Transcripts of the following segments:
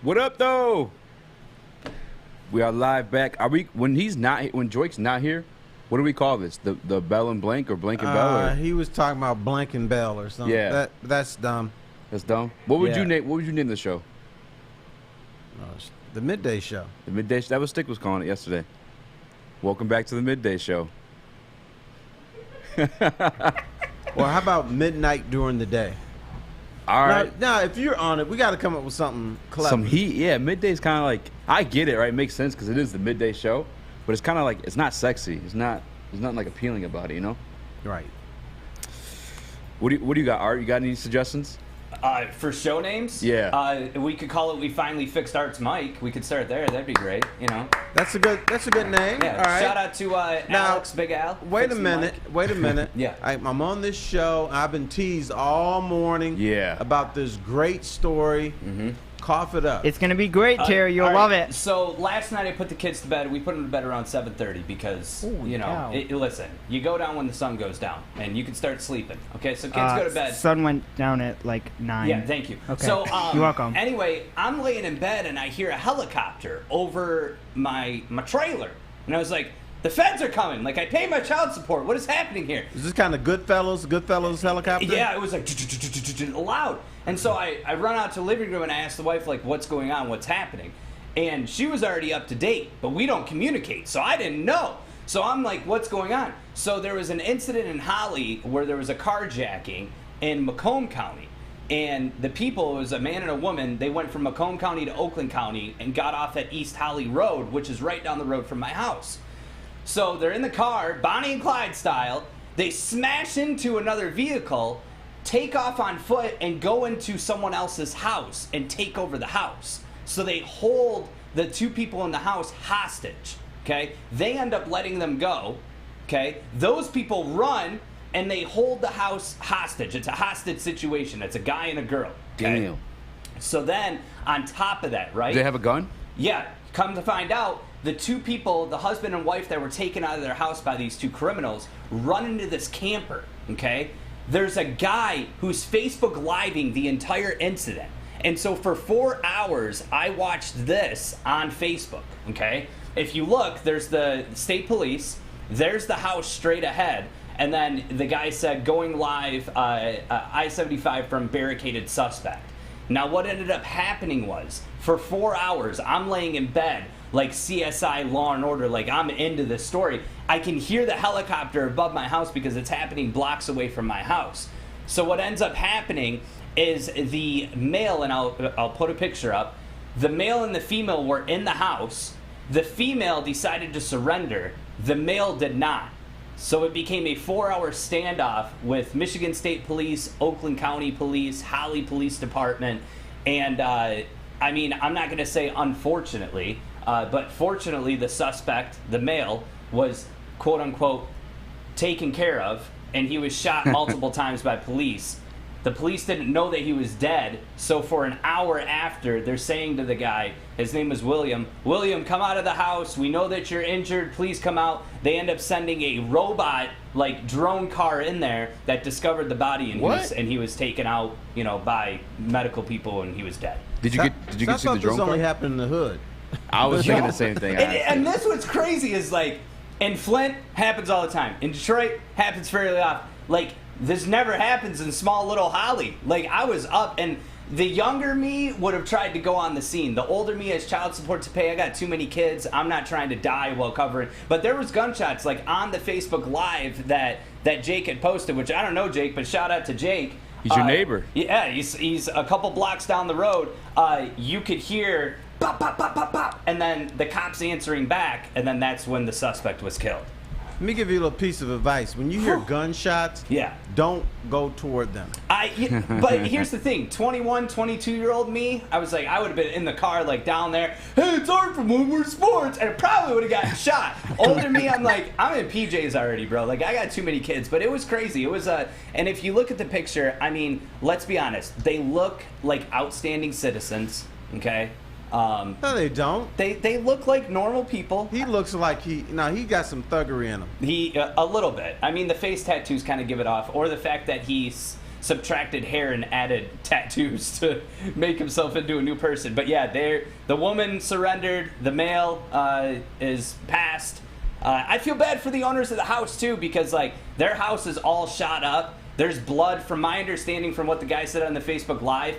What up, though? We are live back. Are we when Drake's not here? What do we call this? The Bell and Blank or Blank and Bell? Or? He was talking about Blank and Bell or something. Yeah, that's dumb. That's dumb. What would you name? What would you name the show? The Midday Show. The Midday. That was Stick was calling it yesterday. Welcome back to the Midday Show. Well, how about midnight during the day? All right. Now, if you're on it, we got to come up with something clever. Some heat. Yeah, midday's kind of like, I get it, right? It makes sense because it is the midday show, but it's kind of like, it's not sexy. There's nothing like appealing about it, you know? Right. What do you got, Art? You got any suggestions? For show names? Yeah. We could call it We Finally Fixed Art's Mic. We could start there. That'd be great, you know? That's a good name. Yeah. All right. Shout out to Alex, Big Al. Wait a minute. Yeah. I'm on this show. I've been teased all morning about this great story. Mm-hmm. Cough it up. It's going to be great, Terry. You'll love it. So last night I put the kids to bed. We put them to bed around 7:30 because, listen, you go down when the sun goes down, and you can start sleeping. Okay, so kids go to bed. Sun went down at like 9. Yeah, thank you. Okay. So, you're welcome. Anyway, I'm laying in bed, and I hear a helicopter over my trailer. And I was like, the feds are coming. Like, I pay my child support. What is happening here? Is this kind of Goodfellas helicopter? Yeah, it was like loud. And so I run out to the living room and I ask the wife, like, what's going on? What's happening? And she was already up to date, but we don't communicate. So I didn't know. So I'm like, what's going on? So there was an incident in Holly where there was a carjacking in Macomb County. And the people, it was a man and a woman, they went from Macomb County to Oakland County and got off at East Holly Road, which is right down the road from my house. So they're in the car, Bonnie and Clyde style. They smash into another vehicle, take off on foot, and go into someone else's house and take over the house. So they hold the two people in the house hostage, okay? They end up letting them go, okay? Those people run, and they hold the house hostage. It's a hostage situation. It's a guy and a girl, okay? Damn. So then, on top of that, right? Do they have a gun? Yeah, come to find out, the two people, the husband and wife that were taken out of their house by these two criminals, run into this camper, okay? There's a guy who's Facebook Living the entire incident. And so for 4 hours, I watched this on Facebook, okay? If you look, there's the state police, there's the house straight ahead, and then the guy said, going live, I-75 from barricaded suspect. Now what ended up happening was, for 4 hours, I'm laying in bed, like CSI Law and Order, like I'm into this story. I can hear the helicopter above my house because it's happening blocks away from my house. So what ends up happening is the male, and I'll put a picture up, the male and the female were in the house. The female decided to surrender. The male did not. So it became a 4-hour standoff with Michigan State Police, Oakland County Police, Holly Police Department, and I mean, I'm not going to say unfortunately, but fortunately the suspect, the male, was quote-unquote taken care of, and he was shot multiple times by police. The police didn't know that he was dead, so for an hour after, they're saying to the guy, his name was William, come out of the house, we know that you're injured, please come out. They end up sending a robot, like, drone car in there that discovered the body, and he was taken out, you know, by medical people, and he was dead. Did you get to see the drone car? This only happened in the hood. I was thinking the same thing. And this what's crazy is, like, in Flint, happens all the time. In Detroit, happens fairly often. Like, this never happens in small little Holly. Like, I was up, and the younger me would have tried to go on the scene. The older me has child support to pay. I got too many kids. I'm not trying to die while covering. But there was gunshots, like, on the Facebook Live that Jake had posted, which I don't know Jake, but shout out to Jake. He's your neighbor. Yeah, he's a couple blocks down the road. You could hear pop, pop, pop, pop, pop, and then the cops answering back, and then that's when the suspect was killed. Let me give you a little piece of advice. When you hear gunshots, don't go toward them. But here's the thing. 21, 22-year-old me, I was like, I would have been in the car, like, down there, hey, it's Art from Woodward Sports, and it probably would have gotten shot. Older me, I'm like, I'm in PJs already, bro. Like, I got too many kids. But it was crazy. It was and if you look at the picture, I mean, let's be honest. They look like outstanding citizens, okay? No, they don't. They look like normal people. He looks like he got some thuggery in him. A little bit. I mean, the face tattoos kind of give it off, or the fact that he's subtracted hair and added tattoos to make himself into a new person. But yeah, the woman surrendered. The male is passed. I feel bad for the owners of the house too, because like their house is all shot up. There's blood, from my understanding, from what the guy said on the Facebook Live.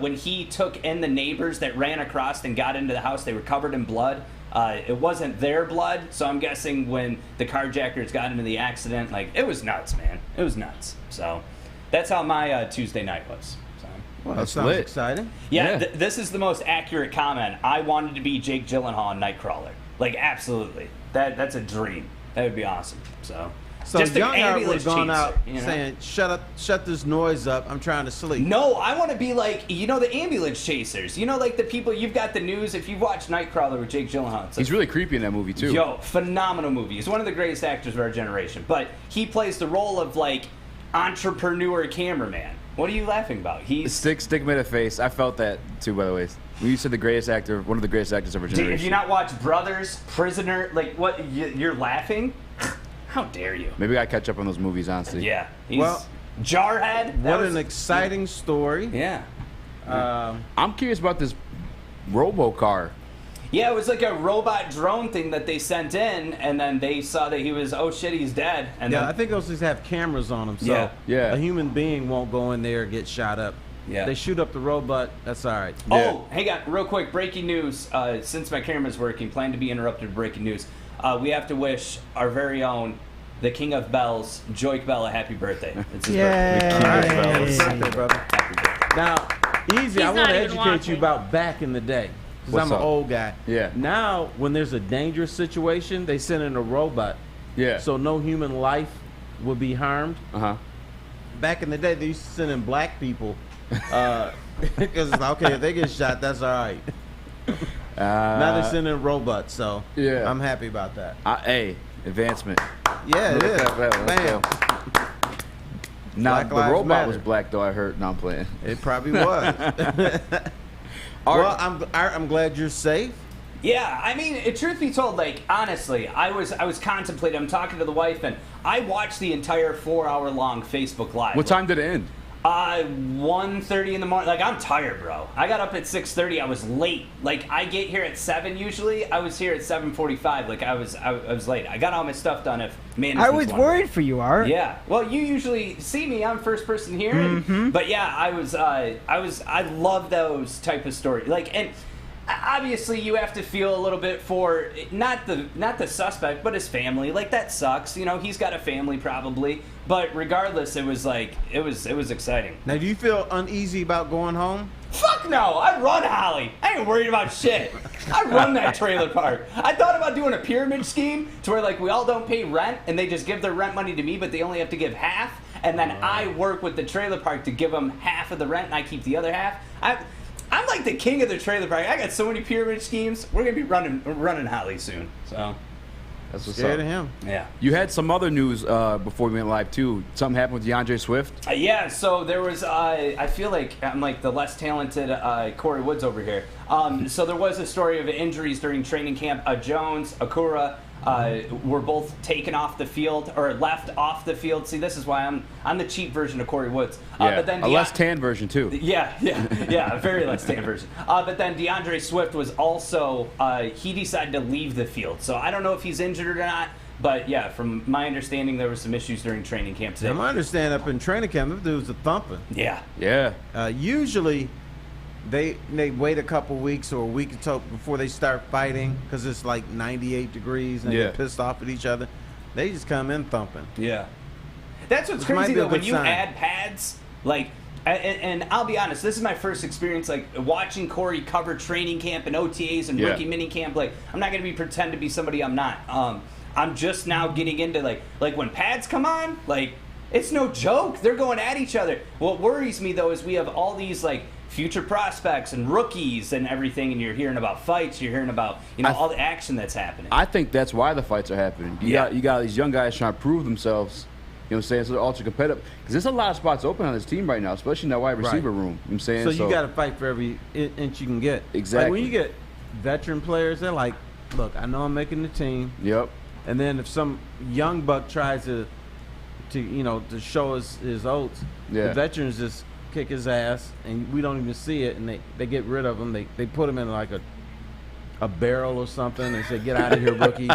When he took in the neighbors that ran across and got into the house, they were covered in blood. It wasn't their blood, so I'm guessing when the carjackers got into the accident, like, it was nuts, man. It was nuts. So that's how my Tuesday night was. So. Well, that sounds exciting. Yeah, this is the most accurate comment. I wanted to be Jake Gyllenhaal in Nightcrawler. Like, absolutely. That's a dream. That would be awesome. So just Young Art was going out saying, shut this noise up, I'm trying to sleep. No, I want to be like, the ambulance chasers. Like the people, you've got the news, if you've watched Nightcrawler with Jake Gyllenhaal. He's really creepy in that movie, too. Yo, phenomenal movie. He's one of the greatest actors of our generation. But he plays the role of, like, entrepreneur cameraman. What are you laughing about? Stick me in the face. I felt that, too, by the way. When you said the greatest actor, one of the greatest actors of our generation. Have you not watched Brothers, Prisoner? Like, what, you're laughing? How dare you? Maybe I catch up on those movies, honestly. Yeah. Jarhead. What an exciting story. Yeah. I'm curious about this robo-car. Yeah, it was like a robot drone thing that they sent in, and then they saw that he was, oh shit, he's dead. And I think those things have cameras on them, so a human being won't go in there and get shot up. Yeah. They shoot up the robot, that's all right. Oh, hang on, real quick, breaking news. Since my camera's working, plan to be interrupted, breaking news. We have to wish our very own, the King of Bells, Joik Bell, a happy birthday. It's his birthday. Happy birthday, brother. Happy birthday. Now, Easy, I want to educate you about back in the day. Because I'm an old guy. Yeah. Now, when there's a dangerous situation, they send in a robot. Yeah. So no human life will be harmed. Uh-huh. Back in the day, they used to send in black people. Because, okay, if they get shot, that's all right. Now they're sending robots, so yeah. I'm happy about that. Hey, advancement. Yeah, it is. Bam. Now, the robot was black, though, I heard. No, I'm playing. It probably was. Well, I'm glad you're safe. Yeah, I mean, truth be told, like, honestly, I was contemplating. I'm talking to the wife, and I watched the entire 4-hour-long Facebook Live. What time did it end? 1:30 in the morning. Like, I'm tired, bro. I got up at 6:30. I was late. Like, I get here at 7 usually. I was here at 7:45. Like, I was late. I got all my stuff done. I was worried for you, Art. Yeah. Well, you usually see me. I'm first person here. Mm-hmm. But yeah, I love those type of stories. Like, and obviously you have to feel a little bit for not the suspect, but his family. Like, that sucks. You know, he's got a family probably. But regardless, it was exciting. Now, do you feel uneasy about going home? Fuck no! I run Holly. I ain't worried about shit. I run that trailer park. I thought about doing a pyramid scheme to where, like, we all don't pay rent and they just give their rent money to me, but they only have to give half, and then I work with the trailer park to give them half of the rent and I keep the other half. I'm like the king of the trailer park. I got so many pyramid schemes. We're gonna be running Holly soon. So. That's what's Scared up. of him. Yeah. You had some other news before we went live too. Something happened with Deandre Swift. Yeah. So there was. I feel like I'm like the less talented Corey Woods over here. So there was a story of injuries during training camp. Jones, Akura were both taken off the field or left off the field. See, this is why I'm the cheap version of Corey Woods. Yeah. But then a less tan version too. Yeah, a very less tan version. But then Deandre Swift was also he decided to leave the field. So I don't know if he's injured or not. But yeah, from my understanding, there were some issues during training camp today. From my understanding, up in training camp, this dude was a thumping. Yeah. Yeah. Usually, they wait a couple weeks or a week or so before they start fighting because it's like 98 degrees and they get pissed off at each other. They just come in thumping. Yeah. That's what's crazy though. When you add pads, like, and I'll be honest, this is my first experience like watching Corey cover training camp and OTAs and rookie mini camp. Like, I'm not gonna pretend to be somebody I'm not. I'm just now getting into like when pads come on, like, it's no joke. They're going at each other. What worries me though is we have all these like future prospects and rookies and everything, and you're hearing about fights, you're hearing about all the action that's happening. I think that's why the fights are happening. You got these young guys trying to prove themselves. You know what I'm saying? So they're ultra competitive. Because there's a lot of spots open on this team right now, especially in that wide receiver room. You know what I'm saying? So you got to fight for every inch you can get. Exactly. Like when you get veteran players, they're like, look, I know I'm making the team. Yep. And then if some young buck tries to to show us his oats. Yeah. The veterans just kick his ass, and we don't even see it, and they get rid of him. They put him in like a barrel or something and say, "Get out of here, rookie."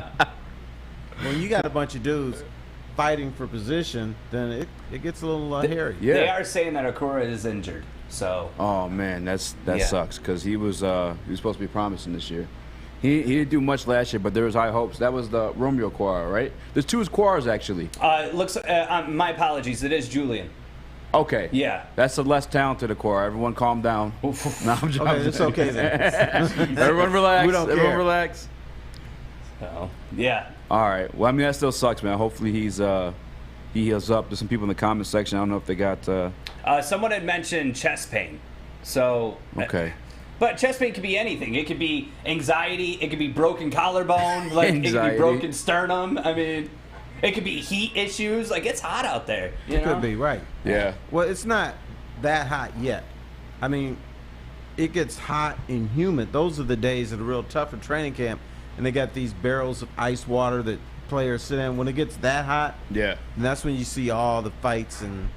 When you got a bunch of dudes fighting for position, then it gets a little hairy. Yeah. They are saying that Okura is injured. So. Oh man, that sucks because he was supposed to be promising this year. He didn't do much last year, but there was high hopes. That was the Romeo Quara, right? There's two Quaras actually. Looks. My apologies. It is Julian. Okay. Yeah. That's the less talented Quara. Everyone calm down. No, I'm joking. Okay, it's okay then. Everyone relax. We don't care. Everyone relax. So, yeah. All right. Well, I mean, that still sucks, man. Hopefully he heals up. There's some people in the comment section. I don't know if they got. Someone had mentioned chest pain. So. Okay. But chest pain could be anything. It could be anxiety. It could be broken collarbone. Like it could be broken sternum. I mean, it could be heat issues. Like it's hot out there. It could be, right. Yeah. Well, it's not that hot yet. I mean, it gets hot and humid. Those are the days that are real tough at training camp. And they got these barrels of ice water that players sit in. When it gets that hot, yeah, and that's when you see all the fights and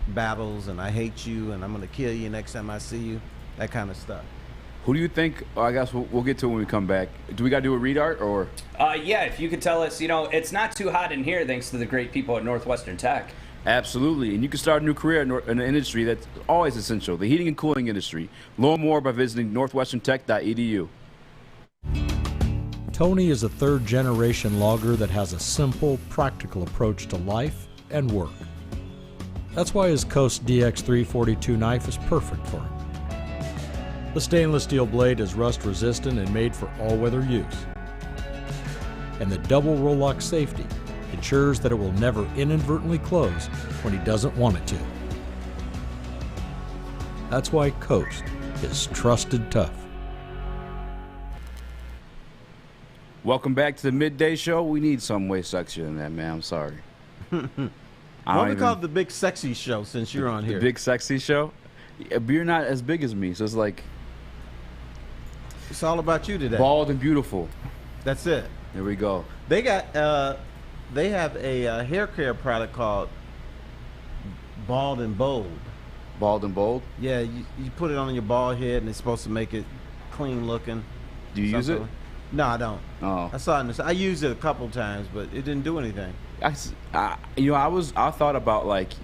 battles and I hate you and I'm going to kill you next time I see you, that kind of stuff. Who do you think? I guess we'll get to it when we come back. Do we got to do a read art or? Yeah, if you could tell us, it's not too hot in here thanks to the great people at Northwestern Tech. Absolutely, and you can start a new career in an industry that's always essential, the heating and cooling industry. Learn more by visiting northwesterntech.edu. Tony is a third-generation logger that has a simple, practical approach to life and work. That's why his Coast DX342 knife is perfect for him. The stainless steel blade is rust-resistant and made for all-weather use. And the double roll-lock safety ensures that it will never inadvertently close when he doesn't want it to. That's why Coast is trusted tough. Welcome back to the Midday Show. We need some way sexier than that, man. I'm sorry. Why don't we call it the Big Sexy Show since you're on here? The Big Sexy Show? Yeah, but you're not as big as me, so it's like... It's all about you today. Bald and beautiful. That's it. There we go. They got... they have a hair care product called Bald and Bold. Bald and Bold? Yeah, you put it on your bald head and it's supposed to make it clean looking. Do you use it? No, I don't. Oh. I saw it. I used it a couple times, but it didn't do anything. I thought about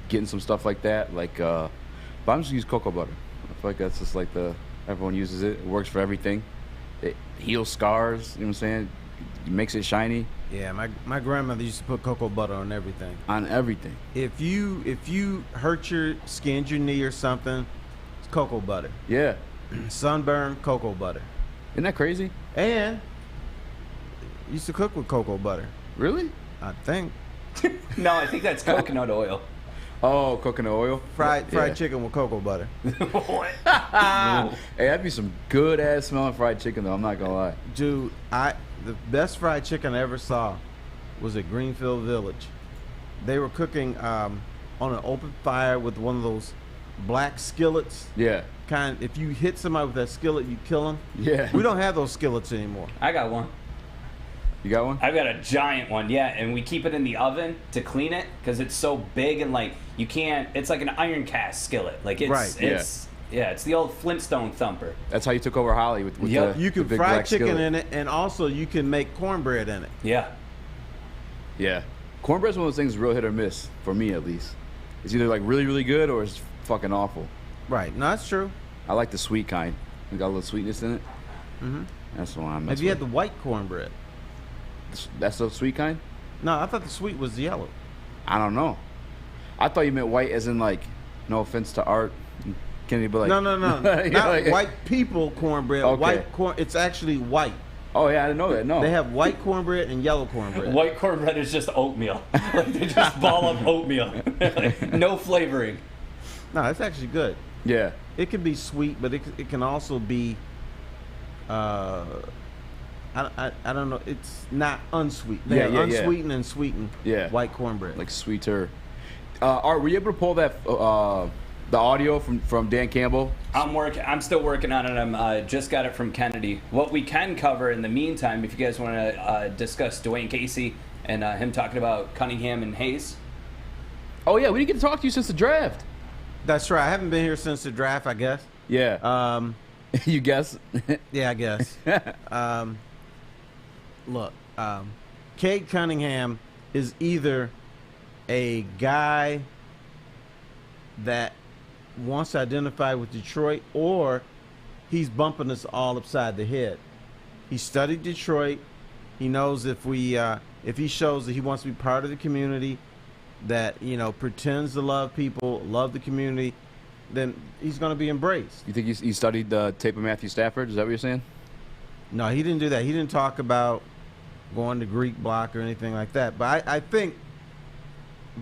getting some stuff like that, but I'm just use cocoa butter. I feel like that's just like everyone uses it. It works for everything. It heals scars. You know what I'm saying? It makes it shiny. Yeah, my grandmother used to put cocoa butter on everything. On everything. If you hurt skinned your knee or something, it's cocoa butter. Yeah. Sunburn, cocoa butter. Isn't that crazy? And used to cook with cocoa butter. Really? I think. No, I think that's coconut oil. Oh, coconut oil? Fried chicken with cocoa butter. What? Hey, that'd be some good ass smelling fried chicken though, I'm not gonna lie. Dude, the best fried chicken I ever saw was at Greenfield Village. They were cooking on an open fire with one of those black skillets. Yeah. If you hit somebody with that skillet, you kill them. Yeah. We don't have those skillets anymore. I got one. You got one? I've got a giant one, yeah, and we keep it in the oven to clean it because it's so big and you can't. It's like an iron cast skillet. It's the old Flintstone thumper. That's how you took over Holly with You can the big fry black chicken skillet. in it, and also you can make cornbread in it. Yeah. Yeah. Cornbread's one of those things real hit or miss, for me at least. It's either really, really good or it's fucking awful. Right. No, that's true. I like the sweet kind. It got a little sweetness in it. Mm-hmm. That's the one I'm Have you had the white cornbread? That's the sweet kind? No, I thought the sweet was the yellow. I don't know. I thought you meant white as in no offense to Art Kennedy, but No. Not white people cornbread. Okay. White corn. It's actually white. Oh yeah, I didn't know that. No. They have white cornbread and yellow cornbread. White cornbread is just oatmeal. They just ball up oatmeal. No flavoring. No, it's actually good. Yeah. It can be sweet, but it can also be. I don't know. It's not unsweet. They have unsweetened and sweetened white cornbread. Like sweeter. Art, were you able to pull that the audio from Dan Campbell? I'm still working on it. I just got it from Kennedy. What we can cover in the meantime, if you guys want to discuss Dwayne Casey and him talking about Cunningham and Hayes. Oh yeah, we didn't get to talk to you since the draft. That's right. I haven't been here since the draft, I guess. Yeah. You guess? Yeah, I guess. Look, Cade Cunningham is either a guy that wants to identify with Detroit, or he's bumping us all upside the head. He studied Detroit. He knows if he shows that he wants to be part of the community, that pretends to love people, love the community, then he's going to be embraced. You think he studied the tape of Matthew Stafford? Is that what you're saying? No, he didn't do that. He didn't talk about going to Greek block or anything like that. But I think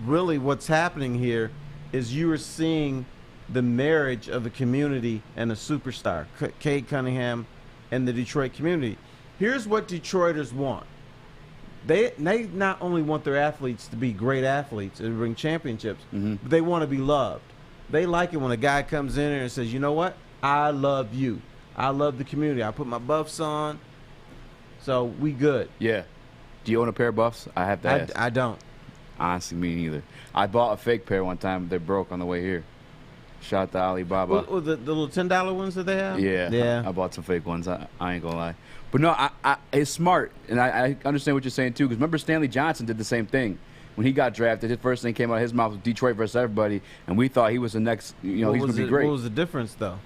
really what's happening here is you are seeing the marriage of a community and a superstar, Cade Cunningham, and the Detroit community. Here's what Detroiters want. They not only want their athletes to be great athletes and bring championships, but they want to be loved. They like it when a guy comes in there and says, you know what? I love you. I love the community. I put my buffs on. So we good. Yeah. Do you own a pair of buffs? I have to ask. I don't. Honestly, me neither. I bought a fake pair one time. They broke on the way here. Shout out to Alibaba. The little $10 ones that they have? Yeah. Yeah. I bought some fake ones. I ain't going to lie. But no, it's smart. And I understand what you're saying, too. Because remember, Stanley Johnson did the same thing. When he got drafted, his first thing came out of his mouth was Detroit versus everybody. And we thought he was the next, he's going to be great. What was the difference, though?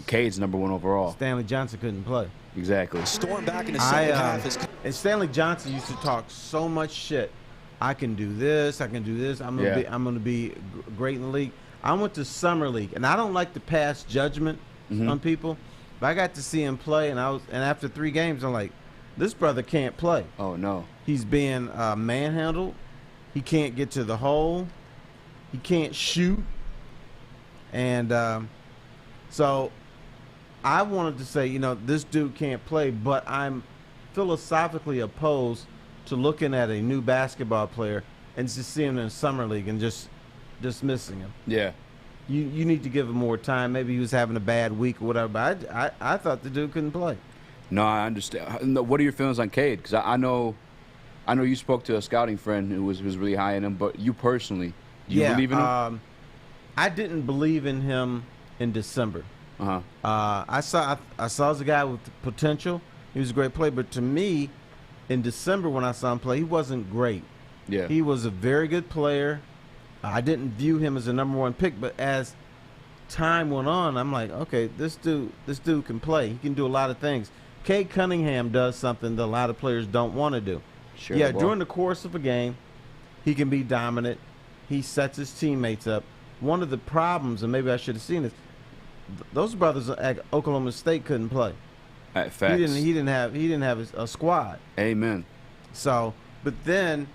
Cade's number 1 overall. Stanley Johnson couldn't play. Exactly. Storm back in the second half. And Stanley Johnson used to talk so much shit. I can do this. I can do this. I'm gonna be great in the league. I went to summer league, and I don't like to pass judgment on people, but I got to see him play, and after 3 games, I'm like, this brother can't play. Oh no. He's being manhandled. He can't get to the hole. He can't shoot, and so I wanted to say, this dude can't play, but I'm philosophically opposed to looking at a new basketball player and just seeing him in summer league and just dismissing him. Yeah. You need to give him more time. Maybe he was having a bad week or whatever, but I thought the dude couldn't play. No, I understand. What are your feelings on Cade? Because I know you spoke to a scouting friend who was really high in him, but you personally, do you believe in him? I didn't believe in him in December. I saw as a guy with potential. He was a great player, but to me, in December when I saw him play, he wasn't great. Yeah. He was a very good player. I didn't view him as a number 1 pick, but as time went on, I'm like, okay, this dude can play. He can do a lot of things. Cade Cunningham does something that a lot of players don't want to do. Sure. Yeah, during the course of a game, he can be dominant. He sets his teammates up. One of the problems, and maybe I should have seen this, those brothers at Oklahoma State couldn't play. Facts. He didn't have a squad. Amen. So, but then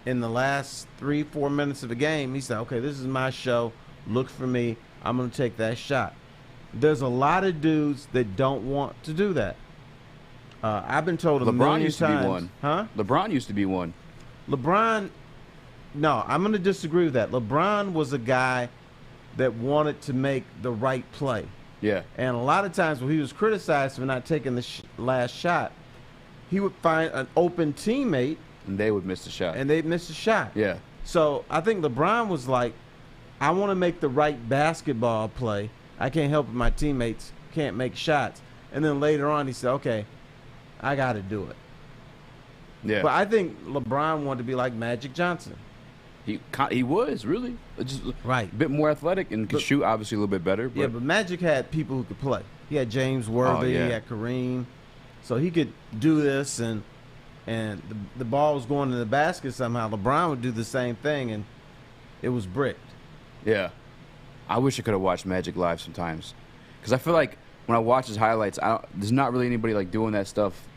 in the last 3-4 minutes of the game, he said, okay, this is my show. Look for me. I'm going to take that shot. There's a lot of dudes that don't want to do that. I've been told a million used times. to be one. Huh? LeBron used to be one. LeBron, no, I'm going to disagree with that. LeBron was a guy that wanted to make the right play. Yeah. And a lot of times when he was criticized for not taking the last shot, he would find an open teammate. And they would miss the shot. And they'd miss the shot. Yeah. So I think LeBron was like, I want to make the right basketball play. I can't help if my teammates can't make shots. And then later on he said, okay, I got to do it. Yeah. But I think LeBron wanted to be like Magic Johnson. He was, really. Just right. A bit more athletic and could shoot, obviously, a little bit better. But. Yeah, but Magic had people who could play. He had James Worthy, he had Kareem. So he could do this, and the ball was going in the basket somehow. LeBron would do the same thing, and it was bricked. Yeah. I wish I could have watched Magic live sometimes. Because I feel like when I watch his highlights, there's not really anybody like doing that stuff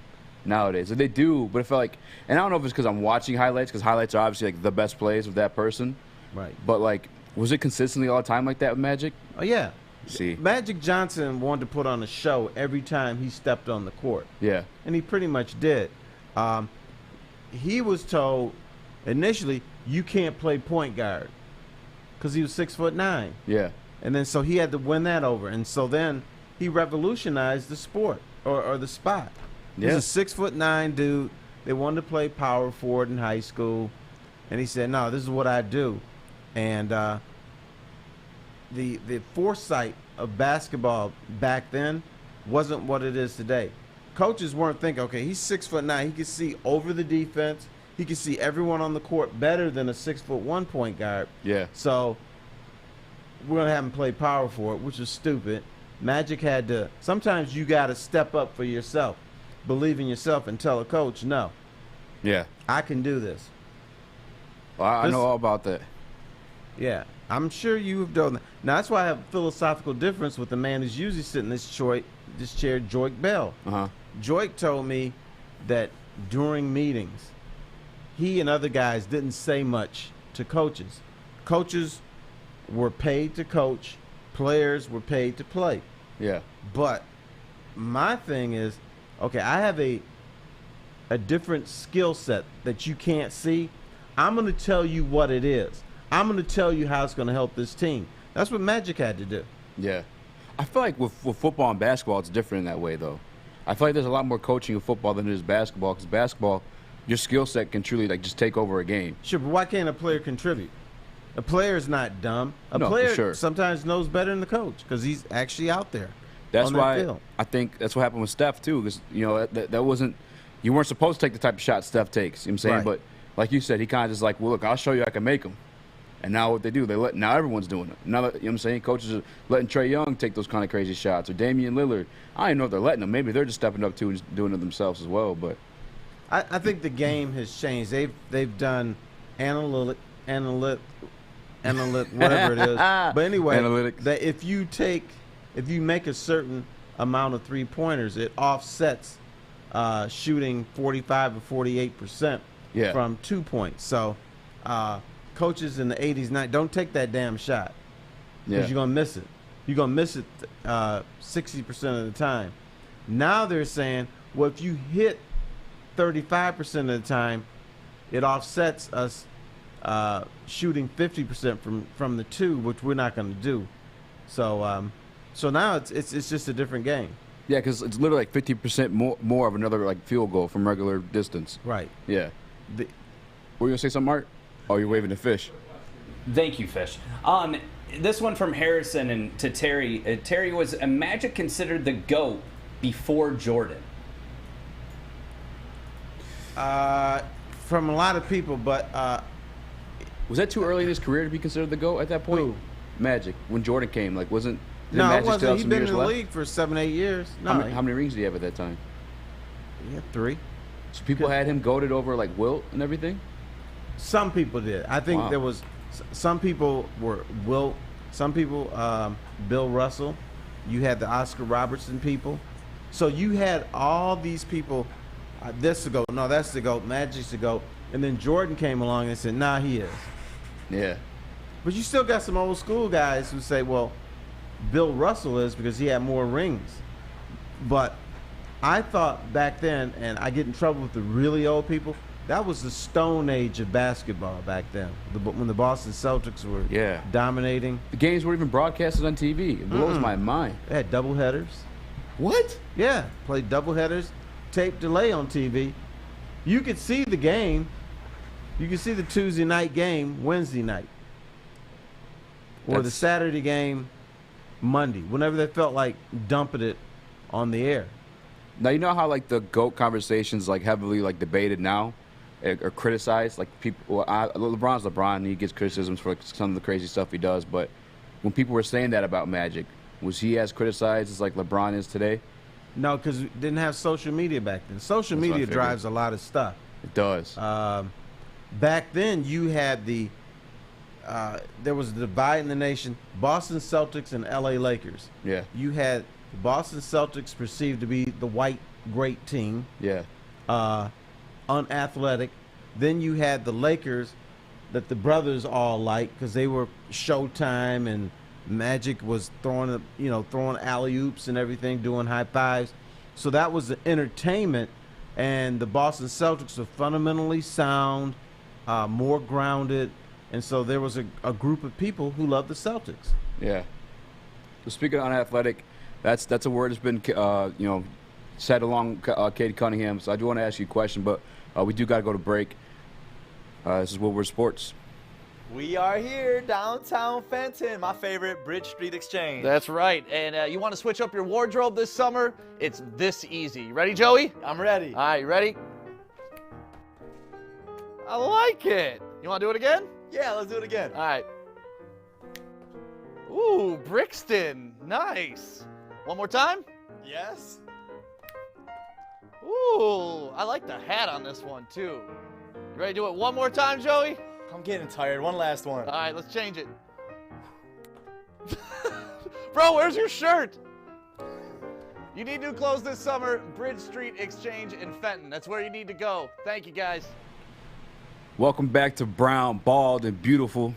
nowadays. Like, they do, but I feel like, and I don't know if it's because I'm watching highlights, because highlights are obviously like the best plays of that person. Right. But like, was it consistently all the time like that with Magic? Oh yeah. See. Magic Johnson wanted to put on a show every time he stepped on the court. Yeah. And he pretty much did. He was told initially, you can't play point guard because he was 6'9". Yeah. And then so he had to win that over. And so then he revolutionized the sport or the spot. Yeah. He's a 6'9" dude. They wanted to play power forward in high school. And he said, no, this is what I do. And the foresight of basketball back then wasn't what it is today. Coaches weren't thinking, okay, he's 6'9", he can see over the defense, he can see everyone on the court better than a 6'1" point guard. Yeah. So we're gonna have him play power forward, which is stupid. Magic had to. Sometimes you got to step up for yourself, believe in yourself, and tell a coach, no, Yeah. I can do this. Well, I know all about that. Yeah, I'm sure you've done that. Now that's why I have a philosophical difference with the man who's usually sitting in this chair, Joik Bell. Uh-huh. Joik told me that during meetings, he and other guys didn't say much to coaches. Coaches were paid to coach, players were paid to play. Yeah. But my thing is, okay, I have a different skill set that you can't see. I'm going to tell you what it is. I'm going to tell you how it's going to help this team. That's what Magic had to do. Yeah. I feel like with football and basketball, it's different in that way, though. I feel like there's a lot more coaching in football than there is basketball, because basketball, your skill set can truly like just take over a game. Sure, but why can't a player contribute? A player is not dumb. A No, for player sure. sometimes knows better than the coach because he's actually out there. That's on that why field. I think that's what happened with Steph, too, because, you know, that wasn't – you weren't supposed to take the type of shot Steph takes, you know what I'm saying? Right. But like you said, he kind of just like, well, look, I'll show you I can make them. And now what they do, now everyone's doing it. Now, you know what I'm saying? Coaches are letting Trae Young take those kind of crazy shots, or Damian Lillard. I don't even know if they're letting them. Maybe they're just stepping up, too, and just doing it themselves as well. But I think the game has changed. They've done analytic, whatever it is. But anyway, Analytics. that if you make a certain amount of 3-pointers, it offsets shooting 45 or 48% Yeah. from 2 points. So coaches in the 80s, don't take that damn shot because yeah. you're gonna miss it. You're gonna miss it 60% of the time. Now they're saying, well, if you hit 35% of the time, it offsets us shooting 50% from the 2, which we're not going to do. So so now it's just a different game. Yeah, because it's literally like 50% more of another like field goal from regular distance. Right. Yeah. Were you going to say something, Art? Oh, you're waving the fish. Thank you, Fish. This one from Harrison and to Terry. Terry, was Magic considered the GOAT before Jordan? From a lot of people, but Was that too early in his career to be considered the GOAT at that point? Who? Magic. When Jordan came, like, didn't no, Magic it wasn't. still have He'd some been in years the left? league for 7-8 years. No, How many rings did he have at that time? he had 3. So people had him goated over like Wilt and everything? Some people did. I think Wow. there was some people were Wilt. Some people Bill Russell. You had the Oscar Robertson people. So you had all these people. This to go. No, that's the GOAT. Magic's the GOAT. And then Jordan came along and said, nah, he is. Yeah. But you still got some old school guys who say, well, Bill Russell is because he had more rings. But I thought back then, and I get in trouble with the really old people, that was the stone age of basketball back then, when the Boston Celtics were dominating. The games weren't even broadcasted on TV. It blows my mind. They had doubleheaders. What? Yeah, played doubleheaders, tape delay on TV. You could see the game. You could see the Tuesday night game Wednesday night. Or the Saturday game Monday, whenever they felt like dumping it on the air. Now, you know how like the GOAT conversations like heavily like debated now or criticized? Like people, LeBron's LeBron, and he gets criticisms for like, some of the crazy stuff he does. But when people were saying that about Magic, was he as criticized as like LeBron is today? No, because we didn't have social media back then. Social That's what I media figured. drives a lot of stuff. It does. Back then, you had there was a divide in the nation, Boston Celtics and L.A. Lakers. Yeah. You had the Boston Celtics perceived to be the white great team, Yeah. unathletic. Then you had the Lakers that the brothers all liked because they were Showtime and Magic was throwing alley-oops and everything, doing high fives. So that was the entertainment, and the Boston Celtics were fundamentally sound, more grounded, and so there was a group of people who loved the Celtics. Yeah. So speaking of unathletic, that's a word that's been said along Cade Cunningham. So I do want to ask you a question, but we do got to go to break. This is Woodward Sports. We are here, downtown Fenton, my favorite Bridge Street exchange. That's right. And you want to switch up your wardrobe this summer? It's this easy. You ready, Joey? I'm ready. All right, you ready? I like it. You want to do it again? Yeah, let's do it again. All right. Ooh, Brixton. Nice. One more time? Yes. Ooh, I like the hat on this one, too. You ready to do it one more time, Joey? I'm getting tired. One last one. All right, let's change it. Bro, where's your shirt? You need new clothes this summer. Bridge Street Exchange in Fenton. That's where you need to go. Thank you, guys. Welcome back to Brown, Bald, and Beautiful.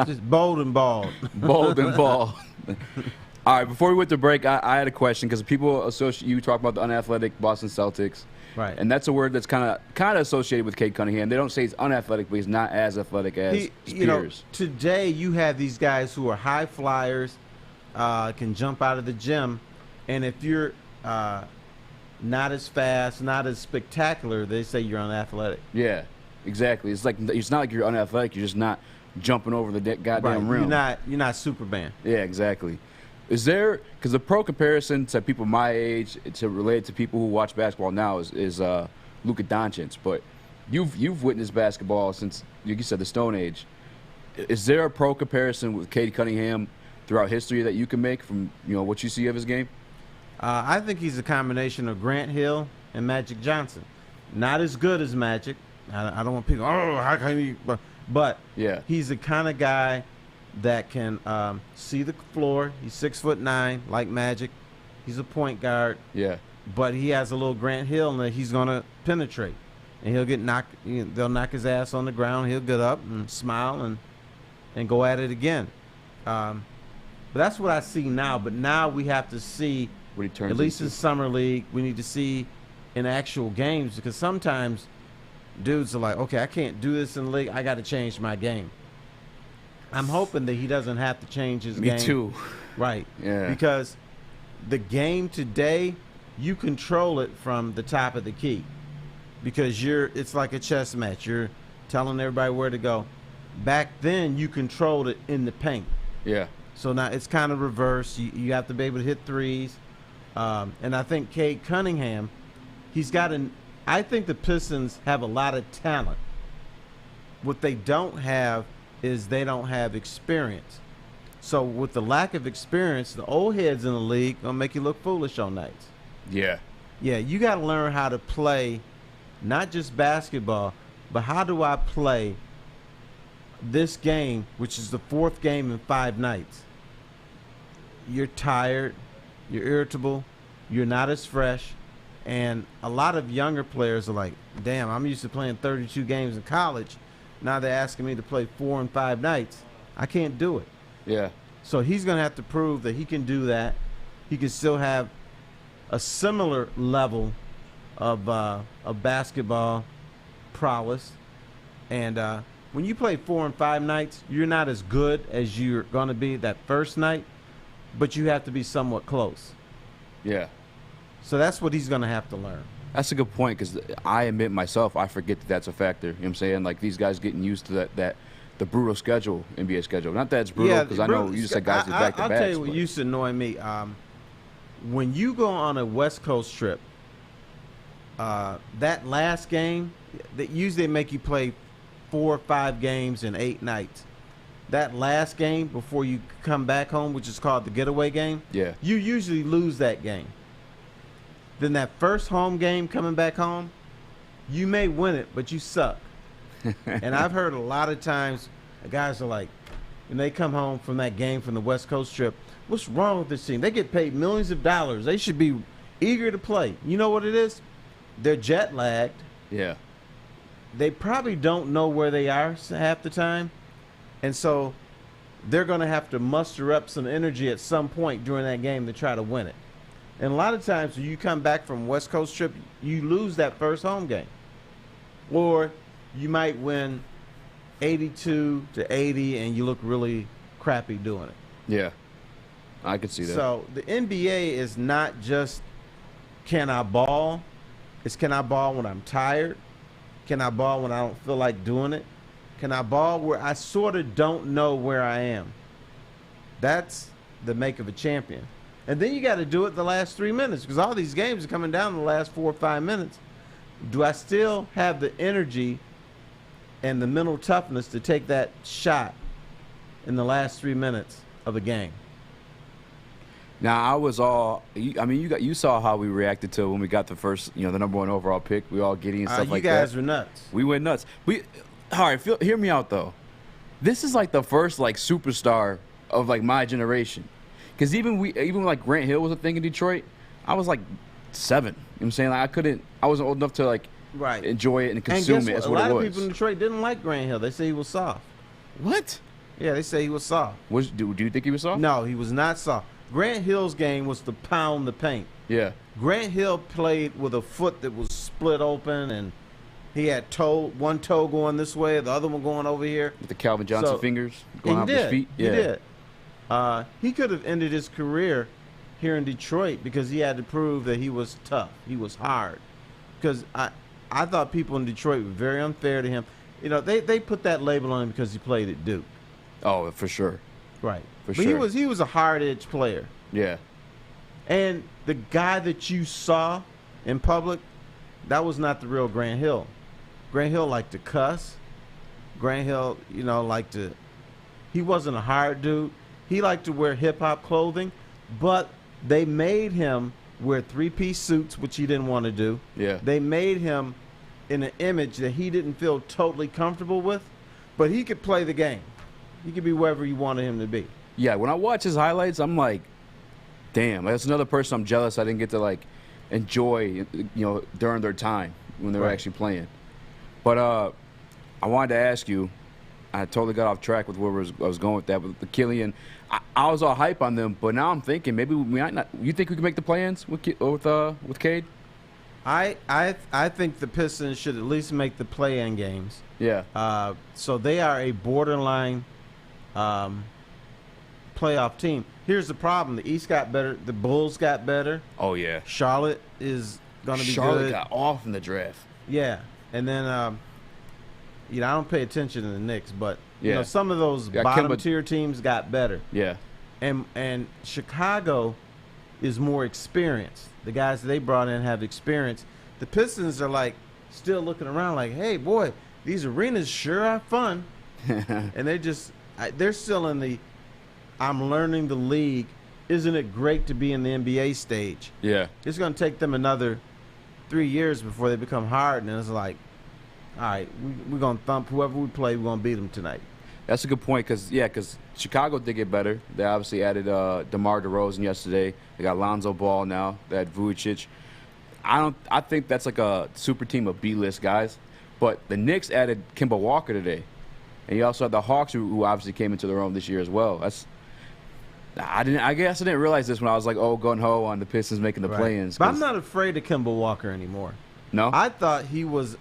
Just bold and bald. Bold and bald. All right, before we went to break, I had a question because people associate you talk about the unathletic Boston Celtics. Right. And that's a word that's kind of associated with Cade Cunningham. They don't say he's unathletic, but he's not as athletic as his peers. Today you have these guys who are high flyers, can jump out of the gym, and if you're not as fast, not as spectacular, they say you're unathletic. Yeah, exactly. It's not like you're unathletic. You're just not jumping over the goddamn rim. You're not Superman. Yeah, exactly. Is there, because the pro comparison to people my age, to relate to people who watch basketball now is Luka Doncic, but you've witnessed basketball since, like you said, the Stone Age. Is there a pro comparison with Cade Cunningham throughout history that you can make from what you see of his game? I think he's a combination of Grant Hill and Magic Johnson. Not as good as Magic. I don't want people, how can he? But yeah, he's the kind of guy that can see the floor. He's 6'9", like Magic. He's a point guard. Yeah. But he has a little Grant Hill that he's gonna penetrate, and he'll get knocked. They'll knock his ass on the ground. He'll get up and smile and go at it again. But that's what I see now. But now we have to see, what he turns at least into. in summer league, we need to see in actual games, because sometimes dudes are like, okay, I can't do this in the league. I got to change my game. I'm hoping that he doesn't have to change his game. Me too. Right. Yeah. Because the game today, you control it from the top of the key. Because it's like a chess match. You're telling everybody where to go. Back then, you controlled it in the paint. Yeah. So now it's kind of reverse. You have to be able to hit threes. And I think Cade Cunningham, I think the Pistons have a lot of talent. What they don't have is they don't have experience. So with the lack of experience, the old heads in the league gonna make you look foolish on nights. Yeah. Yeah, you got to learn how to play not just basketball, but how do I play this game, which is the fourth game in 5 nights. You're tired, you're irritable, you're not as fresh, and a lot of younger players are like, damn, I'm used to playing 32 games in college. Now they're asking me to play 4 and 5 nights. I can't do it. Yeah. So he's going to have to prove that he can do that. He can still have a similar level of basketball prowess. And when you play 4 and 5 nights, you're not as good as you're going to be that first night, but you have to be somewhat close. Yeah. So that's what he's going to have to learn. That's a good point, because I admit myself, I forget that that's a factor. You know what I'm saying? Like, these guys getting used to the brutal schedule, NBA schedule. Not that it's brutal, because I know you just said guys get back to back. I'll tell you what used to annoy me. When you go on a West Coast trip, that last game, that usually make you play 4 or 5 games in 8 nights. That last game before you come back home, which is called the getaway game, yeah, you usually lose that game. Then that first home game coming back home, you may win it, but you suck. And I've heard a lot of times guys are like, when they come home from that game from the West Coast trip, what's wrong with this team? They get paid millions of dollars. They should be eager to play. You know what it is? They're jet lagged. Yeah. They probably don't know where they are half the time. And so they're going to have to muster up some energy at some point during that game to try to win it. And a lot of times when you come back from West Coast trip, you lose that first home game. Or you might win 82-80 and you look really crappy doing it. Yeah. I could see that. So the NBA is not just can I ball, it's can I ball when I'm tired? Can I ball when I don't feel like doing it? Can I ball where I sort of don't know where I am? That's the make of a champion. And then you got to do it the last 3 minutes because all these games are coming down in the last 4 or 5 minutes. Do I still have the energy and the mental toughness to take that shot in the last 3 minutes of a game? Now I was all. I mean, you saw how we reacted to when we got the first, the number 1 overall pick. We all giddy and stuff like that. You guys were nuts. We went nuts. All right. Hear me out though. This is like the first like superstar of like my generation. Because even like Grant Hill was a thing in Detroit. I was like 7. You know what I'm saying? Like I wasn't old enough to like enjoy it and consume it. That's what it was. A lot of people in Detroit didn't like Grant Hill. They say he was soft. What? Yeah, they say he was soft. Do you think he was soft? No, he was not soft. Grant Hill's game was to pound the paint. Yeah. Grant Hill played with a foot that was split open, and he had one toe going this way, the other one going over here. With the Calvin Johnson fingers going off his feet. Yeah. He did. He could have ended his career here in Detroit because he had to prove that he was tough. He was hard. Because I thought people in Detroit were very unfair to him. They put that label on him because he played at Duke. Oh, for sure. Right. But he was a hard-edged player. Yeah. And the guy that you saw in public, that was not the real Grant Hill. Grant Hill liked to cuss. Grant Hill, he wasn't a hard dude. He liked to wear hip-hop clothing, but they made him wear 3-piece suits, which he didn't want to do. Yeah. They made him in an image that he didn't feel totally comfortable with, but he could play the game. He could be wherever you wanted him to be. Yeah, when I watch his highlights, I'm like, damn, that's another person I'm jealous I didn't get to, like, enjoy, during their time when they were actually playing. But I wanted to ask you, I totally got off track with where I was going with that. But the Killian, I was all hype on them, but now I'm thinking maybe we might not. You think we can make the play-ins with Cade? I think the Pistons should at least make the play-in games. Yeah. So they are a borderline playoff team. Here's the problem: the East got better, the Bulls got better. Oh yeah. Charlotte is going to be Charlotte good. got off in the draft. Yeah, and then I don't pay attention to the Knicks, but yeah. Some of those bottom tier teams got better. Yeah. And Chicago is more experienced. The guys that they brought in have experience. The Pistons are like still looking around like, hey boy, these arenas sure are fun. And they're still in the I'm learning the league. Isn't it great to be in the NBA stage? Yeah. It's going to take them another 3 years before they become hard, and it's like, all right, we're going to thump whoever we play, we're going to beat them tonight. That's a good point because Chicago did get better. They obviously added DeMar DeRozan yesterday. They got Lonzo Ball now. They had Vujicic. I think that's like a super team of B-list guys. But the Knicks added Kemba Walker today. And you also had the Hawks who obviously came into their own this year as well. I guess I didn't realize this when I was like, gung-ho on the Pistons making the play-ins. But I'm not afraid of Kemba Walker anymore. No? I thought he was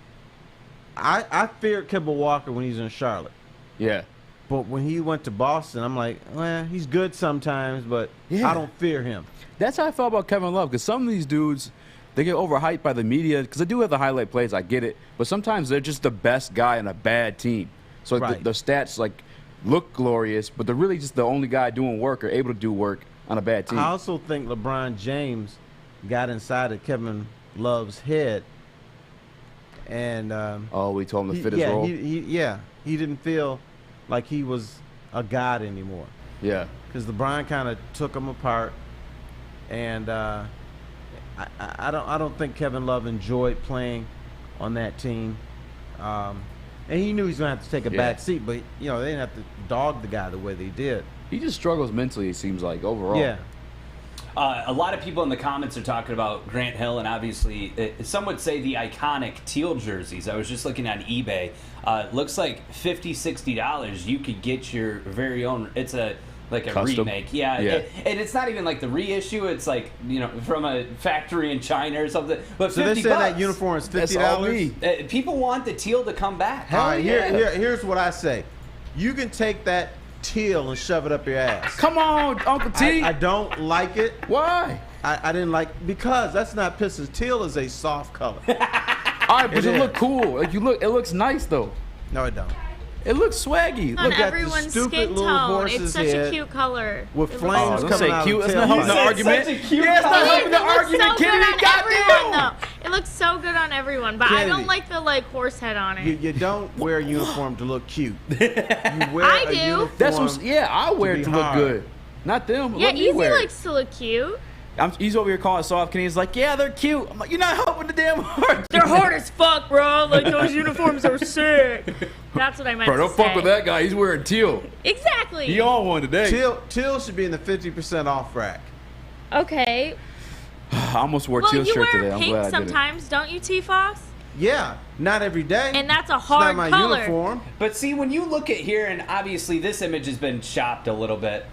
I feared Kemba Walker when he was in Charlotte. Yeah. But when he went to Boston, I'm like, well, he's good sometimes, but I don't fear him. That's how I felt about Kevin Love, because some of these dudes, they get overhyped by the media, because they do have the highlight plays, I get it, but sometimes they're just the best guy in a bad team. So the stats, like, look glorious, but they're really just the only guy doing work or able to do work on a bad team. I also think LeBron James got inside of Kevin Love's head. And we told him to fit his role? He didn't feel like he was a god anymore. Yeah. Because LeBron kind of took him apart. And I don't think Kevin Love enjoyed playing on that team. And he knew he was going to have to take a back seat, but, they didn't have to dog the guy the way they did. He just struggles mentally, it seems like, overall. Yeah. A lot of people in the comments are talking about Grant Hill, and obviously, some would say the iconic teal jerseys. I was just looking on eBay. Looks like $50, $60. You could get your very own. It's a custom remake. Yeah. And it's not even like the reissue. It's like, from a factory in China or something. But so $50. They say that uniform is $50. People want the teal to come back. All right, here's what I say. You can take that teal and shove it up your ass. Come on, Uncle T. I don't like it. Why? I didn't like because that's not Pistons. Teal is a soft color. All right, but it look cool. It looks nice though. No, it don't. It looks swaggy. on Look at the everyone's stupid skin little tone. horse's It's such head a cute color. with It flames looks don't coming say out cute. of It's the not helping the tailpipe. argument. Such a cute Yeah, it's not color. helping the It looks argument, so good Kennedy. on everyone, Goddamn. though. It looks so good on everyone, but I Kennedy. don't like the like horse head on it. You don't wear a uniform to look cute. You wear I a do. uniform. That's what. Yeah, I wear be it to look hard. good. Not them. Yeah, Let me Easy wear it. likes to look cute. He's over here calling soft, and he's like, "Yeah, they're cute." I'm like, "You're not helping the damn hard." They're hard as fuck, bro. Like those uniforms are sick. That's what I meant Bro, to don't say. fuck with that guy. He's wearing teal. Exactly. He on one today. Teal should be in the 50% off rack. Okay. I almost wore Well, teal you shirt wear today. I'm pink glad I did it. sometimes, don't you, T-Foss? Yeah, not every day. And that's a It's hard not my color. uniform. But see, when you look at here, and obviously this image has been chopped a little bit.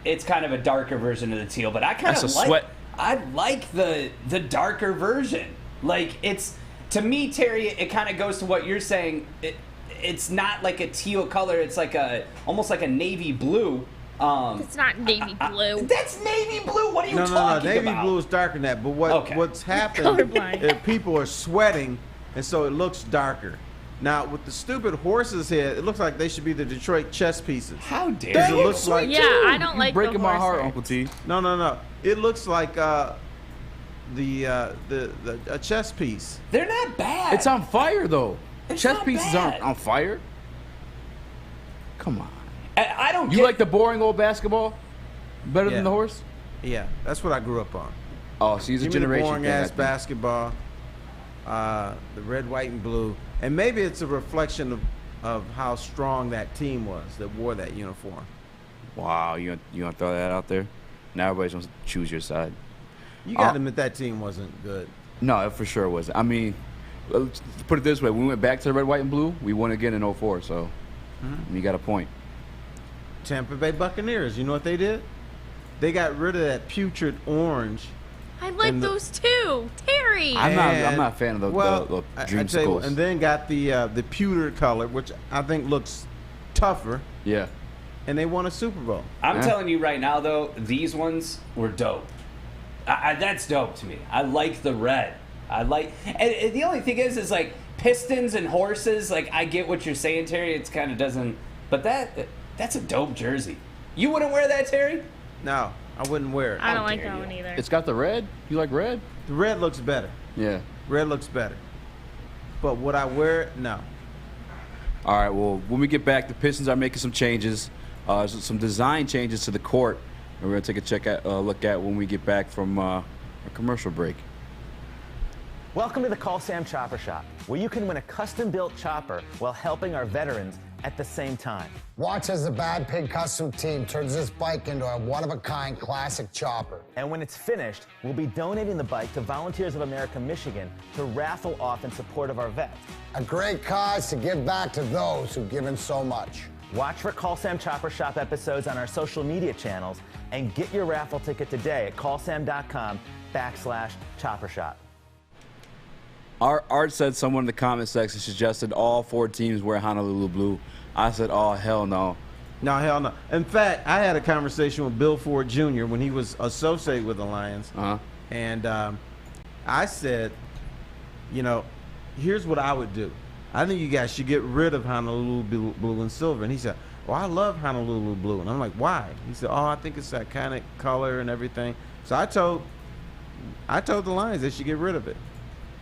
It's kind of a darker version of the teal, but I kind That's of a like. sweat. I like the darker version. Like it's to me, Terry. It kind of goes to what you're saying. It's not like a teal color. It's like almost like a navy blue. It's not navy blue. That's navy blue. What are you No, talking navy about? blue is darker than that. But what's happened Colorblind. is people are sweating, and so it looks darker. Now, with the stupid horse's head, it looks like they should be the Detroit chess pieces. How dare Does it you? look like? Yeah, I don't You're like breaking the my horse heart, head. Uncle T. No. It looks like a chess piece. They're not bad. It's on fire though. It's Chess not pieces bad. aren't on fire. Come on. I don't. You get, like the boring old basketball better Yeah. than the horse? Yeah, that's what I grew up on. Oh, see, it's a Give me the generation boring thing. I ass think. basketball, the red, white, and blue, and maybe it's a reflection of how strong that team was that wore that uniform. Wow, you want to throw that out there? Now everybody wants to choose your side. You got to admit that team wasn't good. No, it for sure wasn't. I mean, let's put it this way: when we went back to the red, white, and blue, we won again in 04. So you got a point. Tampa Bay Buccaneers, you know what they did? They got rid of that putrid orange. I like And the- those too, Terry. I'm not a fan of the I dream tell you what, schools. and then got the pewter color, which I think looks tougher, Yeah. and they won a Super Bowl. I'm Yeah. telling you right now, though, these ones were dope. That's dope to me. I like the red. And the only thing is like Pistons and horses. Like I get what you're saying, Terry. It's kind of doesn't. But that's a dope jersey. You wouldn't wear that, Terry? No, I wouldn't wear it. I don't like dare that you. one either. It's got the red. You like red? The red looks better. Yeah. Red looks better. But would I wear it? No. All right. Well, when we get back, the Pistons are making some changes, some design changes to the court, and we're gonna take a look at when we get back from a commercial break. Welcome to the Call Sam Chopper Shop, where you can win a custom-built chopper while helping our veterans at the same time. Watch as the Bad Pig Custom team turns this bike into a one-of-a-kind classic chopper. And when it's finished, we'll be donating the bike to Volunteers of America Michigan to raffle off in support of our vets. A great cause to give back to those who've given so much. Watch for Call Sam Chopper Shop episodes on our social media channels and get your raffle ticket today at callsam.com/chopper shop. Art said someone in the comment section suggested all 4 teams wear Honolulu blue. I said, oh, hell no. No, hell no. In fact, I had a conversation with Bill Ford Jr. when he was associated with the Lions. And I said, here's what I would do. I think you guys should get rid of Honolulu blue and silver. And he said, well, I love Honolulu blue. And I'm like, why? He said, oh, I think it's that kind of color and everything. So I told the Lions they should get rid of it.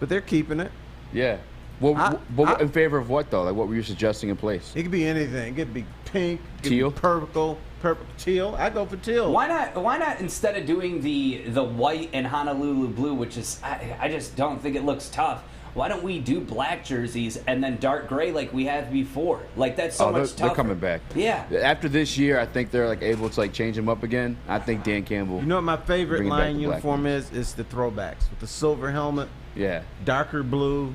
But they're keeping it. Yeah. Well, in favor of what, though? Like, what were you suggesting in place? It could be anything. It could be pink, it could Teal? be purple, teal. I go for teal. Why not instead of doing the white and Honolulu blue, which is I just don't think it looks tough. Why don't we do black jerseys and then dark gray like we had before? Like that's so much tougher. They're coming back. Yeah. After this year, I think they're like able to like change them up again. I think Dan Campbell. You know what my favorite bringing back Lion the black uniform ones. is? It's the throwbacks with the silver helmet, Yeah. darker blue,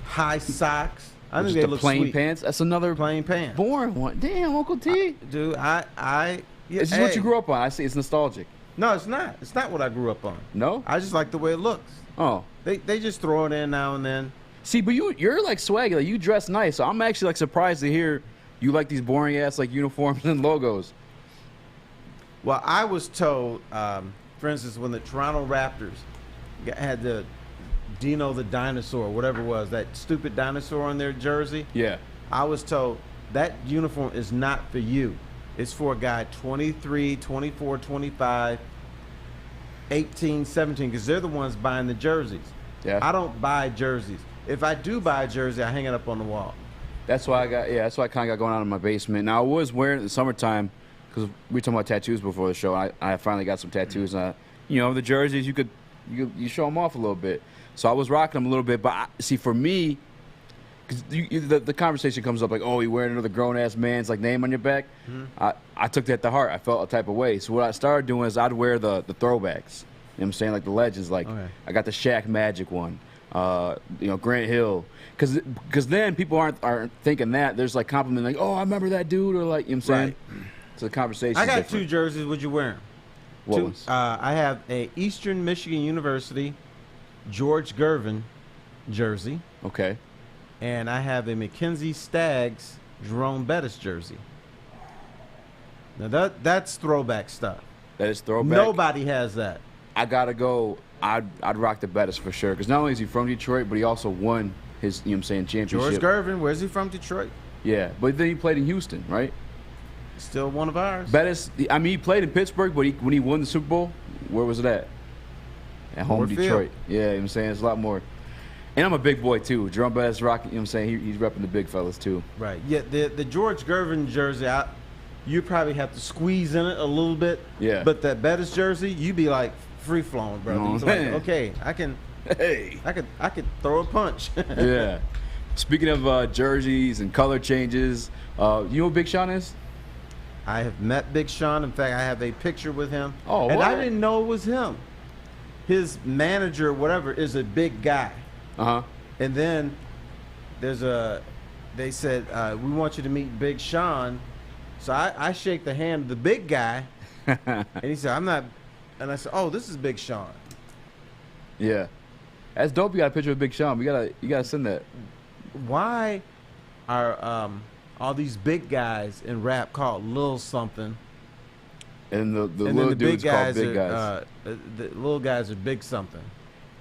high socks. I think Just they the look plain sweet. pants. That's another Plain pants. boring one. Damn, Uncle T. Dude, yeah, This is what you grew up on. I see. It's nostalgic. No, it's not. It's not what I grew up on. No. I just like the way it looks. Oh. They just throw it in now and then. See, but you're like swaggy. Like you dress nice. So I'm actually like surprised to hear you like these boring ass like uniforms and logos. Well, I was told, for instance, when the Toronto Raptors had the Dino the dinosaur, whatever it was, that stupid dinosaur on their jersey. Yeah. I was told that uniform is not for you. It's for a guy 23, 24, 25, 18, 17, because they're the ones buying the jerseys. Yeah. I don't buy jerseys. If I do buy a jersey, I hang it up on the wall. That's why that's why I kind of got going on in my basement. Now, I was wearing it in the summertime because we were talking about tattoos before the show. I finally got some tattoos. The jerseys, you show them off a little bit. So I was rocking them a little bit. But, see, for me, because the conversation comes up like, oh, you're wearing another grown-ass man's like name on your back. Mm-hmm. I took that to heart. I felt a type of way. So what I started doing is I'd wear the throwbacks. You know what I'm saying? Like the legends. Like, okay. I got the Shaq Magic one. Grant Hill. Because then people aren't thinking that. There's like compliment like, oh, I remember that dude, or like, you know what I'm saying? Right. So the conversation I got different. 2 jerseys. Would you wear them? What ones? I have a Eastern Michigan University George Gervin jersey. Okay. And I have a Mackenzie Staggs Jerome Bettis jersey. Now that's throwback stuff. That is throwback. Nobody has that. I gotta go. I'd rock the Bettis for sure. Because not only is he from Detroit, but he also won his, championship. George Gervin, where's he from? Detroit. Yeah, but then he played in Houston, right? Still one of ours. Bettis, he played in Pittsburgh, but when he won the Super Bowl, where was it at? At home in Detroit. Yeah, you know what I'm saying? It's a lot more. And I'm a big boy, too. Jerome Bettis rocking, you know what I'm saying? He's repping the big fellas, too. Right. Yeah, the George Gervin jersey, you probably have to squeeze in it a little bit. Yeah. But that Bettis jersey, you be like free-flowing, brother. You know like, okay, I can throw a punch. Yeah. Speaking of jerseys and color changes, you know who Big Sean is? I have met Big Sean. In fact, I have a picture with him. Oh, and what? I didn't know it was him. His manager, whatever, is a big guy. Uh-huh. And then they said, we want you to meet Big Sean. So I shake the hand of the big guy. And he said, I'm not. And I said, oh, this is Big Sean. Yeah. That's dope. You got a picture of Big Sean. You gotta send that. Why are all these big guys in rap called Lil something? And the little dudes called Big guys. The little guys are Big something.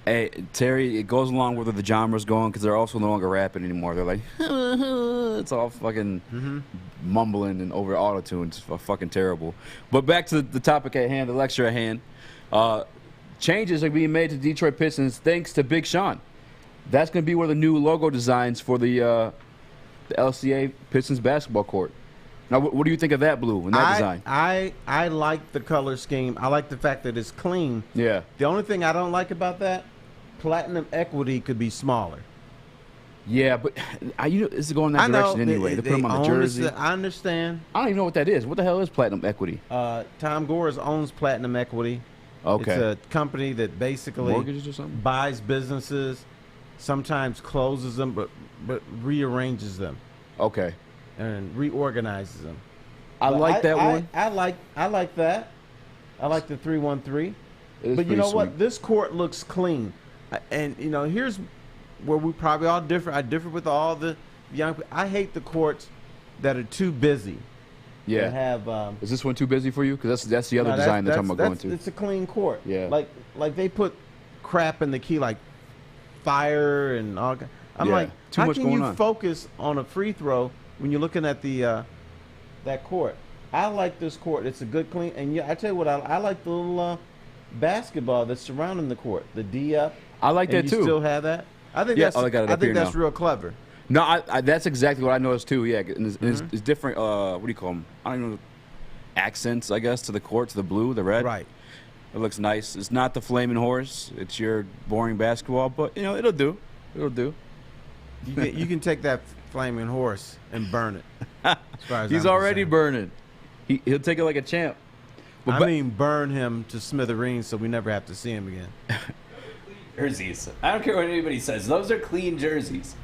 Hey, Terry, it goes along with where the genre's going because they're also no longer rapping anymore. They're like, it's all fucking mumbling and over auto-tune. It's fucking terrible. But back to the topic at hand, the lecture at hand. Changes are being made to Detroit Pistons thanks to Big Sean. That's going to be one of the new logo designs for the LCA Pistons basketball court. Now, what do you think of that blue and that design? I like the color scheme. I like the fact that it's clean. Yeah. The only thing I don't like about that, platinum equity could be smaller. Yeah, but it's going that direction anyway. They put them on the jersey. I understand. I don't even know what that is. What the hell is platinum equity? Tom Gores owns Platinum Equity. Okay. It's a company that basically mortgages or something? Buys businesses, sometimes closes them, but rearranges them. Okay. And reorganizes them. I like that one. I like that. I like the 313. But you know sweet. what? This court looks clean. And here's where we probably all differ. I differ with all the young people. I hate the courts that are too busy. Yeah. Have is this one too busy for you? Because that's the other design they're talking about going to. It's a clean court. Yeah. Like they put crap in the key like fire and all. I'm like, too how much can going you on. focus on a free throw when you're looking at the that court? I like this court. It's a good clean. And yeah, I tell you what, I like the little basketball that's surrounding the court. The D up. I like that too. You still have that? I think that's real clever. No, that's exactly what I noticed too. Yeah, and it's different. What do you call them? I don't know. Accents, I guess, to the court, to the blue, the red. Right. It looks nice. It's not the flaming horse. It's your boring basketball, but it'll do. It'll do. You can take that flaming horse and burn it. As far as He's already burning. He'll take it like a champ. But I mean, burn him to smithereens so we never have to see him again. Jerseys. I don't care what anybody says. Those are clean jerseys.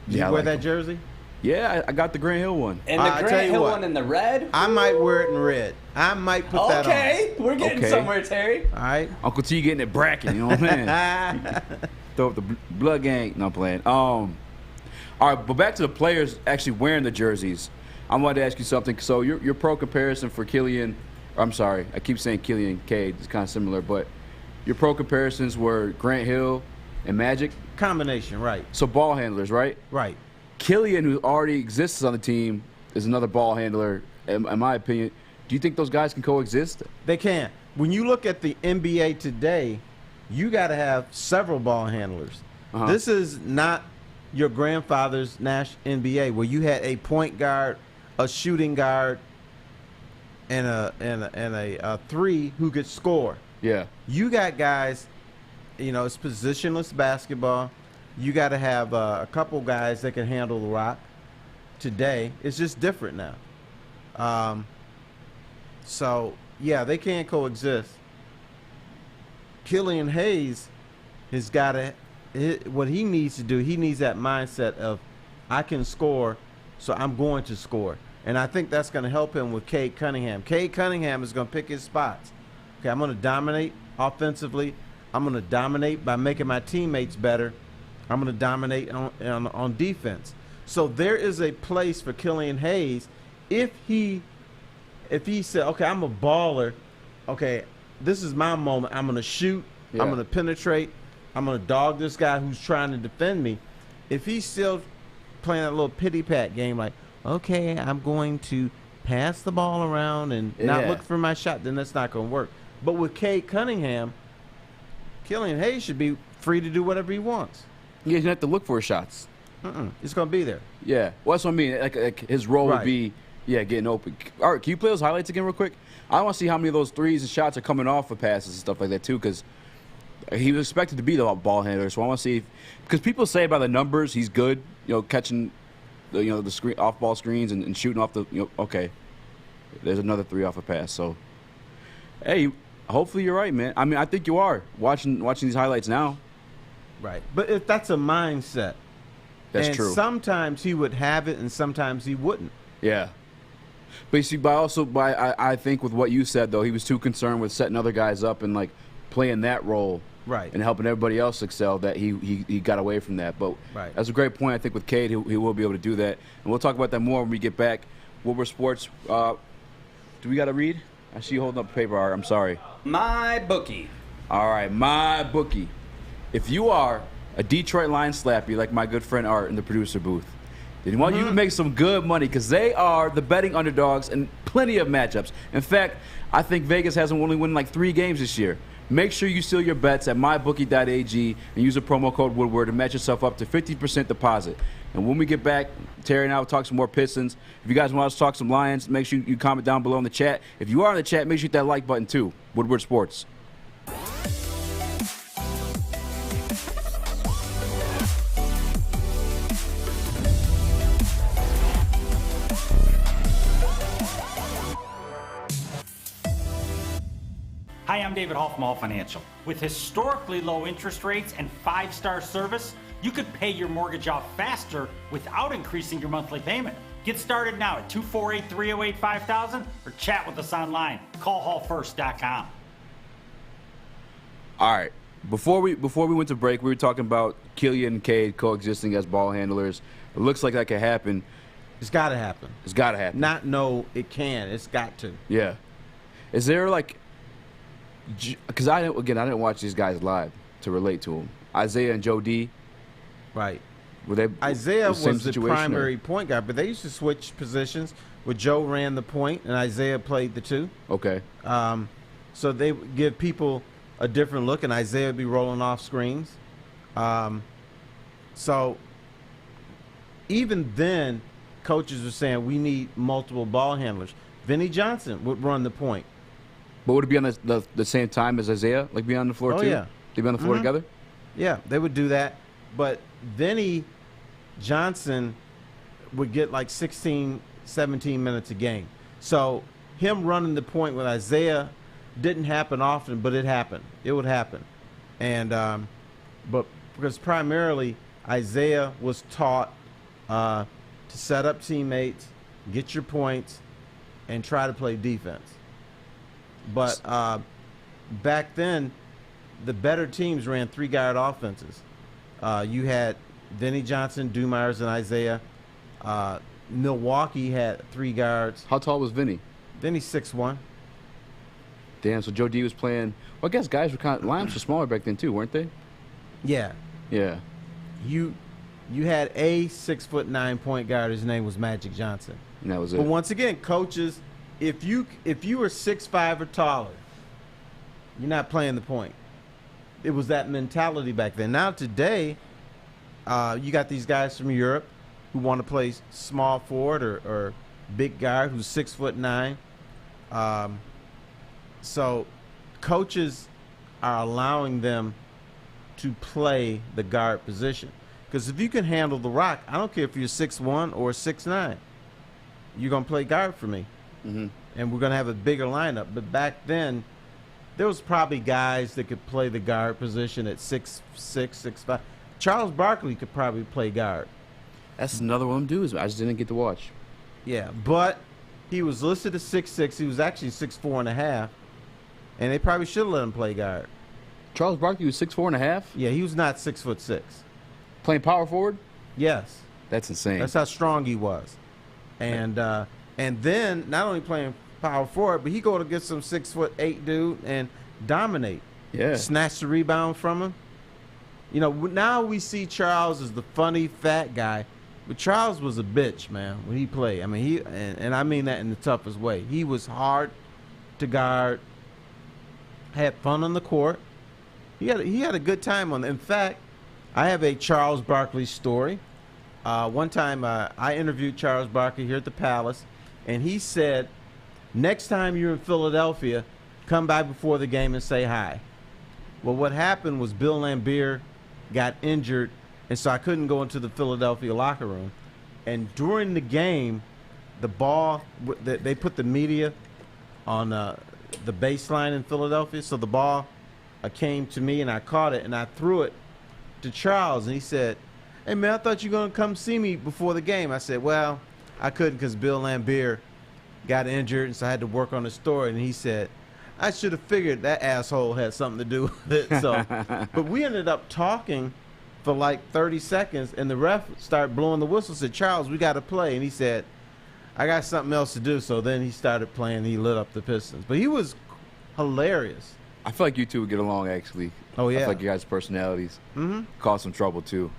You wear that jersey? Yeah, I got the Grant Hill one. And the Grant Hill one in the red? I might wear it in red. I might put that on. Okay, we're getting somewhere, Terry. All right. Uncle T getting it bracket, you know what I'm saying? Throw up the blood gang. No, I'm playing. All right, but back to the players actually wearing the jerseys. I wanted to ask you something. So your pro comparison for Killian, I'm sorry, I keep saying Killian Cade. It's kind of similar, but your pro comparisons were Grant Hill and Magic? Combination, right. So ball handlers, right? Right. Killian, who already exists on the team, is another ball handler. In my opinion, do you think those guys can coexist? They can. When you look at the NBA today, you got to have several ball handlers. This is not your grandfather's NBA where you had a point guard, a shooting guard, and a three who could score. Yeah. You got guys, it's positionless basketball. You got to have a couple guys that can handle the rock. Today, it's just different now. So, yeah, they can coexist. Killian Hayes has got to, what he needs to do, he needs that mindset of, I can score, so I'm going to score. And I think that's going to help him with Cade Cunningham. Cade Cunningham is going to pick his spots. Okay, I'm going to dominate offensively. I'm going to dominate by making my teammates better. I'm going to dominate on defense. So there is a place for Killian Hayes if he said, okay, I'm a baller. Okay, this is my moment. I'm going to shoot. Yeah. I'm going to penetrate. I'm going to dog this guy who's trying to defend me. If he's still playing that little pity-pat game like, okay, I'm going to pass the ball around and not look for my shot, then that's not going to work. But with Cade Cunningham, Killian Hayes should be free to do whatever he wants. Yeah, he doesn't have to look for his shots. It's going to be there. Yeah. Well, that's what I mean. Like his role would be, getting open. All right, can you play those highlights again real quick? I want to see how many of those threes and shots are coming off of passes and stuff like that, too, because he was expected to be the ball handler. So I want to see because people say by the numbers he's good, catching the screen off-ball screens and shooting off the, okay, there's another three off a pass. So, hey, hopefully you're right, man. I mean, I think you are watching these highlights now. Right. But if that's a mindset. That's and true. Sometimes he would have it and sometimes he wouldn't. Yeah. But you see, I think with what you said, though, he was too concerned with setting other guys up and, like, playing that role. Right. And helping everybody else excel that he got away from that. But that's a great point. I think with Cade, he will be able to do that. And we'll talk about that more when we get back. Woodward Sports. Do we got to read? I see you holding up paper, Art. I'm sorry. My bookie. All right, my bookie. If you are a Detroit line slappy like my good friend Art in the producer booth, then you want you to make some good money because they are the betting underdogs in plenty of matchups. In fact, I think Vegas has them only win like 3 games this year. Make sure you seal your bets at mybookie.ag and use the promo code Woodward to match yourself up to 50% deposit. And when we get back, Terry and I will talk some more Pistons. If you guys want us to talk some Lions, make sure you comment down below in the chat. If you are in the chat, make sure you hit that like button too. Woodward Sports. Hi, I'm David Hall from Hall Financial. With historically low interest rates and 5-star service, you could pay your mortgage off faster without increasing your monthly payment. Get started now at 248-308-5000 or chat with us online. Call hallfirst.com. All right. Before we went to break, we were talking about Killian and Cade coexisting as ball handlers. It looks like that could happen. It's got to happen. It's got to happen. It can. It's got to. Yeah. Is there like... Because I didn't watch these guys live to relate to them. Isaiah and Joe D. Right. Were they Isaiah the was the primary point guard, but they used to switch positions where Joe ran the point and Isaiah played the 2. Okay. So they would give people a different look, and Isaiah would be rolling off screens. So even then, coaches were saying we need multiple ball handlers. Vinny Johnson would run the point. But would it be on the same time as Isaiah, like be on the floor too? Oh, yeah. They'd be on the floor together? Yeah, they would do that. But Vinny Johnson would get like 16, 17 minutes a game. So him running the point with Isaiah didn't happen often, but it happened. It would happen. And but because primarily Isaiah was taught to set up teammates, get your points, and try to play defense. But back then, the better teams ran 3-guard offenses. You had Vinny Johnson, Dumars, and Isaiah. Milwaukee had 3 guards. How tall was Vinny? Vinny's 6'1". Damn, so Joe D was playing. Well, I guess guys were lines were smaller back then too, weren't they? Yeah. Yeah. You had a 6'9" point guard. His name was Magic Johnson. And that was it. But once again, coaches, if you were 6'5" or taller, you're not playing the point. It was that mentality back then. Now today, you got these guys from Europe who want to play small forward or big guard who's 6'9". So coaches are allowing them to play the guard position. Because if you can handle the rock, I don't care if you're 6'1" or 6'9", you're going to play guard for me. Mm-hmm. And we're going to have a bigger lineup. But back then, there was probably guys that could play the guard position at 6'6", 6'5". Charles Barkley could probably play guard. That's another one of them dudes I just didn't get to watch. Yeah, but he was listed as 6'6". He was actually 6'4.5", and they probably should have let him play guard. Charles Barkley was 6'4.5"? Yeah, he was not 6'6". Playing power forward? Yes. That's insane. That's how strong he was. And then not only playing power forward, but he go to get some 6'8" dude and dominate. Yeah. Snatch the rebound from him. You know, now we see Charles as the funny fat guy, but Charles was a bitch, man, when he played. I mean, and I mean that in the toughest way. He was hard to guard, had fun on the court. He had a good time on it. In fact, I have a Charles Barkley story. One time I interviewed Charles Barkley here at the Palace, and he said, next time you're in Philadelphia, come by before the game and say hi. Well, what happened was Bill Laimbeer got injured, and so I couldn't go into the Philadelphia locker room. And during the game, the ball, they put the media on the baseline in Philadelphia, so the ball came to me, and I caught it, and I threw it to Charles, and he said, hey, man, I thought you were going to come see me before the game. I said, well, I couldn't because Bill Laimbeer got injured, and so I had to work on the story. And he said, I should have figured that asshole had something to do with it. So, but we ended up talking for like 30 seconds, and the ref started blowing the whistle, said, Charles, we got to play. And he said, I got something else to do. So then he started playing, and he lit up the Pistons. But he was hilarious. I feel like you two would get along, actually. Oh, yeah. I feel like you guys' personalities cause some trouble, too.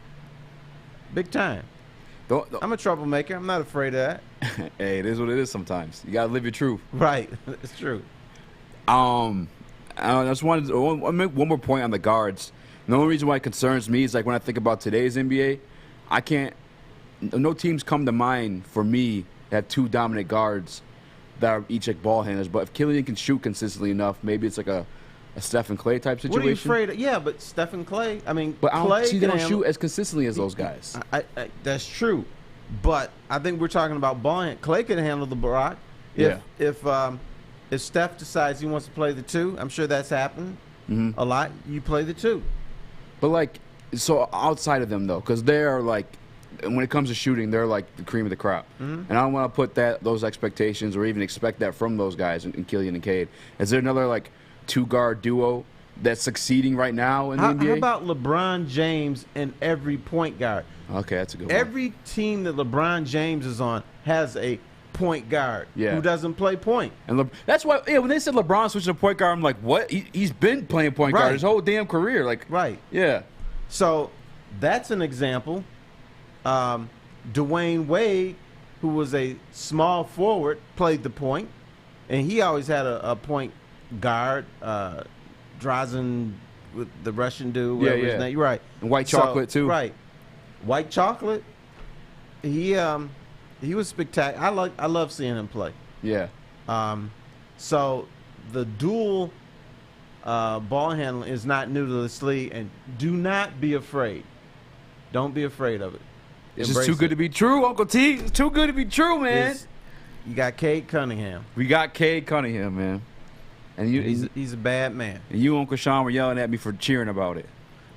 Big time. I'm a troublemaker. I'm not afraid of that. Hey, it is what it is sometimes. You got to live your truth. Right. It's true. I just wanted to make one more point on the guards. The only reason why it concerns me is like when I think about today's NBA, no teams come to mind for me that have two dominant guards that are each like ball handlers. But if Killian can shoot consistently enough, maybe it's like a Steph and Clay type situation. What are you afraid of? Yeah, but Steph and Clay, I mean, but Clay they don't shoot as consistently as those guys. That's true. But I think we're talking about ball hand. Clay can handle the rock. If Steph decides he wants to play the two, I'm sure that's happened a lot. You play the two. But like, so outside of them though, because they're like, when it comes to shooting, they're like the cream of the crop. And I don't want to put those expectations or even expect that from those guys in Killian and Cade. Is there another like two-guard duo that's succeeding right now in the NBA? How about LeBron James and every point guard? Okay, that's a good one. Every team that LeBron James is on has a point guard who doesn't play point. And that's why when they said LeBron switching to point guard, I'm like, what? He's been playing point guard his whole damn career. Like, yeah. So that's an example. Dwayne Wade, who was a small forward, played the point, and he always had a point guard. Drazen with the Russian dude, whatever his name. You're right. And White Chocolate too. Right. White Chocolate. He was spectacular. I love seeing him play. Yeah. So the dual ball handling is not new to this league, and do not be afraid. Don't be afraid of it. It's just too good to be true, Uncle T. It's too good to be true, man. You got Cade Cunningham. We got Cade Cunningham, man. And he's a bad man. And you, Uncle Sean, were yelling at me for cheering about it.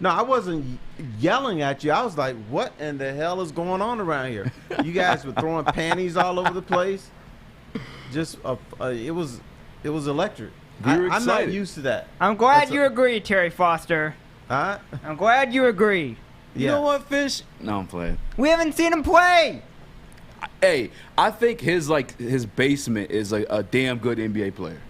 No, I wasn't yelling at you. I was like, what in the hell is going on around here? You guys were throwing panties all over the place. Just it was electric. I'm not used to that. I'm glad you agree, Terry Foster. Huh? I'm glad you agree. You know what, Fish? No, I'm playing. We haven't seen him play. Hey, I think his basement is like a damn good NBA player.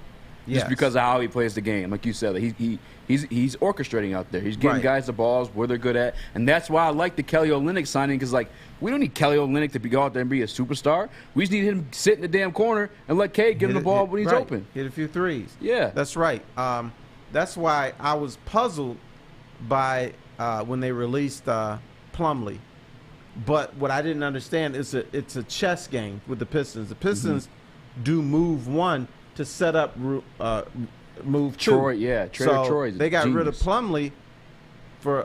just because of how he plays the game. Like you said, he's orchestrating out there. He's getting guys the balls where they're good at, and that's why I like the Kelly Olynyk signing, because like we don't need Kelly Olynyk to go out there and be a superstar. We just need him to sit in the damn corner and let Cade give him the ball when he's open. Hit a few threes. Yeah, that's right. That's why I was puzzled by when they released Plumlee. But what I didn't understand is it's a chess game with the Pistons. The Pistons do move one to set up move two. Troy, yeah, Trader Troy's they got rid of Plumlee for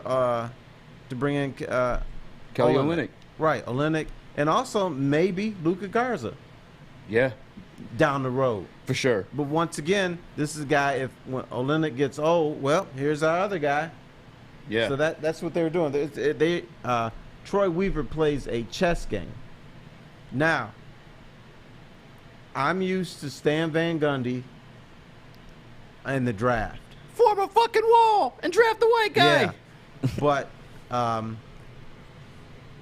to bring in Kelly Olynyk. Right, Olynyk, and also maybe Luka Garza. Yeah, down the road for sure. But once again, this is a guy. When Olynyk gets old, well, here's our other guy. Yeah. So that's what they were doing. Troy Weaver plays a chess game. Now, I'm used to Stan Van Gundy in the draft. Form a fucking wall and draft the white guy. Yeah. But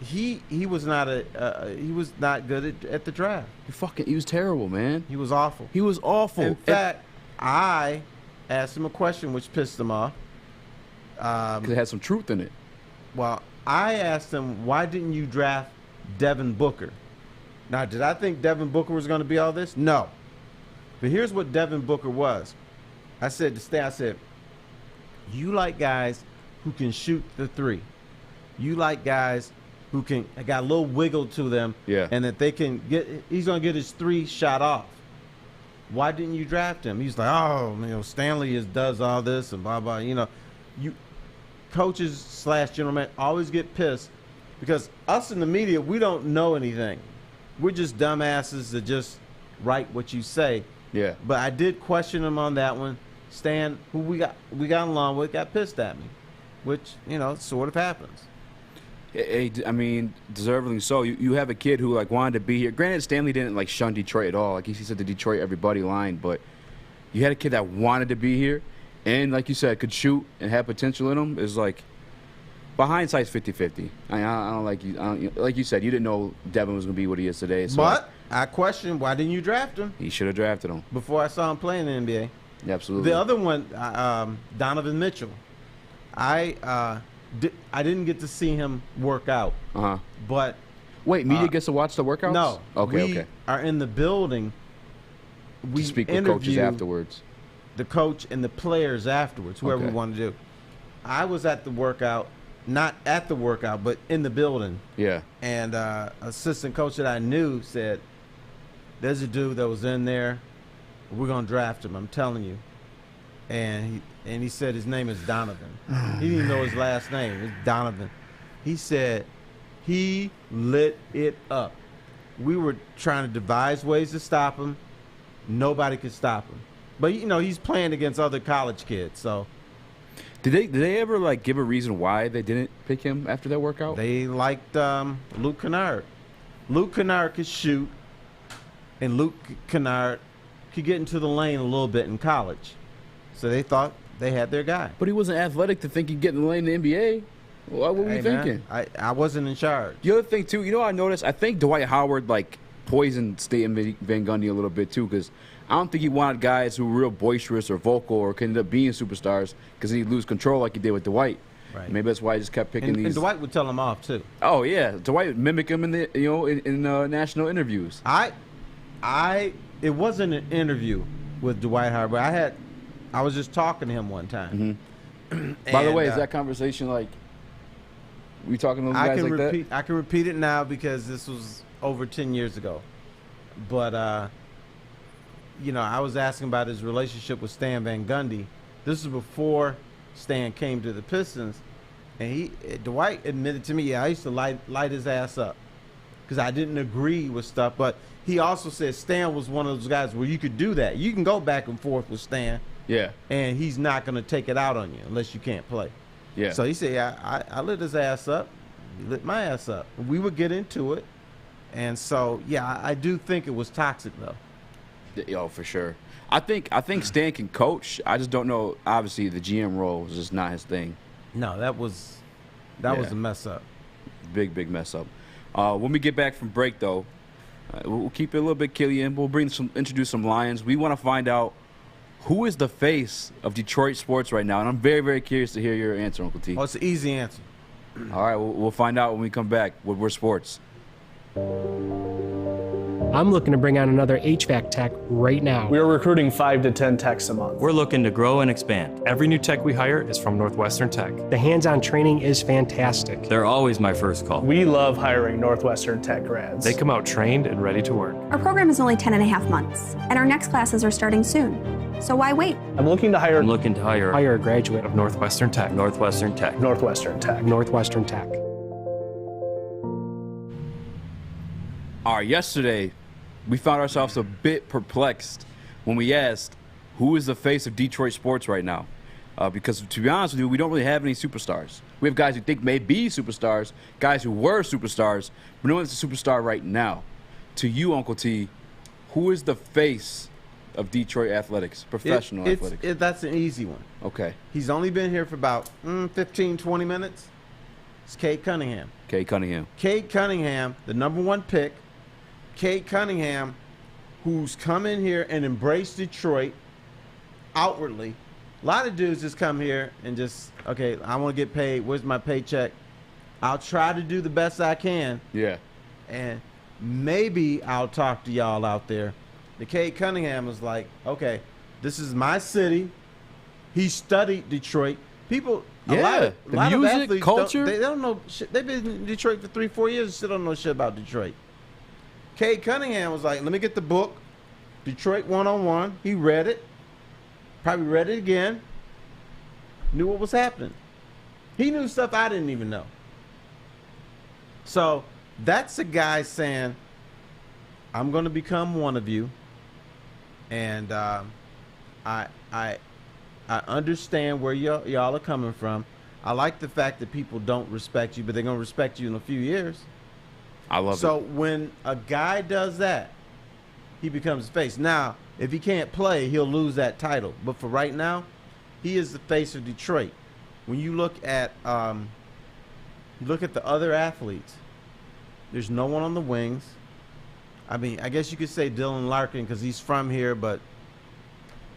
he was not good at the draft. He was terrible, man. He was awful. He was awful. In fact, I asked him a question which pissed him off. Because it had some truth in it. Well, I asked him, why didn't you draft Devin Booker? Now, did I think Devin Booker was going to be all this? No. But here's what Devin Booker was. I said to Stan, you like guys who can shoot the three. You like guys who got a little wiggle to them. Yeah. And that he's going to get his three shot off. Why didn't you draft him? He's like, Stanley does all this and blah, blah. Coaches / general man always get pissed because us in the media, we don't know anything. We're just dumbasses that just write what you say. Yeah. But I did question him on that one. Stan, who we got along with, got pissed at me, which sort of happens. I mean, deservedly so. You have a kid who wanted to be here. Granted, Stanley didn't shun Detroit at all. He said the Detroit everybody line, but you had a kid that wanted to be here. And like you said, could shoot and have potential in him. Is by hindsight's 50-50. I don't like you. Like you said, you didn't know Devin was going to be what he is today. So but I questioned, why didn't you draft him? He should have drafted him before I saw him play in the NBA. Yeah, absolutely. The other one, Donovan Mitchell. I didn't get to see him work out. But wait, media gets to watch the workouts? No. Okay. We are in the building. We to speak with coaches afterwards. The coach and the players afterwards, whoever we want to do. I was at the workout, not at the workout, but in the building. Yeah. And assistant coach that I knew said, there's a dude that was in there. We're going to draft him, I'm telling you. And he said his name is Donovan. He didn't even know his last name. It's Donovan. He said he lit it up. We were trying to devise ways to stop him. Nobody could stop him. But he's playing against other college kids, so. Did they ever give a reason why they didn't pick him after that workout? They liked Luke Kennard. Luke Kennard could shoot, and Luke Kennard could get into the lane a little bit in college. So they thought they had their guy. But he wasn't athletic to think he'd get in the lane in the NBA. What were we thinking? Man, I wasn't in charge. The other thing too, I noticed. I think Dwight Howard poisoned Stan Van Gundy a little bit too, because I don't think he wanted guys who were real boisterous or vocal or could end up being superstars, because he'd lose control like he did with Dwight. Right. Maybe that's why he just kept picking these. And Dwight would tell him off too. Oh yeah, Dwight would mimic him in the in national interviews. It wasn't an interview with Dwight Howard, but I was just talking to him one time. Mm-hmm. By the way, is that conversation we talking to those guys like that? I can repeat it now because this was over 10 years ago. But I was asking about his relationship with Stan Van Gundy. This is before Stan came to the Pistons, and Dwight admitted to me, I used to light his ass up because I didn't agree with stuff. But he also said Stan was one of those guys where you could do that. You can go back and forth with Stan. Yeah. And he's not going to take it out on you unless you can't play. Yeah. So he said, I lit his ass up. He lit my ass up. We would get into it. And so, yeah, I do think it was toxic, though. Yo, for sure. I think Stan can coach. I just don't know. Obviously, the GM role was just not his thing. No, that was a mess up. Big mess up. When we get back from break, though, we'll keep it a little bit Killian. We'll introduce some Lions. We want to find out Who is the face of Detroit sports right now? And I'm very, very curious to hear your answer, Uncle T. Oh, it's an easy answer. All right, we'll find out when we come back with We're Sports. I'm looking to bring on another HVAC tech right now. We are recruiting 5 to 10 techs a month. We're looking to grow and expand. Every new tech we hire is from Northwestern Tech. The hands-on training is fantastic. They're always my first call. We love hiring Northwestern Tech grads. They come out trained and ready to work. Our program is only 10 and a half months, and our next classes are starting soon. So why wait? I'm looking to hire a graduate of Northwestern Tech. Northwestern Tech. Northwestern Tech. Northwestern Tech. All right, yesterday, we found ourselves a bit perplexed when we asked, who is the face of Detroit sports right now? Because to be honest with you, we don't really have any superstars. We have guys who think may be superstars, guys who were superstars, but no one's a superstar right now. To you, Uncle T, who is the face of Detroit athletics, professional athletics? That's an easy one. Okay. He's only been here for about 15, 20 minutes. It's Cade Cunningham. Cade Cunningham. Cade Cunningham, the #1 pick. Cade Cunningham, who's come in here and embraced Detroit outwardly. A lot of dudes just come here and just, okay, I want to get paid. Where's my paycheck? I'll try to do the best I can. Yeah. And maybe I'll talk to y'all out there. The Cade Cunningham was like, okay, this is my city. He studied Detroit. People, a lot of athletes culture. They don't know shit. They've been in Detroit for 3-4 years and still don't know shit about Detroit. Cade Cunningham was like, let me get the book, Detroit 101. He read it. Probably read it again. Knew what was happening. He knew stuff I didn't even know. So that's a guy saying, I'm going to become one of you. And I understand where y'all are coming from. I like the fact that people don't respect you, but they're going to respect you in a few years. I love it. So when a guy does that, he becomes the face. Now, if he can't play, he'll lose that title. But for right now, he is the face of Detroit. When you look at the other athletes, there's no one on the wings. I mean, I guess you could say Dylan Larkin because he's from here, but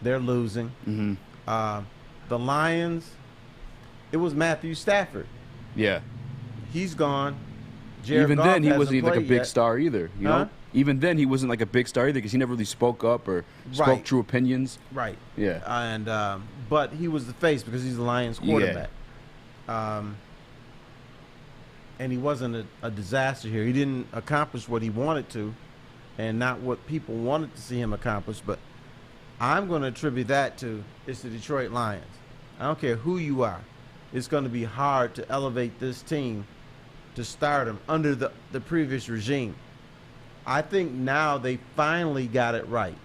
they're losing. Mm-hmm. The Lions, it was Matthew Stafford. Yeah. He's gone. Jared Even Goff then, he wasn't hasn't like a played big yet. star either. You know? Even then, he wasn't like a big star either because he never really spoke up or spoke true opinions. Right. Yeah. And but he was the face because he's the Lions quarterback. And he wasn't a disaster here. He didn't accomplish what he wanted to and not what people wanted to see him accomplish. But I'm going to attribute that to it's the Detroit Lions. I don't care who you are. It's going to be hard to elevate this team to stardom under the previous regime. I think now they finally got it right.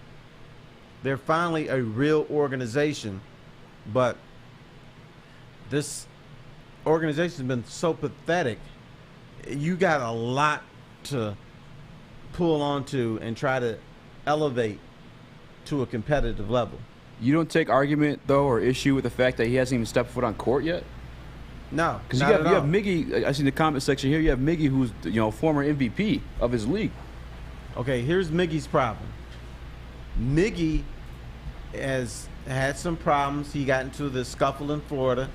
They're finally a real organization, but this organization has been so pathetic. You got a lot to pull onto and try to elevate to a competitive level. You don't take argument, though, or issue with the fact that he hasn't even stepped foot on court yet? No, because you have Miggy. I see in the comment section here. You have Miggy, who's former MVP of his league. Okay, here's Miggy's problem. Miggy has had some problems. He got into the scuffle in Florida.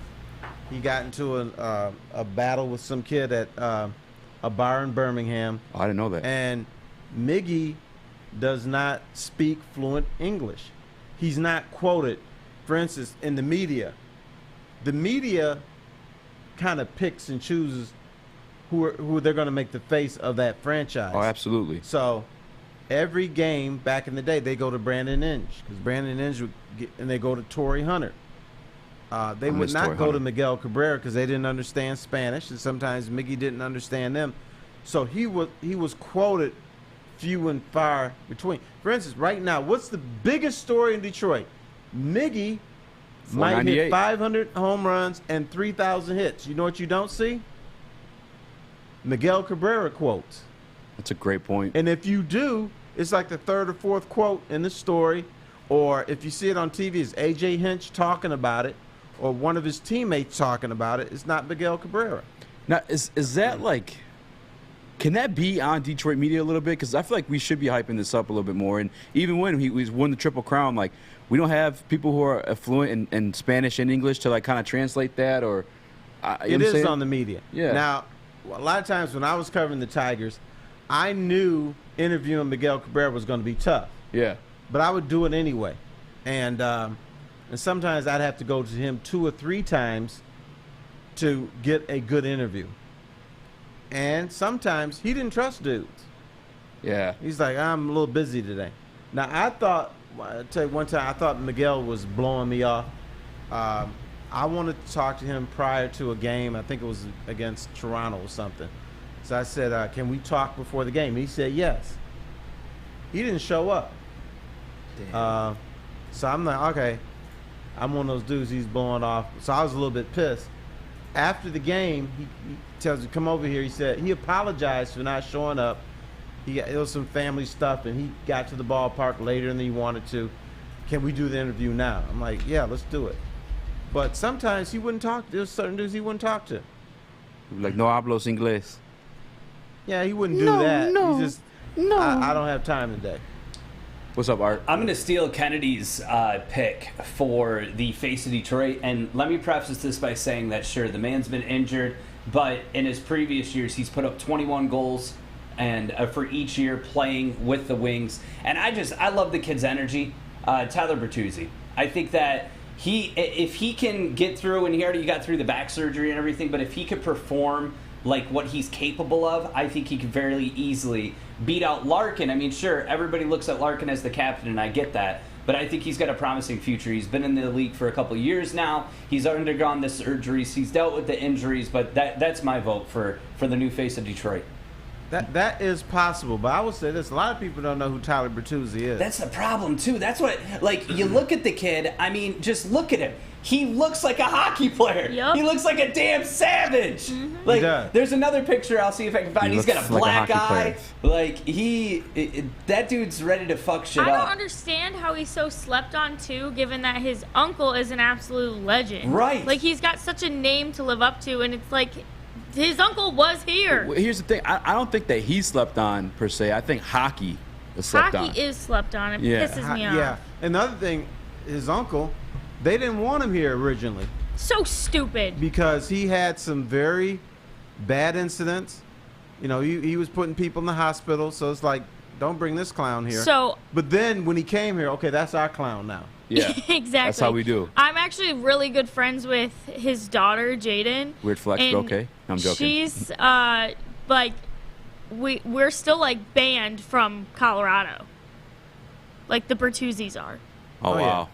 He got into a battle with some kid at a bar in Birmingham. Oh, I didn't know that. And Miggy does not speak fluent English. He's not quoted, for instance, in the media. The media kind of picks and chooses who they're going to make the face of that franchise. Oh, absolutely. So every game back in the day, they go to Brandon Inge because Brandon Inge would get, and they go to Torrey Hunter. They would not go to Miguel Cabrera because they didn't understand Spanish, and sometimes Miggy didn't understand them. So he was quoted few and far between. For instance, right now, what's the biggest story in Detroit? Miggy might hit 500 home runs and 3,000 hits. You know what you don't see? Miguel Cabrera quotes. That's a great point. And if you do, it's like the third or fourth quote in the story. Or if you see it on TV, it's A.J. Hinch talking about it or one of his teammates talking about it. It's not Miguel Cabrera. Now, is that like Can that be on Detroit media a little bit? Because I feel like we should be hyping this up a little bit more. And even when he won the Triple Crown, like, we don't have people who are fluent in Spanish and English to, like, kind of translate that, or it is on the media. Yeah. Now, a lot of times when I was covering the Tigers, I knew interviewing Miguel Cabrera was going to be tough. Yeah. But I would do it anyway. And sometimes I'd have to go to him 2 or 3 times to get a good interview. And sometimes he didn't trust dudes. Yeah. He's like, I'm a little busy today. Now, I'll tell you one time, I thought Miguel was blowing me off. I wanted to talk to him prior to a game. I think it was against Toronto or something. So I said, can we talk before the game? He said yes. He didn't show up. So I'm like, okay, I'm one of those dudes he's blowing off. So I was a little bit pissed. After the game, he tells me, come over here. He said he apologized for not showing up. It was some family stuff, and he got to the ballpark later than he wanted to. Can we do the interview now? I'm like, yeah, let's do it. But sometimes he wouldn't talk. There's certain dudes he wouldn't talk to. Like, no hablos inglés. Yeah, he wouldn't do that. He just, I don't have time today. What's up, Art? I'm going to steal Kennedy's pick for the face of Detroit. And let me preface this by saying that, sure, the man's been injured, but in his previous years, he's put up 21 goals and for each year playing with the Wings. And I love the kid's energy. Tyler Bertuzzi. I think that if he can get through, and he already got through the back surgery and everything, but if he could perform like what he's capable of, I think he could very easily beat out Larkin. I mean, sure, everybody looks at Larkin as the captain, and I get that, but I think he's got a promising future. He's been in the league for a couple of years now. He's undergone the surgeries. He's dealt with the injuries, but that's my vote for the new face of Detroit. That is possible, but I would say this: a lot of people don't know who Tyler Bertuzzi is. That's the problem too. That's what, like, you look at the kid. I mean, just look at him. He looks like a hocky player. Yep. He looks like a damn savage. Mm-hmm. Like, He does. there's another picture. I'll see if I can find. He's got a black eye. Like, that dude's ready to fuck shit I up. don't understand how he's so slept on too, given that his uncle is an absolute legend. Right. Like, he's got such a name to live up to, and it's like his uncle was here. Well, here's the thing. I don't think that he slept on, per se. I think hockey is slept on. Hockey is slept on. It Yeah. pisses me off. Yeah. Another thing, his uncle, they didn't want him here originally So stupid. because he had some very bad incidents. You know, he was putting people in the hospital, so it's like, don't bring this clown here. So- but then when he came here, okay, that's our clown now. Yeah. Exactly. That's how we do. I'm actually really good friends with his daughter, Jaden. Weird flex, and but okay. I'm joking. She's like, we're still like banned from Colorado. Like the Bertuzzis are. Oh, wow.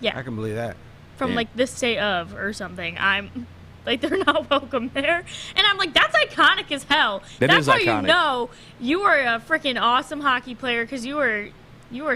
Yeah. I can believe that. From Damn. like the state of or something. I'm like, they're not welcome there. And I'm like, that's iconic as hell. That That's is how iconic. you know you are a freaking awesome hockey player, because you were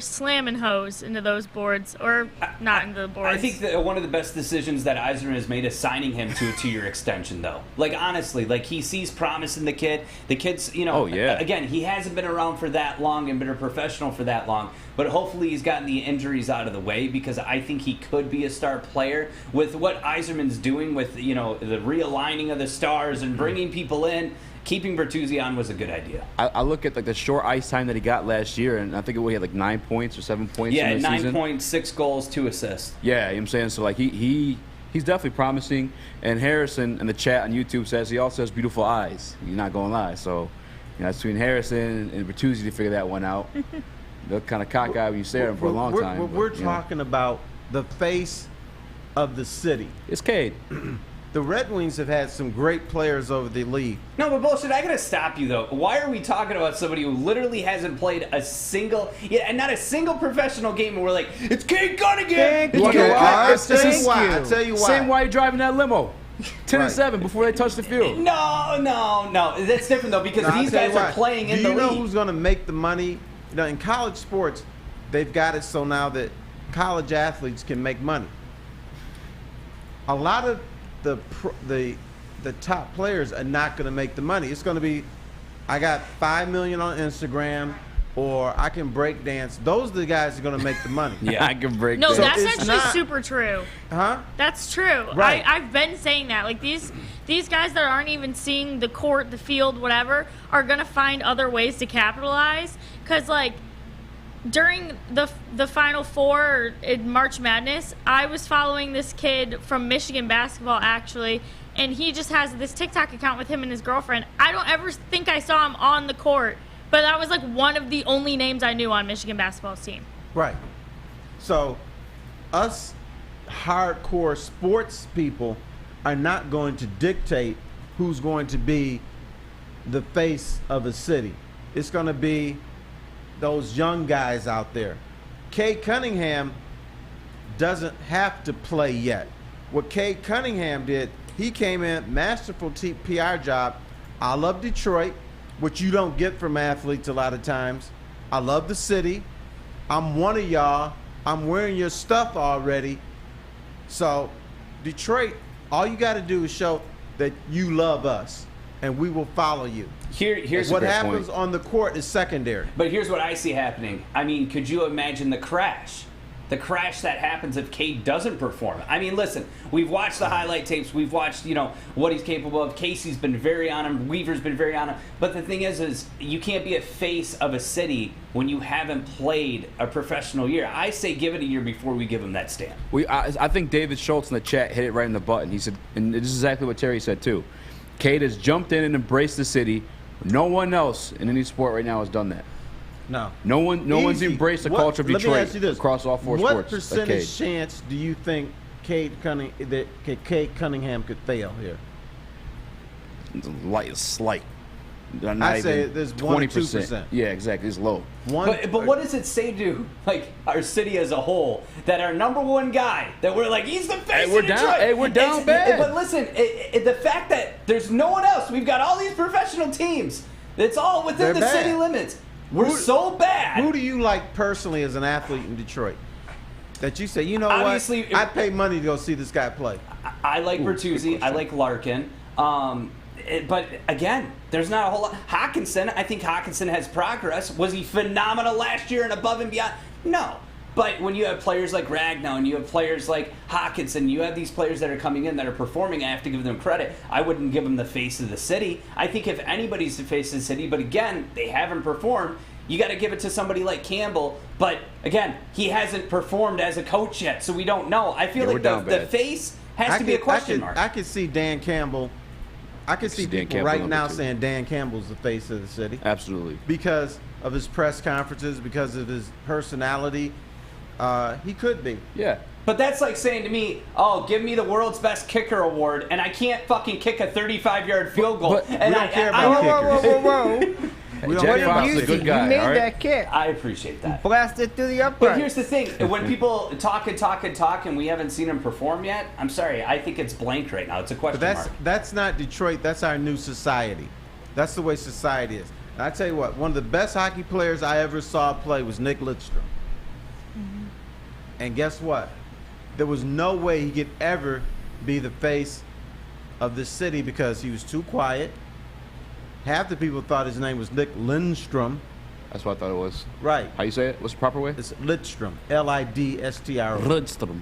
slamming hose into those boards, or not into the boards. I think that one of the best decisions that Yzerman has made is signing him to a 2-year extension, though. Like, honestly, like, he sees promise in the kid. The kid's, you know, Oh, yeah. Again, he hasn't been around for that long and been a professional for that long, but hopefully he's gotten the injuries out of the way, because I think he could be a star player with what Yzerman's doing with, you know, the realigning of the stars and bringing people in. Keeping Bertuzzi on was a good idea. I look at like the short ice time that he got last year, and I think he had like 9 points or 7 points Yeah, in the 9 season. points, 6 goals, 2 assists. Yeah, you know what I'm saying? So like he's definitely promising. And Harrison in the chat on YouTube says he also has beautiful eyes. You're not gonna lie. So, you know, it's between Harrison and Bertuzzi to figure that one out. They're kind of cockeyed when you stare at him for a long time. We're but, you know. talking about the face of the city. It's Cade. The Red Wings have had some great players over the league. No, but bullshit, I gotta stop you, though. Why are we talking about somebody who literally hasn't played a single, and not a single professional game, and we're like, it's Cade Cunningham! You wanna know why? I'll tell you why. Same why you're driving that limo. 10 Right. and 7 before they touch the field. No. That's different, though, because Now, I'll these tell you guys are why. playing in the Do you know league. who's going to make the money? You know, in college sports, they've got it so now that college athletes can make money. A lot of the top players are not going to make the money. It's going to be, I got 5 million on Instagram, or I can break dance. Those are the guys that are going to make the money. Yeah, I can break No, dance. that's it's actually not- super true. Huh? That's true. Right. I've been saying that. Like these guys that aren't even seeing the court, the field, whatever, are gonna find other ways to capitalize. Cause like during the Final Four in March Madness, I was following this kid from Michigan basketball actually, and he just has this TikTok account with him and his girlfriend. I don't ever think I saw him on the court, but that was like one of the only names I knew on Michigan basketball's team. Right. So, us hardcore sports people are not going to dictate who's going to be the face of a city. It's going to be those young guys out there. Cade Cunningham doesn't have to play yet. What Cade Cunningham did, he came in, masterful PR job. I love Detroit, which you don't get from athletes a lot of times. I love the city. I'm one of y'all. I'm wearing your stuff already. So, Detroit, all you got to do is show that you love us, and we will follow you. Here's what a great happens point. on the court is secondary. But here's what I see happening. I mean, could you imagine the crash? The crash that happens if Cade doesn't perform. I mean, listen, we've watched the highlight tapes. We've watched, what he's capable of. Casey's been very on him. Weaver's been very on him. But the thing is you can't be a face of a city when you haven't played a professional year. I say give it a year before we give him that stamp. I think David Schultz in the chat hit it right in the button. He said, and this is exactly what Terry said too, Cade has jumped in and embraced the city. No one else in any sport right now has done that. No. No one's embraced the culture of Let me Detroit ask you this. across all four what sports. What percentage chance do you think Cade Cunningham could fail here? Slight. I say there's 1 or 2%. Yeah, exactly. It's low. But what does it say to our city as a whole that our number one guy that we're like he's the face of Detroit? We're down bad. But listen, the fact that there's no one else, we've got all these professional teams. It's all within the city limits. We're so bad. Who do you like personally as an athlete in Detroit? That you say, you know Obviously, what? I pay money to go see this guy play. I like Bertuzzi. I like Larkin. But again, there's not a whole lot. Hawkinson, I think Hawkinson has progress. Was he phenomenal last year and above and beyond? No. But when you have players like Ragnow and you have players like Hawkinson, you have these players that are coming in that are performing, I have to give them credit. I wouldn't give them the face of the city. I think if anybody's the face of the city, but again, they haven't performed, you got to give it to somebody like Campbell. But again, he hasn't performed as a coach yet, so we don't know. I feel like the face has to be a question mark. I could see Dan Campbell. I could see people right now saying Dan Campbell's the face of the city. Absolutely. Because of his press conferences, because of his personality. He could be. Yeah. But that's like saying to me, oh, give me the world's best kicker award, and I can't fucking kick a 35-yard field goal. But and we don't care about kickers. Whoa. Jack Fox is a good guy. You made all right? that kick. I appreciate that. Blasted through the upright. But here's the thing. When people talk and we haven't seen him perform yet, I'm sorry. I think it's blank right now. It's a question mark. That's not Detroit. That's our new society. That's the way society is. And I tell you what, one of the best hockey players I ever saw play was Nick Lidstrom. And guess what? There was no way he could ever be the face of the city because he was too quiet. Half the people thought his name was Nick Lindstrom. That's what I thought it was. Right. How you say it? What's the proper way? It's Lidstrom. Lidstrom. Lidstrom.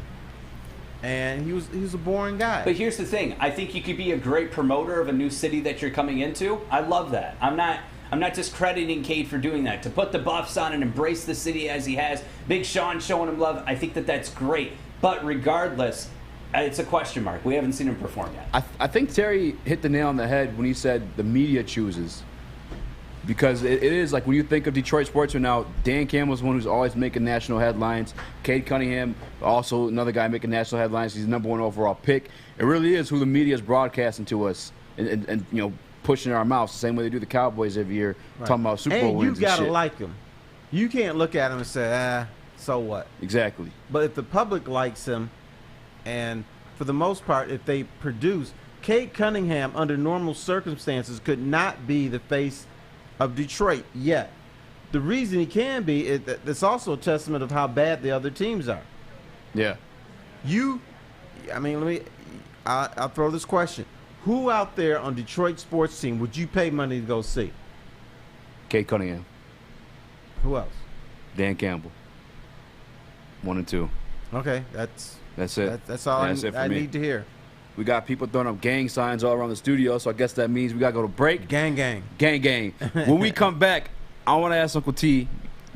And he was a boring guy. But here's the thing. I think you could be a great promoter of a new city that you're coming into. I love that. I'm not discrediting Cade for doing that. To put the buffs on and embrace the city as he has, Big Sean showing him love, I think that's great. But regardless, it's a question mark. We haven't seen him perform yet. I think Terry hit the nail on the head when he said the media chooses. Because it is like when you think of Detroit sports right now, Dan Campbell's one who's always making national headlines. Cade Cunningham, also another guy making national headlines. He's the number one overall pick. It really is who the media is broadcasting to us and pushing in our mouths the same way they do the Cowboys every year, talking about Super Bowl wins and shit. And you gotta like him. You can't look at him and say, so what? Exactly. But if the public likes him, and for the most part, if they produce, Cade Cunningham, under normal circumstances, could not be the face of Detroit yet. The reason he can be, it's also a testament of how bad the other teams are. Yeah. I'll throw this question. Who out there on Detroit sports team would you pay money to go see? Cade Cunningham. Who else? Dan Campbell. 1 and 2. Okay, that's it. That's all That's it for I me. need to hear. We got people throwing up gang signs all around the studio, so I guess that means we got to go to break. Gang. Gang. When we come back, I want to ask Uncle T,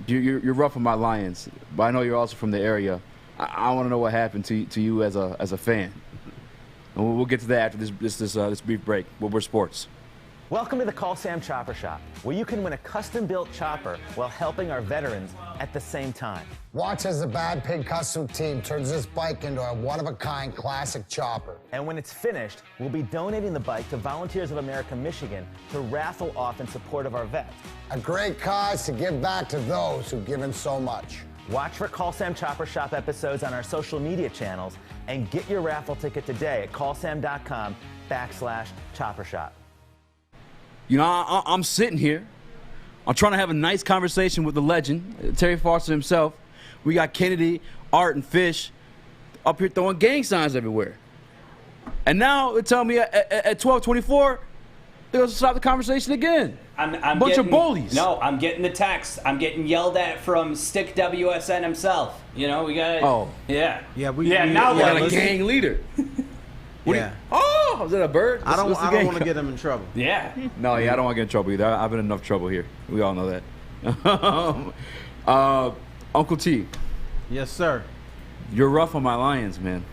you're rough on my Lions, but I know you're also from the area. I want to know what happened to you as a fan. And we'll get to that after this brief break. Woodward Sports. Welcome to the Call Sam Chopper Shop, where you can win a custom-built chopper while helping our veterans at the same time. Watch as the Bad Pig Custom Team turns this bike into a one-of-a-kind classic chopper. And when it's finished, we'll be donating the bike to Volunteers of America, Michigan to raffle off in support of our vets. A great cause to give back to those who've given so much. Watch for Call Sam Chopper Shop episodes on our social media channels and get your raffle ticket today at callsam.com/chopper shop. You know, I'm sitting here. I'm trying to have a nice conversation with the legend, Terry Foster himself. We got Kennedy, Art, and Fish up here throwing gang signs everywhere. And now they tell me at 12:24, they're going to stop the conversation again. I'm Bunch of bullies. No, I'm getting the text. I'm getting yelled at from Stick WSN himself. You know, we got. Oh. Yeah. Yeah, now we got a listen. gang leader. Yeah. Oh, is that a bird? I don't want to get him in trouble. Yeah. No, I don't want to get in trouble either. I've been in enough trouble here. We all know that. Uncle T. Yes, sir. You're rough on my Lions, man.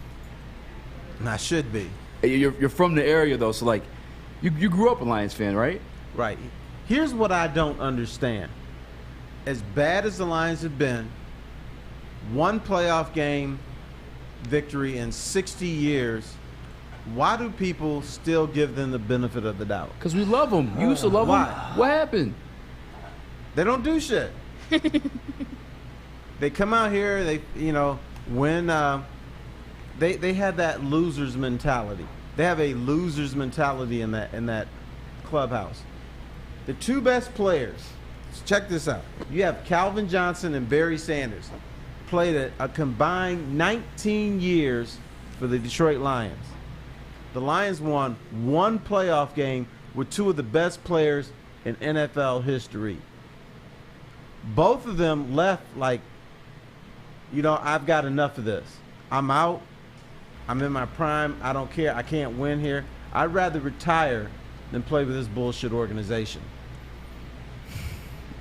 And I should be. You're from the area, though, so, like, you grew up a Lions fan, right? Right. Here's what I don't understand. As bad as the Lions have been, one playoff game victory in 60 years, why do people still give them the benefit of the doubt? Because we love them. You used to love them. What happened? They don't do shit. They come out here, they when they had that loser's mentality. They have a loser's mentality in that clubhouse. The two best players, check this out. You have Calvin Johnson and Barry Sanders, played a combined 19 years for the Detroit Lions. The Lions won one playoff game with two of the best players in NFL history. Both of them left like, I've got enough of this. I'm out. I'm in my prime. I don't care. I can't win here. I'd rather retire than play with this bullshit organization.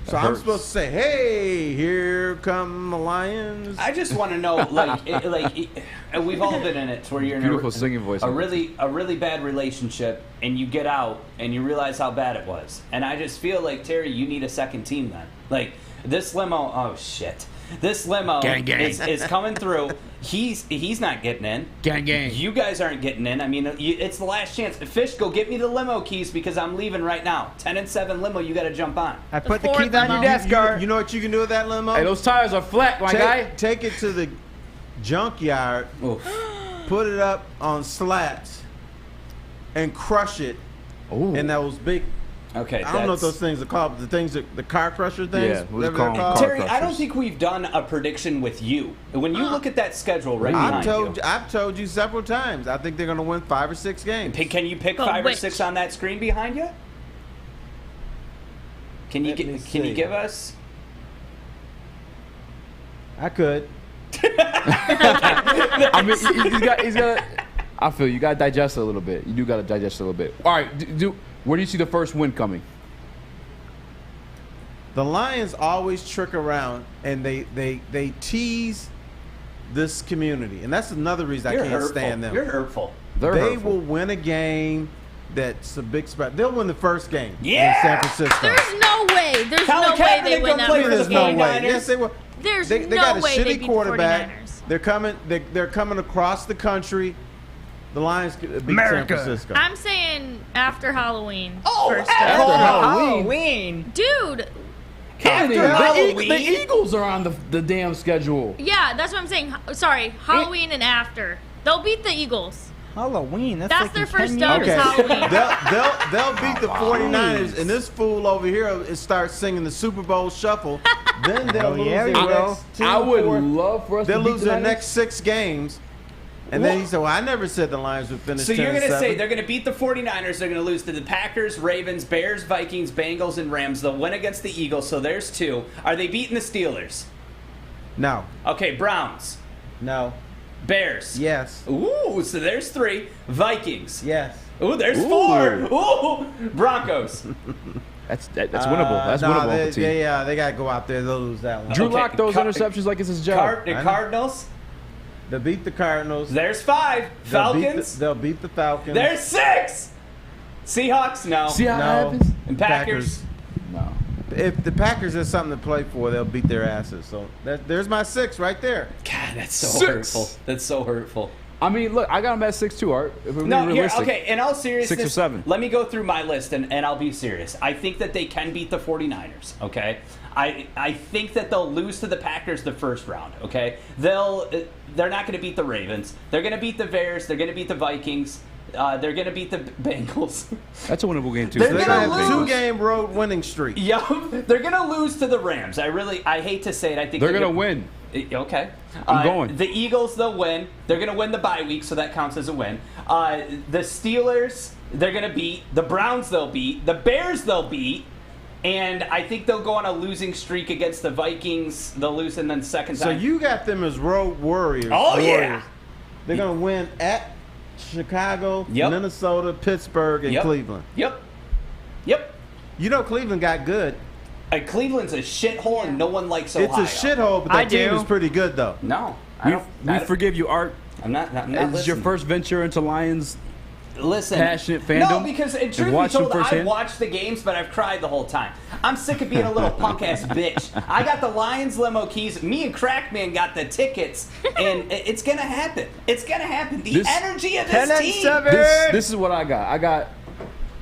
So I'm supposed to say, hey, here come the Lions. I just want to know, and we've all been in it, where you're in beautiful singing voice. a really bad relationship, and you get out and you realize how bad it was. And I just feel like, Terry, you need a second team then. Like this limo, oh shit, this limo is coming through. He's not getting in. Gang. You guys aren't getting in. I mean, it's the last chance. Fish, go get me the limo keys because I'm leaving right now. 10 and 7 limo, you got to jump on. I put the keys on your desk, guard. You know what you can do with that limo? Hey, those tires are flat, my guy. Take it to the junkyard, put it up on slats, and crush it. And those big. Okay, I don't know what those things are called. The things the car crusher things. Yeah, we'll call them called. Terry, I don't think we've done a prediction with you. When you look at that schedule right behind you. I've told you several times. I think they're going to win 5 or 6 games. Can you pick 5 or 6 on that screen behind you? Can you give us? I could. I mean, he's got. I feel you got to digest it a little bit. You do got to digest it a little bit. All right, where do you see the first win coming? The Lions always trick around and they tease this community, and that's another reason I can't stand them. You're hurtful. They will win a game that's a big spread. They'll win the first game in San Francisco. There's no way. There's no way they win that first There's game. no way. Yes, they will. There's They no got a way they shitty beat quarterback. the 49ers. They're coming across the country. The Lions beat America. San Francisco. I'm saying after Halloween. First Halloween. Dude. The Eagles are on the damn schedule. Yeah, that's what I'm saying. Sorry, Halloween and after. They'll beat the Eagles. Halloween. That's like their in first 10 game. years. Halloween. They'll beat the 49ers, and this fool over here starts singing the Super Bowl shuffle. Then they'll lose their next 2 I would or 4. love for us They'll to beat lose the their Niners. next 6 games, And then he said, well, I never said the Lions would finish 10-7. So you're going to say they're going to beat the 49ers, they're going to lose to the Packers, Ravens, Bears, Vikings, Bengals, and Rams. They'll win against the Eagles, so there's 2. Are they beating the Steelers? No. Okay, Browns. No. Bears. Yes. Ooh, so there's 3. Vikings. Yes. Ooh, there's 4. Ooh, Broncos. That's winnable. That's winnable. They got to go out there. They'll lose that one. Drew Lock those interceptions like it's his job. Cardinals. They'll beat the Cardinals. There's 5. Falcons. They'll beat the Falcons. There's 6. Seahawks. No. See how that happens? And Packers. No. If the Packers have something to play for, they'll beat their asses. So there's my 6 right there. God, that's so hurtful. That's so hurtful. I mean, look, I got him at 6 too, Art. If we're No, being here, realistic. okay, in all seriousness, 6 or 7. Let me go through my list, and I'll be serious. I think that they can beat the 49ers, okay? I think that they'll lose to the Packers the first round, okay? They're not going to beat the Ravens. They're going to beat the Bears. They're going to beat the Vikings. They're going to beat the Bengals. That's a winnable game, too. They're going to have a 2-game road winning streak. Yup. They're going to lose to the Rams. I hate to say it. I think they're going to win. Okay. I'm going. The Eagles, they'll win. They're going to win the bye week, so that counts as a win. The Steelers, they're going to beat. The Browns, they'll beat. The Bears, they'll beat. And I think they'll go on a losing streak against the Vikings. They'll lose, and then second time. So you got them as road warriors. Oh, yeah. They're going to win at Chicago, Minnesota, Pittsburgh, and Cleveland. Yep. You know Cleveland got good. Cleveland's a shithole, and no one likes Ohio. It's a shithole, but that team is pretty good, though. No. We forgive you, Art. I'm not It's your first venture into Lions. Listen, passionate fandom. No, because truth be told, I watched the games, but I've cried the whole time. I'm sick of being a little punk ass bitch. I got the Lions limo keys. Me and Crackman got the tickets, and it's gonna happen. It's gonna happen. The energy of this team. This is what I got. I got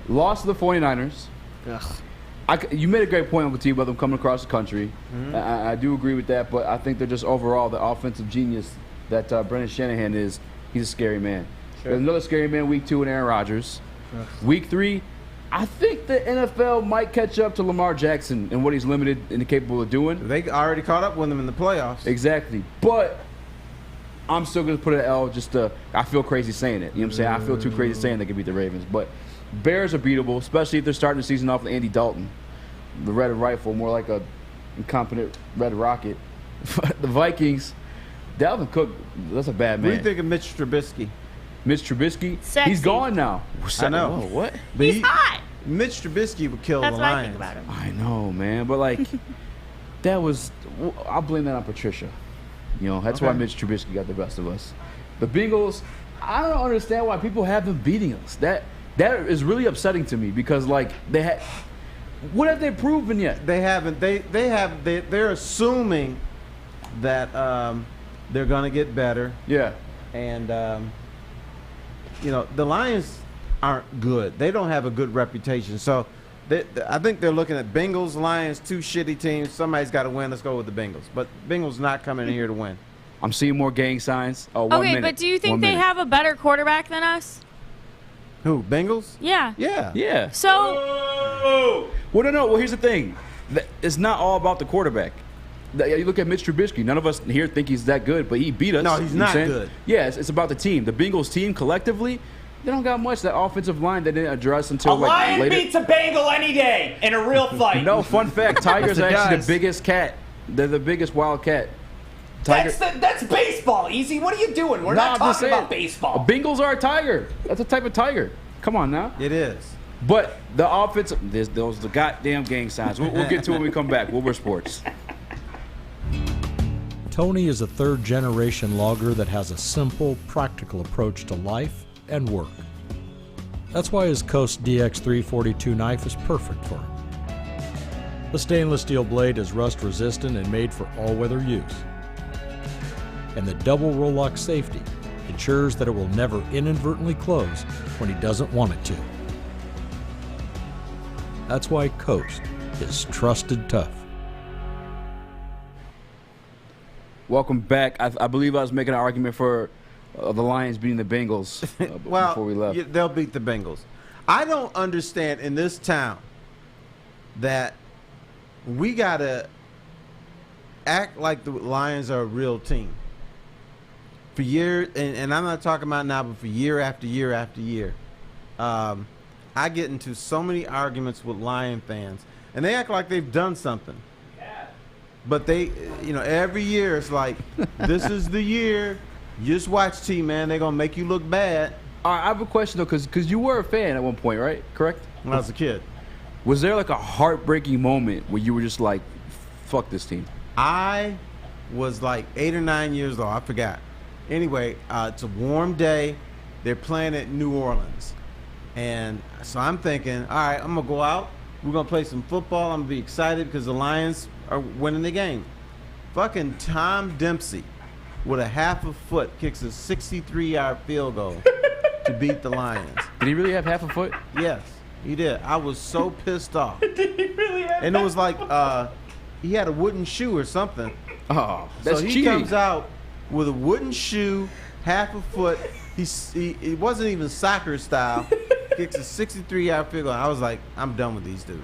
lost to the 49ers. You made a great point, Uncle T, about them coming across the country. Mm-hmm. I do agree with that, but I think they're just overall the offensive genius that Brendan Shanahan is. He's a scary man. Sure. There's another scary man week 2 in Aaron Rodgers. Sure. Week 3, I think the NFL might catch up to Lamar Jackson and what he's limited and capable of doing. They already caught up with him in the playoffs. Exactly. But I'm still going to put an L I feel crazy saying it. You know what I'm saying? I feel too crazy saying they could beat the Ravens. But Bears are beatable, especially if they're starting the season off with Andy Dalton. The Red Rifle, more like a incompetent Red Rocket. The Vikings, Dalvin Cook, that's a bad man. What do you think of Mitch Trubisky? Mitch Trubisky? Sexy. He's gone now. I know. Whoa, what? But He's hot. Mitch Trubisky would kill That's the what Lions. I think about him. I know, man. But, like, I'll blame that on Patricia. You know, that's why Mitch Trubisky got the best of us. The Bengals, I don't understand why people have them beating us. That is really upsetting to me because, like, what have they proven yet? They haven't. They're assuming that they're going to get better. Yeah. And, you know, the Lions aren't good. They don't have a good reputation. So I think they're looking at Bengals, Lions, 2 shitty teams. Somebody's got to win. Let's go with the Bengals. But Bengals not coming in here to win. I'm seeing more gang signs. Okay, but do you think they have a better quarterback than us? Who, Bengals? Yeah. Yeah. So. Well, no. Well, here's the thing. It's not all about the quarterback. You look at Mitch Trubisky. None of us here think he's that good, but he beat us. No, he's not good. Yeah, it's about the team. The Bengals team collectively, they don't got much. That offensive line they didn't address until like later. A lion beats a Bengal any day in a real fight. No, fun fact. Tiger's actually the biggest cat. They're the biggest wild cat. That's baseball, Easy. What are you doing? We're not talking about baseball. Bengals are a tiger. That's a type of tiger. Come on now. It is. But the offensive, those the goddamn gang signs. We'll get to it when we come back. Wilbur Sports. Tony is a third-generation logger that has a simple, practical approach to life and work. That's why his Coast DX342 knife is perfect for him. The stainless steel blade is rust-resistant and made for all-weather use. And the double roll-lock safety ensures that it will never inadvertently close when he doesn't want it to. That's why Coast is trusted tough. Welcome back. I believe I was making an argument for the Lions beating the Bengals before we left. They'll beat the Bengals. I don't understand in this town that we got to act like the Lions are a real team. for years, and I'm not talking about now, but for year after year after year, I get into so many arguments with Lion fans, and they act like they've done something. Yeah. But they, every year it's like, this is the year. You just watch T-Man. They're going to make you look bad. All right, I have a question, though, because you were a fan at one point, right? Correct? When I was a kid. Was there like a heartbreaking moment where you were just like, fuck this team? I was like 8 or 9 years old. I forgot. Anyway, it's a warm day. They're playing at New Orleans. And so I'm thinking, all right, I'm going to go out. We're going to play some football. I'm going to be excited because the Lions are winning the game. Fucking Tom Dempsey with a half a foot kicks a 63-yard field goal to beat the Lions. Did he really have half a foot? Yes, he did. I was so pissed off. Did he really have And it was like he had a wooden shoe or something. Oh, that's so he cheating. comes out with a wooden shoe, half a foot. It wasn't even soccer style. Kicks a 63-yard field goal. I was like, I'm done with these dudes.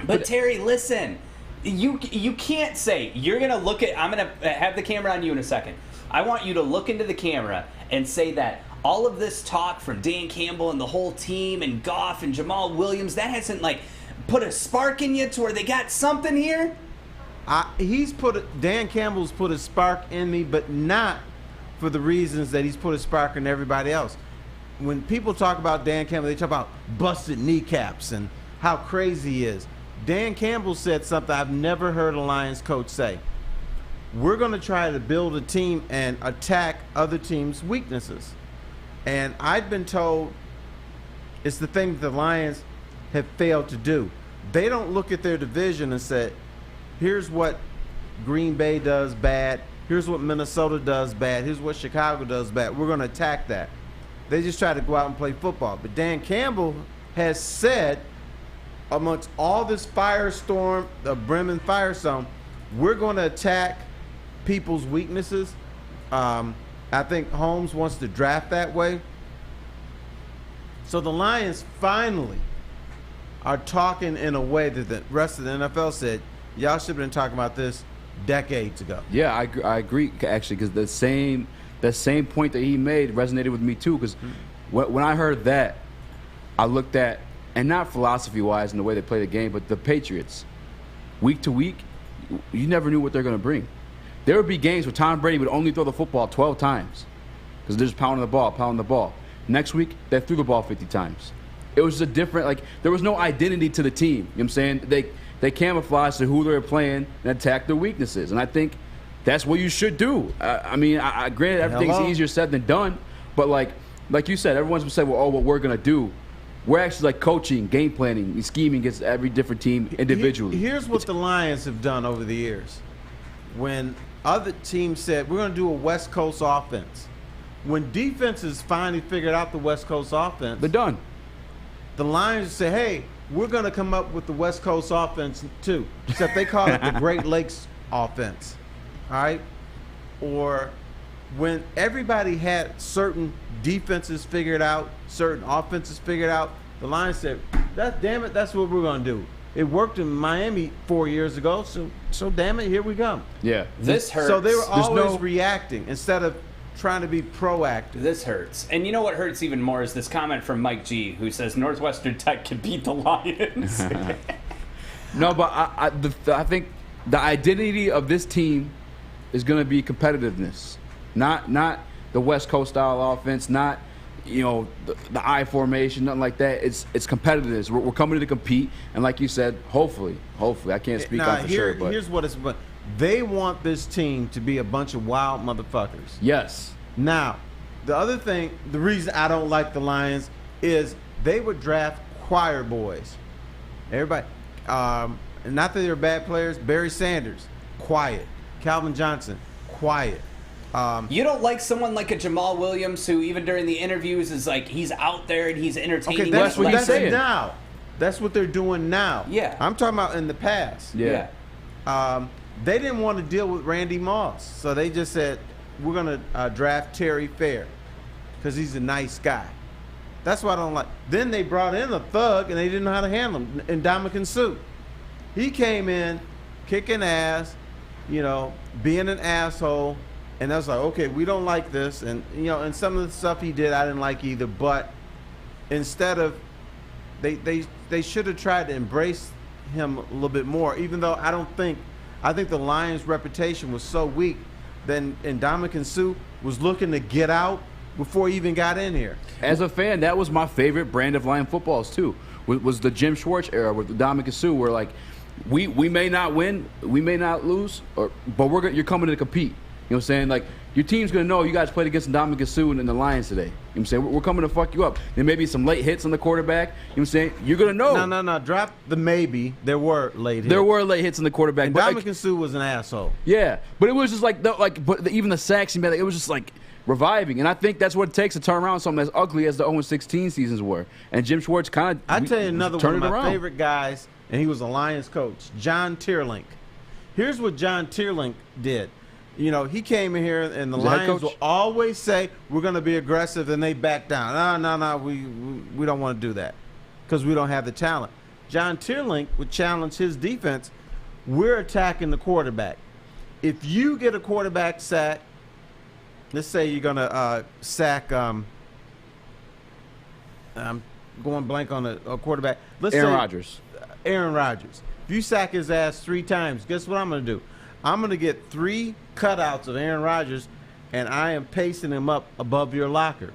But Terry, listen. You can't say you're gonna look at. I'm gonna have the camera on you in a second. I want you to look into the camera and say that all of this talk from Dan Campbell and the whole team and Goff and Jamal Williams, that hasn't like put a spark in you to where they got something here. Dan Campbell's put a spark in me, but not for the reasons that he's put a spark in everybody else. When people talk about Dan Campbell, they talk about busted kneecaps and how crazy he is. Dan Campbell said something I've never heard a Lions coach say. We're going to try to build a team and attack other teams' weaknesses. And I've been told it's the thing that the Lions have failed to do. They don't look at their division and say, here's what Green Bay does bad. Here's what Minnesota does bad. Here's what Chicago does bad. We're going to attack that. They just try to go out and play football. But Dan Campbell has said, amongst all this firestorm, the Bremen firestorm, we're going to attack people's weaknesses. I think Holmes wants to draft that way. So the Lions finally are talking in a way that the rest of the NFL said, y'all should have been talking about this decades ago. Yeah, I agree, actually, because the same point that he made resonated with me, too, because when I heard that, I looked at, and not philosophy-wise in the way they play the game, but the Patriots, week to week, you never knew what they're going to bring. There would be games where Tom Brady would only throw the football 12 times because they're just pounding the ball. Next week, they threw the ball 50 times. It was a different, like, there was no identity to the team. You know what I'm saying? They camouflaged to who they were playing and attacked their weaknesses. And I think that's what you should do. I mean, granted, everything's easier said than done, but like you said, everyone's going to say, well, what we're going to do. We're actually like coaching, game planning, scheming against every different team individually. Here's what the Lions have done over the years. When other teams said, we're going to do a West Coast offense. When defenses finally figured out the West Coast offense, they're done. The Lions say, hey, we're going to come up with the West Coast offense too. Except they call it the Great Lakes offense. All right? Or when everybody had certain defenses figured out, certain offenses figured out, the Lions said, damn it, that's what we're going to do. It worked in Miami 4 years ago, so damn it, here we go. Yeah. This hurts. So they were always reacting instead of trying to be proactive. This hurts. And you know what hurts even more is this comment from Mike G, who says Northwestern Tech can beat the Lions. No, but I think the identity of this team is going to be competitiveness. Not the West Coast style offense, not the I formation, nothing like that. It's competitiveness. We're coming to compete, and like you said, hopefully, I can't speak on for sure, but here's what it's about. They want this team to be a bunch of wild motherfuckers. Yes. Now, the other thing, the reason I don't like the Lions is they would draft choir boys. Everybody, not that they're bad players. Barry Sanders, quiet. Calvin Johnson, quiet. You don't like someone like a Jamal Williams who even during the interviews is like he's out there and he's entertaining. Okay, that's what he's saying now. That's what they're doing now. Yeah. I'm talking about in the past. Yeah. They didn't want to deal with Randy Moss, so they just said, we're going to draft Terry Fair because he's a nice guy. That's what I don't like. Then they brought in a thug, and they didn't know how to handle him, Ndamukong Suh. He came in kicking ass, being an asshole, And I was like, okay, we don't like this. And, and some of the stuff he did I didn't like either. But instead of, they should have tried to embrace him a little bit more, even though I think the Lions' reputation was so weak then Ndamukong Suh was looking to get out before he even got in here. As a fan, that was my favorite brand of Lion footballs too. Was the Jim Schwartz era with Ndamukong Suh, where like we may not win, we may not lose, but you're coming to compete. You know what I'm saying? Like, your team's going to know you guys played against Ndamukong Suh and the Lions today. You know what I'm saying? We're coming to fuck you up. There may be some late hits on the quarterback. You know what I'm saying? You're going to know. No. Drop the maybe. There were late hits. There were late hits on the quarterback. And Ndamukong Suh was an asshole. Yeah. But it was just even the sacks he made, it was just like reviving. And I think that's what it takes to turn around something as ugly as the 0-16 seasons were. And Jim Schwartz kind of I tell you another one of my favorite guys, and he was a Lions coach, John Tierlink. Here's what John Tierlink did. He came in here, and the Lions will always say, we're going to be aggressive, and they back down. No, we don't want to do that because we don't have the talent. John Tierlink would challenge his defense. We're attacking the quarterback. If you get a quarterback sack, let's say you're going to sack I'm going blank on a quarterback. Let's Aaron say Rodgers. Aaron Rodgers. If you sack his ass 3 times, guess what I'm going to do? I'm going to get 3 cutouts of Aaron Rodgers, and I am pasting him up above your locker.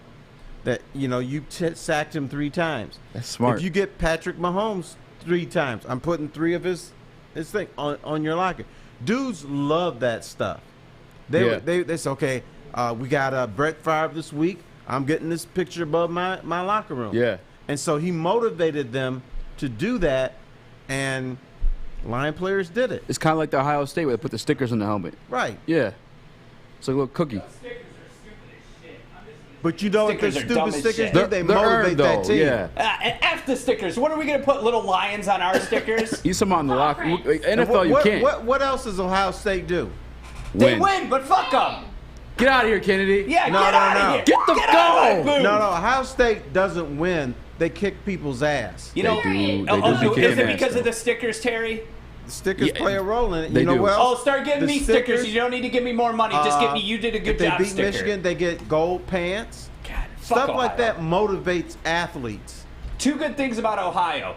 That, you sacked him 3 times. That's smart. If you get Patrick Mahomes 3 times, I'm putting 3 of his thing on your locker. Dudes love that stuff. They say, okay, we got Brett Favre this week. I'm getting this picture above my locker room. Yeah. And so he motivated them to do that, and Lion players did it. It's kind of like the Ohio State where they put the stickers on the helmet. Right. Yeah. It's like a little cookie. But you know what the stupid stickers do? They motivate that team. Yeah. F the stickers. What are we going to put little lions on our stickers? Use them on the lock. NFL, you can't. What else does Ohio State do? They win, but fuck them. Get out of here, Kennedy. Yeah, get out of here. Get the go. No, Ohio State doesn't win. They kick people's ass. Is it because of the stickers, Terry? The stickers play a role in it. They do. What else? Start giving me stickers. You don't need to give me more money. Just give me. You did a good job. If they beat sticker. Michigan, they get gold pants. God, stuff like that motivates athletes. 2 good things about Ohio: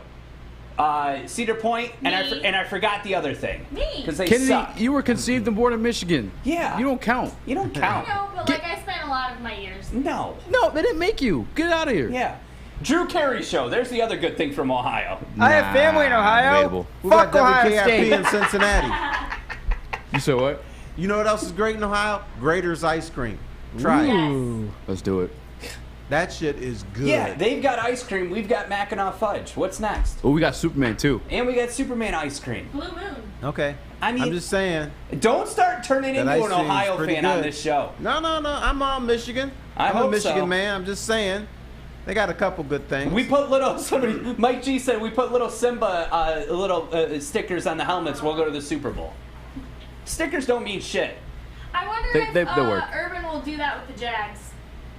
Cedar Point, and I forgot the other thing. Because they Kennedy, suck. you were conceived and born in Michigan. Yeah. You don't count. You don't count. No, but I spent a lot of my years. No, they didn't make you. Get out of here. Yeah. Drew Carey Show. There's the other good thing from Ohio. I have family in Ohio. Debatable. Fuck We got Ohio WKRP State. in Cincinnati. You said what? You know what else is great in Ohio? Grater's ice cream. Try it. Let's do it. That shit is good. Yeah, they've got ice cream. We've got Mackinac fudge. What's next? Oh, we got Superman too. And we got Superman ice cream. Blue Moon. Okay. I mean, I'm just saying. Don't start turning into ice an cream is Ohio pretty fan on good. this show. No. I'm on Michigan. I I'm hope a Michigan so. man. I'm just saying. They got a couple good things. We put Mike G said we put little Simba stickers on the helmets. We'll go to the Super Bowl. Stickers don't mean shit. I wonder They if work. Urban will do that with the Jags.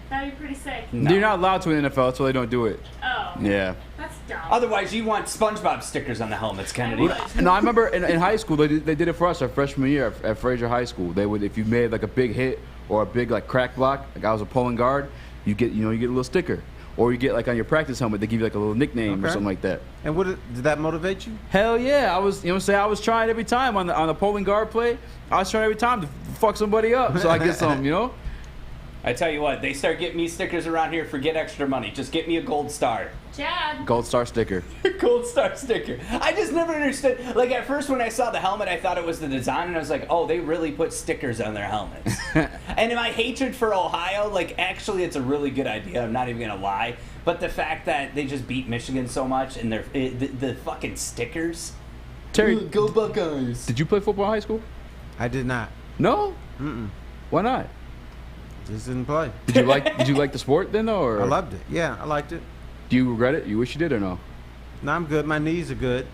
That'd be pretty sick. No. You're not allowed to in the NFL, so they don't do it. Oh. Yeah. That's dumb. Otherwise, you want SpongeBob stickers on the helmets, Kennedy. No, I remember in high school they did it for us our freshman year at Fraser High School. They would, if you made like a big hit or a big like crack block, like I was a pulling guard, you get a little sticker. Or you get like on your practice helmet, they give you like a little nickname or something like that. And did that motivate you? Hell yeah! I was, I was trying every time on the polling guard play. I was trying every time to fuck somebody up so I get some, I tell you what, they start getting me stickers around here. Forget extra money. Just get me a gold star. Chad. Gold star sticker. Gold star sticker. I just never understood. Like at first when I saw the helmet, I thought it was the design, and I was like, oh, they really put stickers on their helmets. And my hatred for Ohio, like actually it's a really good idea. I'm not even gonna lie. But the fact that they just beat Michigan so much, and the fucking stickers. Terry, go Buckeyes. Did you play football in high school? I did not. No. Mm-mm. Why not? Just didn't play. Did you like the sport then, though? Or? I loved it. Yeah, I liked it. Do you regret it? You wish you did or no? No, I'm good. My knees are good,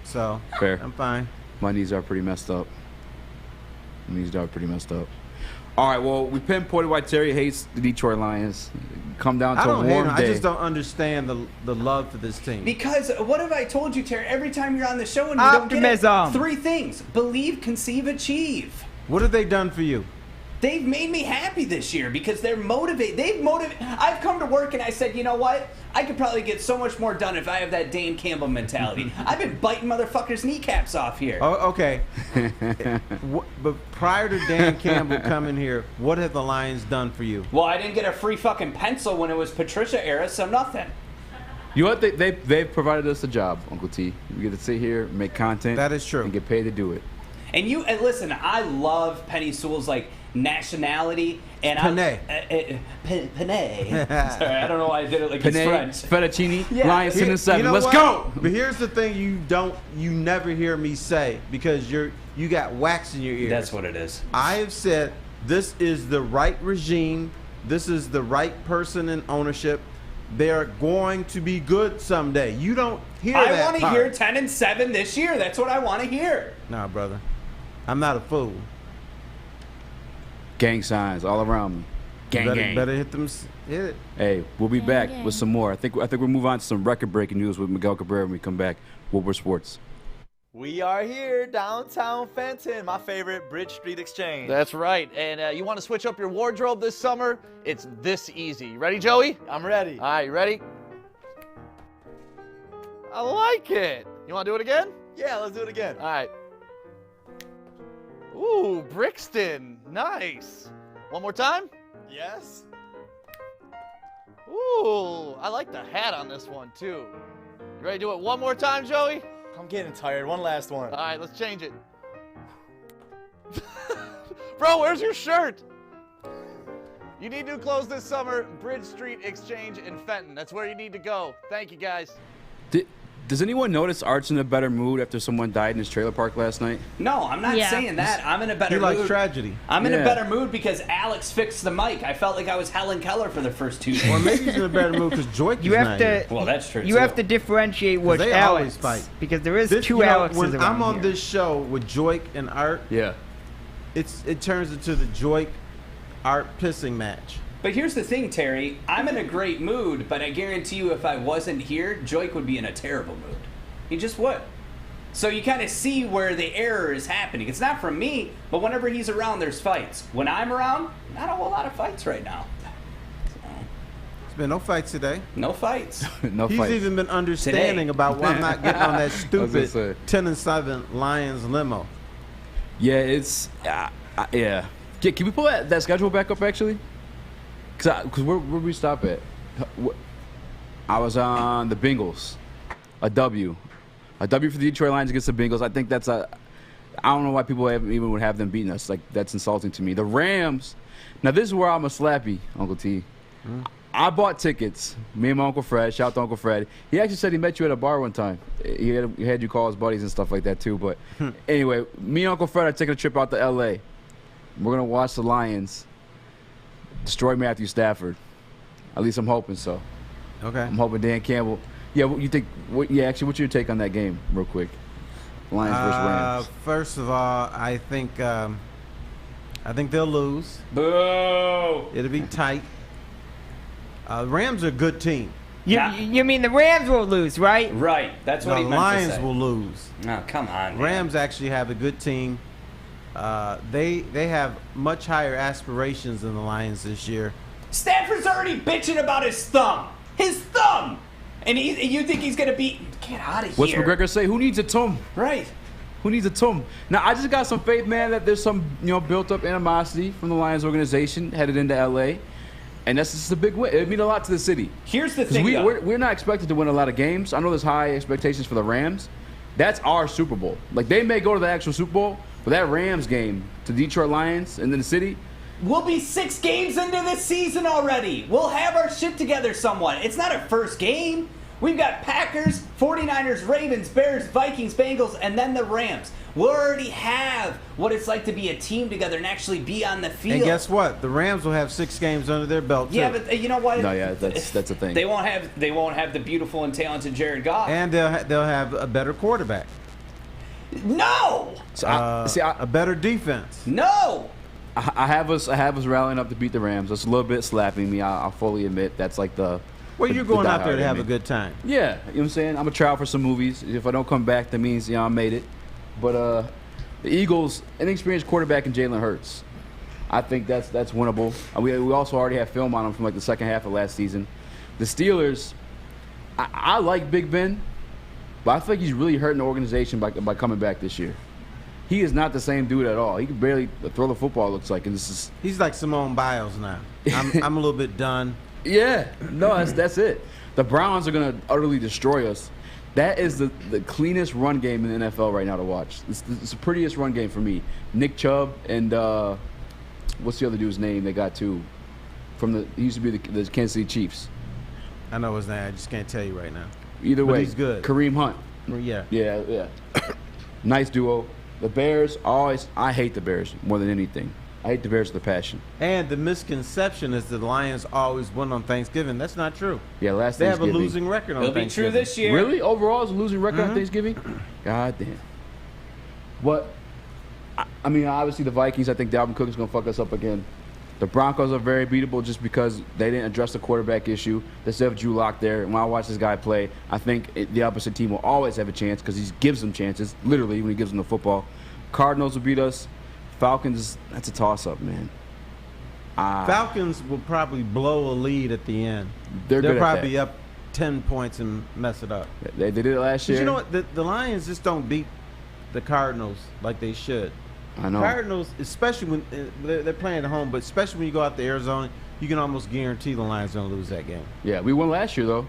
so Fair. I'm fine. My knees are pretty messed up. All right, well, we pinpointed why Terry hates the Detroit Lions. Come down to I don't a warm hate them. day. I just don't understand the love for this team. Because what have I told you, Terry? Every time you're on the show and you don't get it, Optimism. 3 things: believe, conceive, achieve. What have they done for you? They've made me happy this year because they're motivated. I've come to work and I said, you know what? I could probably get so much more done if I have that Dan Campbell mentality. I've been biting motherfuckers' kneecaps off here. Oh, okay. But prior to Dan Campbell coming here, what have the Lions done for you? Well, I didn't get a free fucking pencil when it was Patricia era, so nothing. You know what? They've provided us a job, Uncle T. We get to sit here, make content. That is true. And get paid to do it. And listen, I love Penny Sewell's nationality and Penne. Penne. Sorry, I don't know why I did it like he's French. Fettuccine, Yeah. Lions 10 and 7. You know Let's what? go. But here's the thing: you never hear me say because you got wax in your ears. That's what it is. I have said this is the right regime. This is the right person in ownership. They're going to be good someday. You don't hear that. I want to hear 10 and 7 this year. That's what I want to hear. Nah, brother. I'm not a fool. Gang signs all around me. Gang. Better hit them. Hit it. Hey, we'll be back with some more. I think we'll move on to some record-breaking news with Miguel Cabrera when we come back. Woodward Sports. We are here, downtown Fenton, my favorite Bridge Street Exchange. That's right. And you want to switch up your wardrobe this summer? It's this easy. You ready, Joey? I'm ready. All right, you ready? I like it. You want to do it again? Yeah, let's do it again. All right. Ooh, Brixton. Nice. One more time? Yes. Ooh, I like the hat on this one, too. You ready to do it one more time, Joey? I'm getting tired. One last one. All right, let's change it. Bro, where's your shirt? You need new clothes this summer. Bridge Street Exchange in Fenton. That's where you need to go. Thank you, guys. Does anyone notice Art's in a better mood after someone died in his trailer park last night? No, I'm not saying that. I'm in a better mood. He likes tragedy. I'm in a better mood because Alex fixed the mic. I felt like I was Helen Keller for the first 2 days. Or maybe he's in a better mood because Joyke is not here. Well, that's true, You have to differentiate which They Alex. always fight. Because there is This, two you know, Alexes when around I'm on here. this show with Joyke and Art, it turns into the Joyke Art pissing match. But here's the thing, Terry. I'm in a great mood, but I guarantee you if I wasn't here, Joyke would be in a terrible mood. He just would. So you kind of see where the error is happening. It's not from me, but whenever he's around, there's fights. When I'm around, not a whole lot of fights right now. There's been no fights today. No fights. He's even been understanding about why I'm not getting on that stupid 10 and 7 Lions limo. Yeah, it's yeah. Can we pull that schedule back up actually? Because where we stop at? I was on the Bengals, a W for the Detroit Lions against the Bengals. I think that's I don't know why people even would have them beating us. Like that's insulting to me. The Rams. Now this is where I'm a slappy, Uncle T. I bought tickets. Me and my Uncle Fred. Shout out to Uncle Fred. He actually said he met you at a bar one time. He had you call his buddies and stuff like that too. But anyway, me and Uncle Fred are taking a trip out to L.A. We're gonna watch the Lions destroy Matthew Stafford. At least I'm hoping so. Okay. I'm hoping Dan Campbell. Yeah, what you think? Actually, what's your take on that game, real quick? Lions versus Rams. First of all, I think they'll lose. Boo! It'll be tight. The Rams are a good team. You mean the Rams will lose, right? Right. That's what he meant to say. The Lions will lose. Oh, come on, man. Rams actually have a good team. They have much higher aspirations than the Lions this year. Stafford's already bitching about his thumb. His thumb! And you think he's going to beat... Get out of here. What's McGregor say? Who needs a tum? Right. Who needs a tum? Now, I just got some faith, man, that there's some built-up animosity from the Lions organization headed into L.A., and that's just a big win. It means a lot to the city. Here's the thing, we're not expected to win a lot of games. I know there's high expectations for the Rams. That's our Super Bowl. Like, they may go to the actual Super Bowl, but that Rams game to Detroit Lions and then the city... We'll be 6 games into this season already. We'll have our shit together somewhat. It's not a first game. We've got Packers, 49ers, Ravens, Bears, Vikings, Bengals, and then the Rams. We'll already have what it's like to be a team together and actually be on the field. And guess what? The Rams will have 6 games under their belt, too. Yeah, but you know what? No, yeah, that's a thing. They won't have the beautiful and talented Jared Goff. And they'll have a better quarterback. No! So a better defense. No! I have us rallying up to beat the Rams. That's a little bit slapping me. I'll fully admit that's like the. Well, you're going out there to have a good time. Yeah, you know what I'm saying? I'm a trial for some movies. If I don't come back, that means I made it. But the Eagles, inexperienced quarterback in Jalen Hurts. I think that's winnable. We also already have film on him from like the second half of last season. The Steelers, I like Big Ben, but I think he's really hurting the organization by coming back this year. He is not the same dude at all. He can barely throw the football, it looks like. And he's like Simone Biles now. I'm a little bit done. Yeah, no, that's it. The Browns are going to utterly destroy us. That is the cleanest run game in the NFL right now to watch. It's the prettiest run game for me. Nick Chubb and what's the other dude's name they got too? He used to be the Kansas City Chiefs. I know his name. I just can't tell you right now. Either way, he's good. Kareem Hunt. Yeah. Nice duo. The Bears I hate the Bears more than anything. I hate the Bears with a passion. And the misconception is the Lions always win on Thanksgiving. That's not true. Yeah, they have a losing record on Thanksgiving. It'll be true this year. Really? Overall, it's a losing record on Thanksgiving? God damn. What? I mean, obviously the Vikings, I think Dalvin Cook is going to fuck us up again. The Broncos are very beatable just because they didn't address the quarterback issue. They still have Drew Lock there. And when I watch this guy play, I think the opposite team will always have a chance because he gives them chances, literally, when he gives them the football. Cardinals will beat us. Falcons, that's a toss-up, man. Falcons will probably blow a lead at the end. They'll probably be up 10 points and mess it up. They did it last year. You know what? The Lions just don't beat the Cardinals like they should. I know. Cardinals, especially when they're playing at home, but especially when you go out to Arizona, you can almost guarantee the Lions are going to lose that game. Yeah, we won last year, though.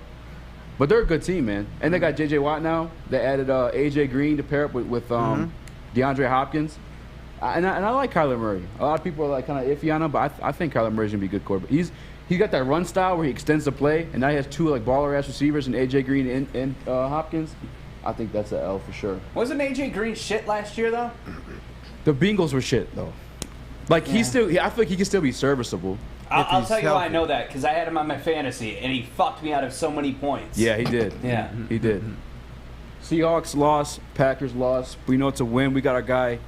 But they're a good team, man. And they got J.J. Watt now. They added A.J. Green to pair up with DeAndre Hopkins. And I like Kyler Murray. A lot of people are like kind of iffy on him, but I think Kyler Murray's gonna be a good quarterback. He's got that run style where he extends the play, and now he has two like baller ass receivers in AJ Green and Hopkins. I think that's an L for sure. Wasn't AJ Green shit last year though? The Bengals were shit though. Like I feel like he can still be serviceable. I'll tell you why I know that because I had him on my fantasy and he fucked me out of so many points. Yeah, he did. Yeah, he did. Seahawks lost, Packers lost. We know it's a win. We got our guy,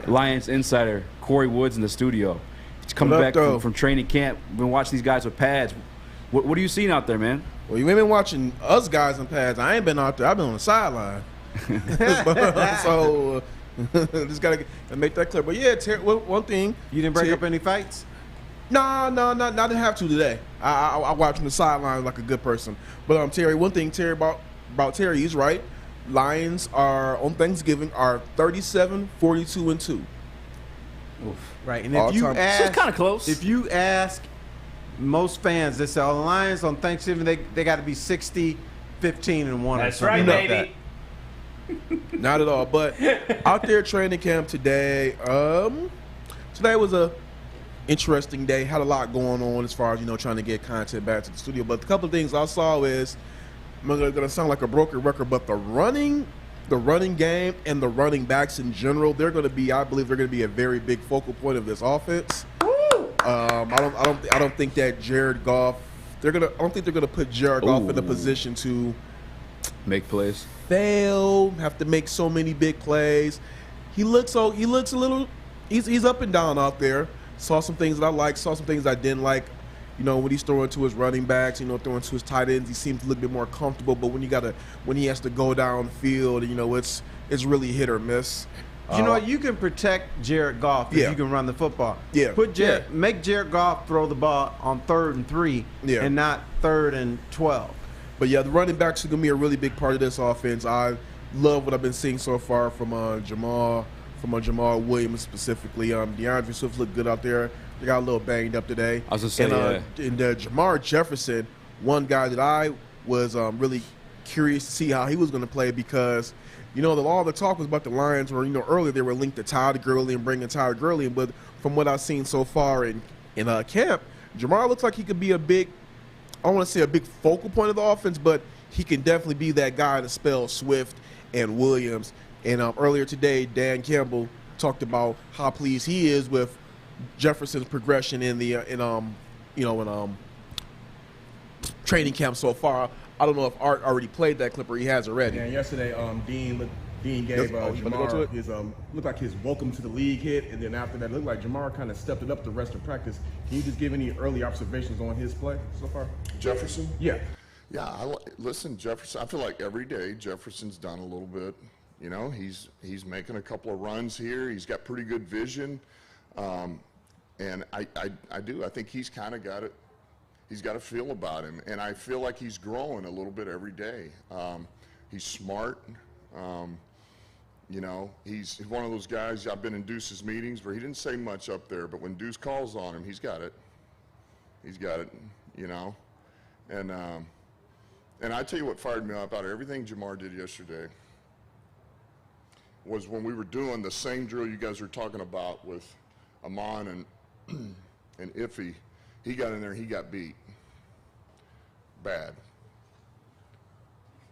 Lions insider Corey Woods in the studio. He's coming back from training camp. We've been watching these guys with pads. What are you seeing out there, man? Well, you ain't been watching us guys in pads. I ain't been out there. I've been on the sideline. So just gotta make that clear. But yeah, one thing. You didn't break up any fights? No, didn't have to today. I watched from the sideline like a good person. But Terry, one thing, Terry, about Terry, he's right. Lions are on Thanksgiving are 37, 42, and 2. Oof. Right, and if you ask, so it's kind of close. If you ask most fans, they say, "Oh, the Lions on Thanksgiving they got to be 60, 15, and 1." That's right, baby. Not at all. But out there training camp today, today was a interesting day. Had a lot going on as far as trying to get content back to the studio. But a couple of things I saw is. I'm going to sound like a broken record, but the running game and the running backs in general, I believe they're going to be a very big focal point of this offense. I don't think that Jared Goff. I don't think they're going to put Jared Goff in a position to make plays. Fail, have to make so many big plays. He looks a little. He's up and down out there. Saw some things that I liked. Saw some things I didn't like. When he's throwing to his running backs, throwing to his tight ends, he seems a little bit more comfortable. But when he has to go downfield, it's really hit or miss. You can protect Jared Goff if you can run the football. Yeah. Make Jared Goff throw the ball on 3rd and 3 and not 3rd and 12. But yeah, the running backs are gonna be a really big part of this offense. I love what I've been seeing so far from Jamar Williams specifically. DeAndre Swift looked good out there. They got a little banged up today. I was just saying, and Jamar Jefferson, one guy that I was really curious to see how he was going to play because, all the talk was about the Lions where, earlier they were linked to Todd Gurley and bringing Todd Gurley in. But from what I've seen so far in camp, Jamar looks like he could be I don't want to say a big focal point of the offense, but he can definitely be that guy to spell Swift and Williams. And earlier today, Dan Campbell talked about how pleased he is with Jefferson's progression in training camp so far. I don't know if Art already played that clip or he has already. Yeah, yesterday Dean gave Jamar his looked like his welcome to the league hit, and then after that, it looked like Jamar kind of stepped it up the rest of practice. Can you just give any early observations on his play so far? Jefferson? Yeah. Yeah, listen, Jefferson. I feel like every day Jefferson's done a little bit. He's making a couple of runs here. He's got pretty good vision. And I do. I think he's kind of got it. He's got a feel about him, and I feel like he's growing a little bit every day. He's smart. You know, he's one of those guys. I've been in Deuce's meetings where he didn't say much up there, but when Deuce calls on him, he's got it. He's got it. You know, and I tell you what fired me up out of everything Jamar did yesterday was when we were doing the same drill you guys were talking about with Amon and Iffy. He got in there and he got beat bad.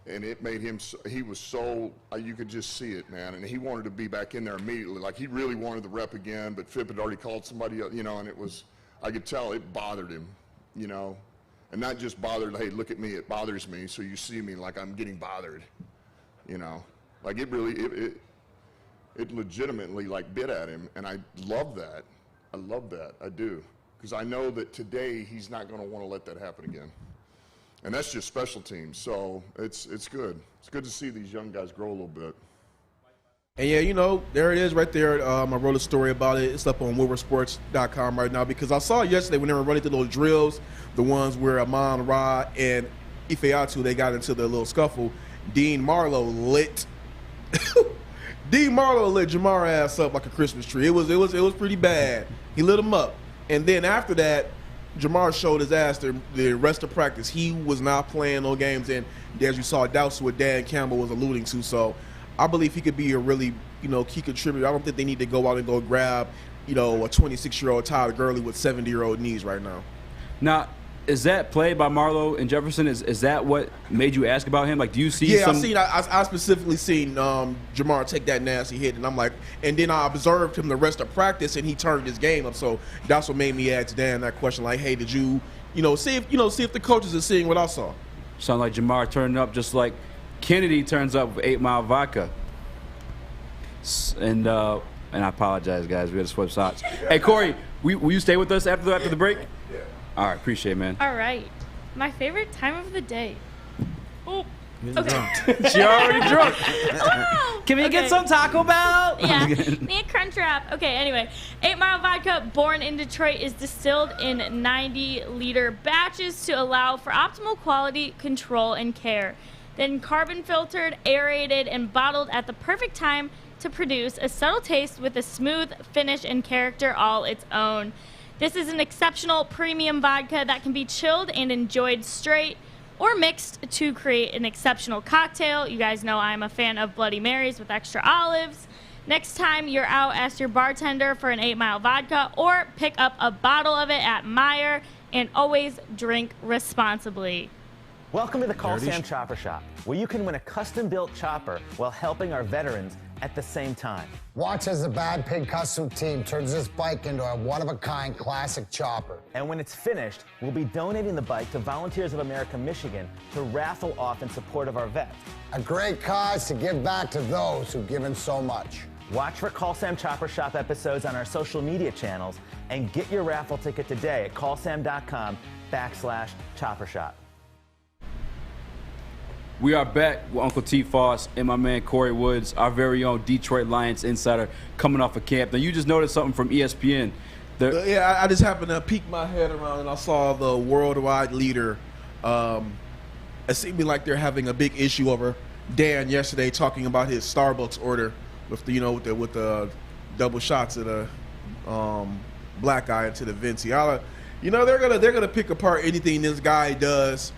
And it made him, he was so, you could just see it, man. And he wanted to be back in there immediately. Like, he really wanted the rep again, but Fipp had already called somebody else, you know, and it was, I could tell it bothered him, you know. And not just bothered, hey, look at me, it bothers me, so you see me like I'm getting bothered, you know. Like, it really, it legitimately, like, bit at him, and I love that. I love that, I do. Because I know that today he's not going to want to let that happen again. And that's just special teams, so it's good. It's good to see these young guys grow a little bit. And yeah, you know, there it is right there. I wrote a story about it. It's up on woodwardsports.com right now because I saw yesterday when they were running through those drills, the ones where Amon Ra and Ifeatu, they got into the little scuffle. Dean Marlowe lit Jamar ass up like a Christmas tree. It was pretty bad. He lit him up. And then after that, Jamar showed his ass the rest of practice. He was not playing no games, and as you saw, that's what Dan Campbell was alluding to. So I believe he could be a really, you know, key contributor. I don't think they need to go out and go grab, you know, a 26-year-old Tyler Gurley with 70-year-old knees right now. Now, is that play by Marlowe and Jefferson? Is that what made you ask about him? Like, do you see? Yeah, I specifically seen Jamar take that nasty hit, and I'm like, and then I observed him the rest of practice, and he turned his game up. So that's what made me ask Dan that question. Like, hey, did you, see if the coaches are seeing what I saw? Sound like Jamar turning up just like Kennedy turns up with 8 Mile vodka. And I apologize, guys. We had to switch shots. Hey, Corey, will you stay with us after the break? Yeah. All right, appreciate it, man. All right. My favorite time of the day. Oh, okay. She already drunk. Oh, Can we get some Taco Bell? Yeah, me a crunch wrap. Okay, anyway. 8 Mile vodka, born in Detroit, is distilled in 90-liter batches to allow for optimal quality control and care. Then carbon filtered, aerated, and bottled at the perfect time to produce a subtle taste with a smooth finish and character all its own. This is an exceptional premium vodka that can be chilled and enjoyed straight or mixed to create an exceptional cocktail. You guys know I'm a fan of Bloody Marys with extra olives. Next time you're out, ask your bartender for an 8 Mile vodka or pick up a bottle of it at Meijer, and always drink responsibly. Welcome to the Call Sam Chopper Shop, where you can win a custom-built chopper while helping our veterans at the same time. Watch as the Bad Pig Custom team turns this bike into a one-of-a-kind classic chopper. And when it's finished, we'll be donating the bike to Volunteers of America, Michigan to raffle off in support of our vets. A great cause to give back to those who've given so much. Watch for Call Sam Chopper Shop episodes on our social media channels and get your raffle ticket today at callsam.com/Chopper Shop. We are back with Uncle T. Foss and my man Corey Woods, our very own Detroit Lions insider, coming off of camp. Now, you just noticed something from ESPN. Yeah, I just happened to peek my head around and I saw the worldwide leader. It seemed like they're having a big issue over Dan yesterday talking about his Starbucks order with the double shots of the black guy into the Venti. They're gonna pick apart anything this guy does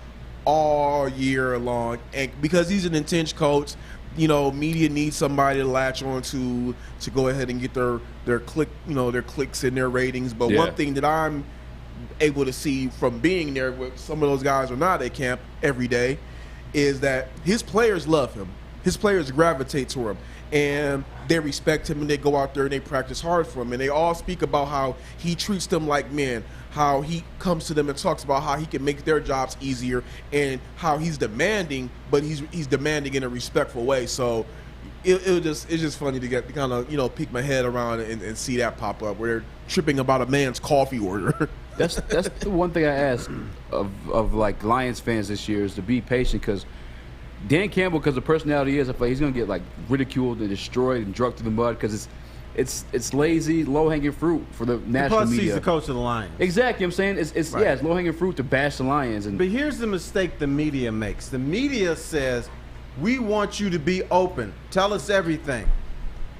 all year long, and because he's an intense coach, media needs somebody to latch on to go ahead and get their clicks and their ratings. But one thing that I'm able to see from being there with some of those guys are not at camp every day is that his players love him. His players gravitate to him, and they respect him, and they go out there and they practice hard for him, and they all speak about how he treats them like men, how he comes to them and talks about how he can make their jobs easier, and how he's demanding, but he's demanding in a respectful way. So it's just funny to get kind of peek my head around and see that pop up where they're tripping about a man's coffee order. That's the one thing I ask of like Lions fans this year is to be patient, because Dan Campbell, because the personality is, I feel like he's gonna get like ridiculed and destroyed and drugged through the mud, because it's lazy, low hanging fruit for the national Plus, media. he's the coach of the Lions. Exactly, I'm saying it's Right. it's low hanging fruit to bash the Lions. And But here's the mistake the media makes. The media says, we want you to be open. Tell us everything.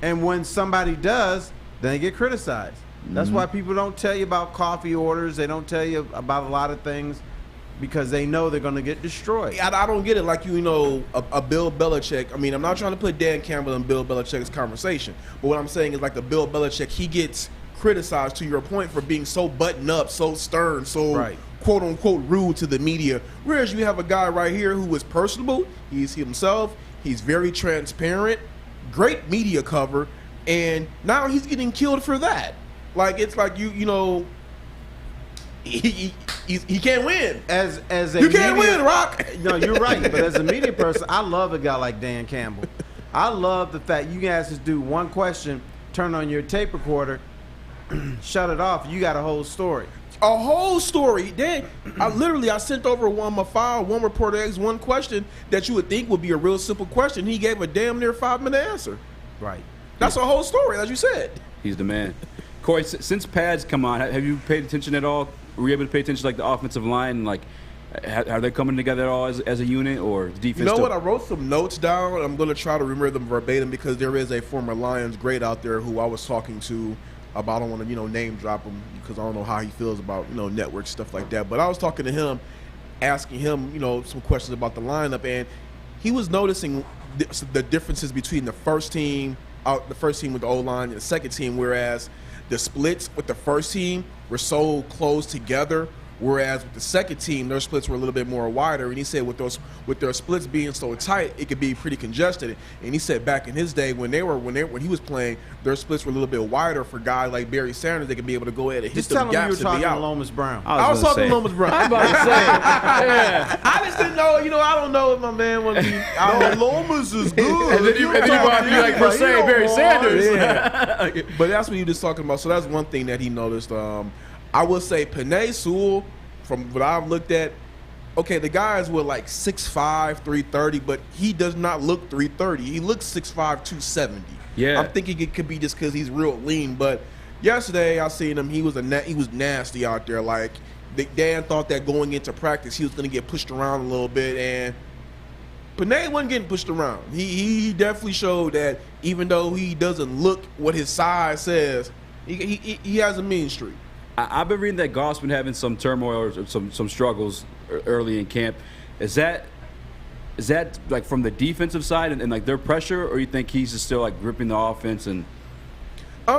And when somebody does, then they get criticized. That's why people don't tell you about coffee orders. They don't tell you about a lot of things because they know they're going to get destroyed. I don't get it. Like, you know, a Bill Belichick. I mean, I'm not trying to put Dan Campbell and Bill Belichick's conversation. But what I'm saying is, like, a Bill Belichick, he gets criticized, to your point, for being so buttoned up, so stern, so quote unquote rude to the media. Whereas you have a guy right here who is personable. He's himself. He's very transparent. Great media cover. And now he's getting killed for that. Like, it's like you know, he can't win. As a you can't media, win, Rock. No, you're right. But as a media person, I love a guy like Dan Campbell. I love the fact you guys just do one question, turn on your tape recorder, shut it off. You got a whole story. A whole story. Dan, I sent over my file. One reporter asked one question that you would think would be a real simple question. He gave a damn near 5-minute answer. Right. That's a whole story, as you said. he's the man. Corey, since pads come on, have you paid attention at all? Were you able to pay attention to, like, the offensive line? Like, are they coming together at all as a unit, or the defense? You know what? I wrote some notes down. I'm going to try to remember them verbatim because there is a former Lions great out there who I was talking to about. I don't want to, name drop him because I don't know how he feels about, network stuff like that. But I was talking to him, asking him, some questions about the lineup, and he was noticing the differences between the first team with the O-line and the second team, whereas the splits with the first team were so close together, whereas with the second team, their splits were a little bit more wider. And he said with their splits being so tight, it could be pretty congested. And he said back in his day when he was playing, their splits were a little bit wider for guys like Barry Sanders. They could be able to go ahead and hit them gaps and be out. Lomas Brown. I was talking Lomas Brown. I was about to say, yeah. I just didn't know. I don't know if my man want to be. Lomas is good. And then you like per se Barry Sanders. Yeah. But that's what he was talking about. So that's one thing that he noticed. I will say Penei Sewell, from what I've looked at, okay, the guys were like 6'5", 330, but he does not look 330. He looks 6'5", 270. Yeah. I'm thinking it could be just because he's real lean. But yesterday I seen him. He was nasty out there. Like, Dan thought that going into practice he was going to get pushed around a little bit, and Penei wasn't getting pushed around. He definitely showed that even though he doesn't look what his size says, he has a mean streak. I've been reading that Goff's been having some turmoil or some struggles early in camp. Is that like from the defensive side and like their pressure, or you think he's just still like gripping the offense? And I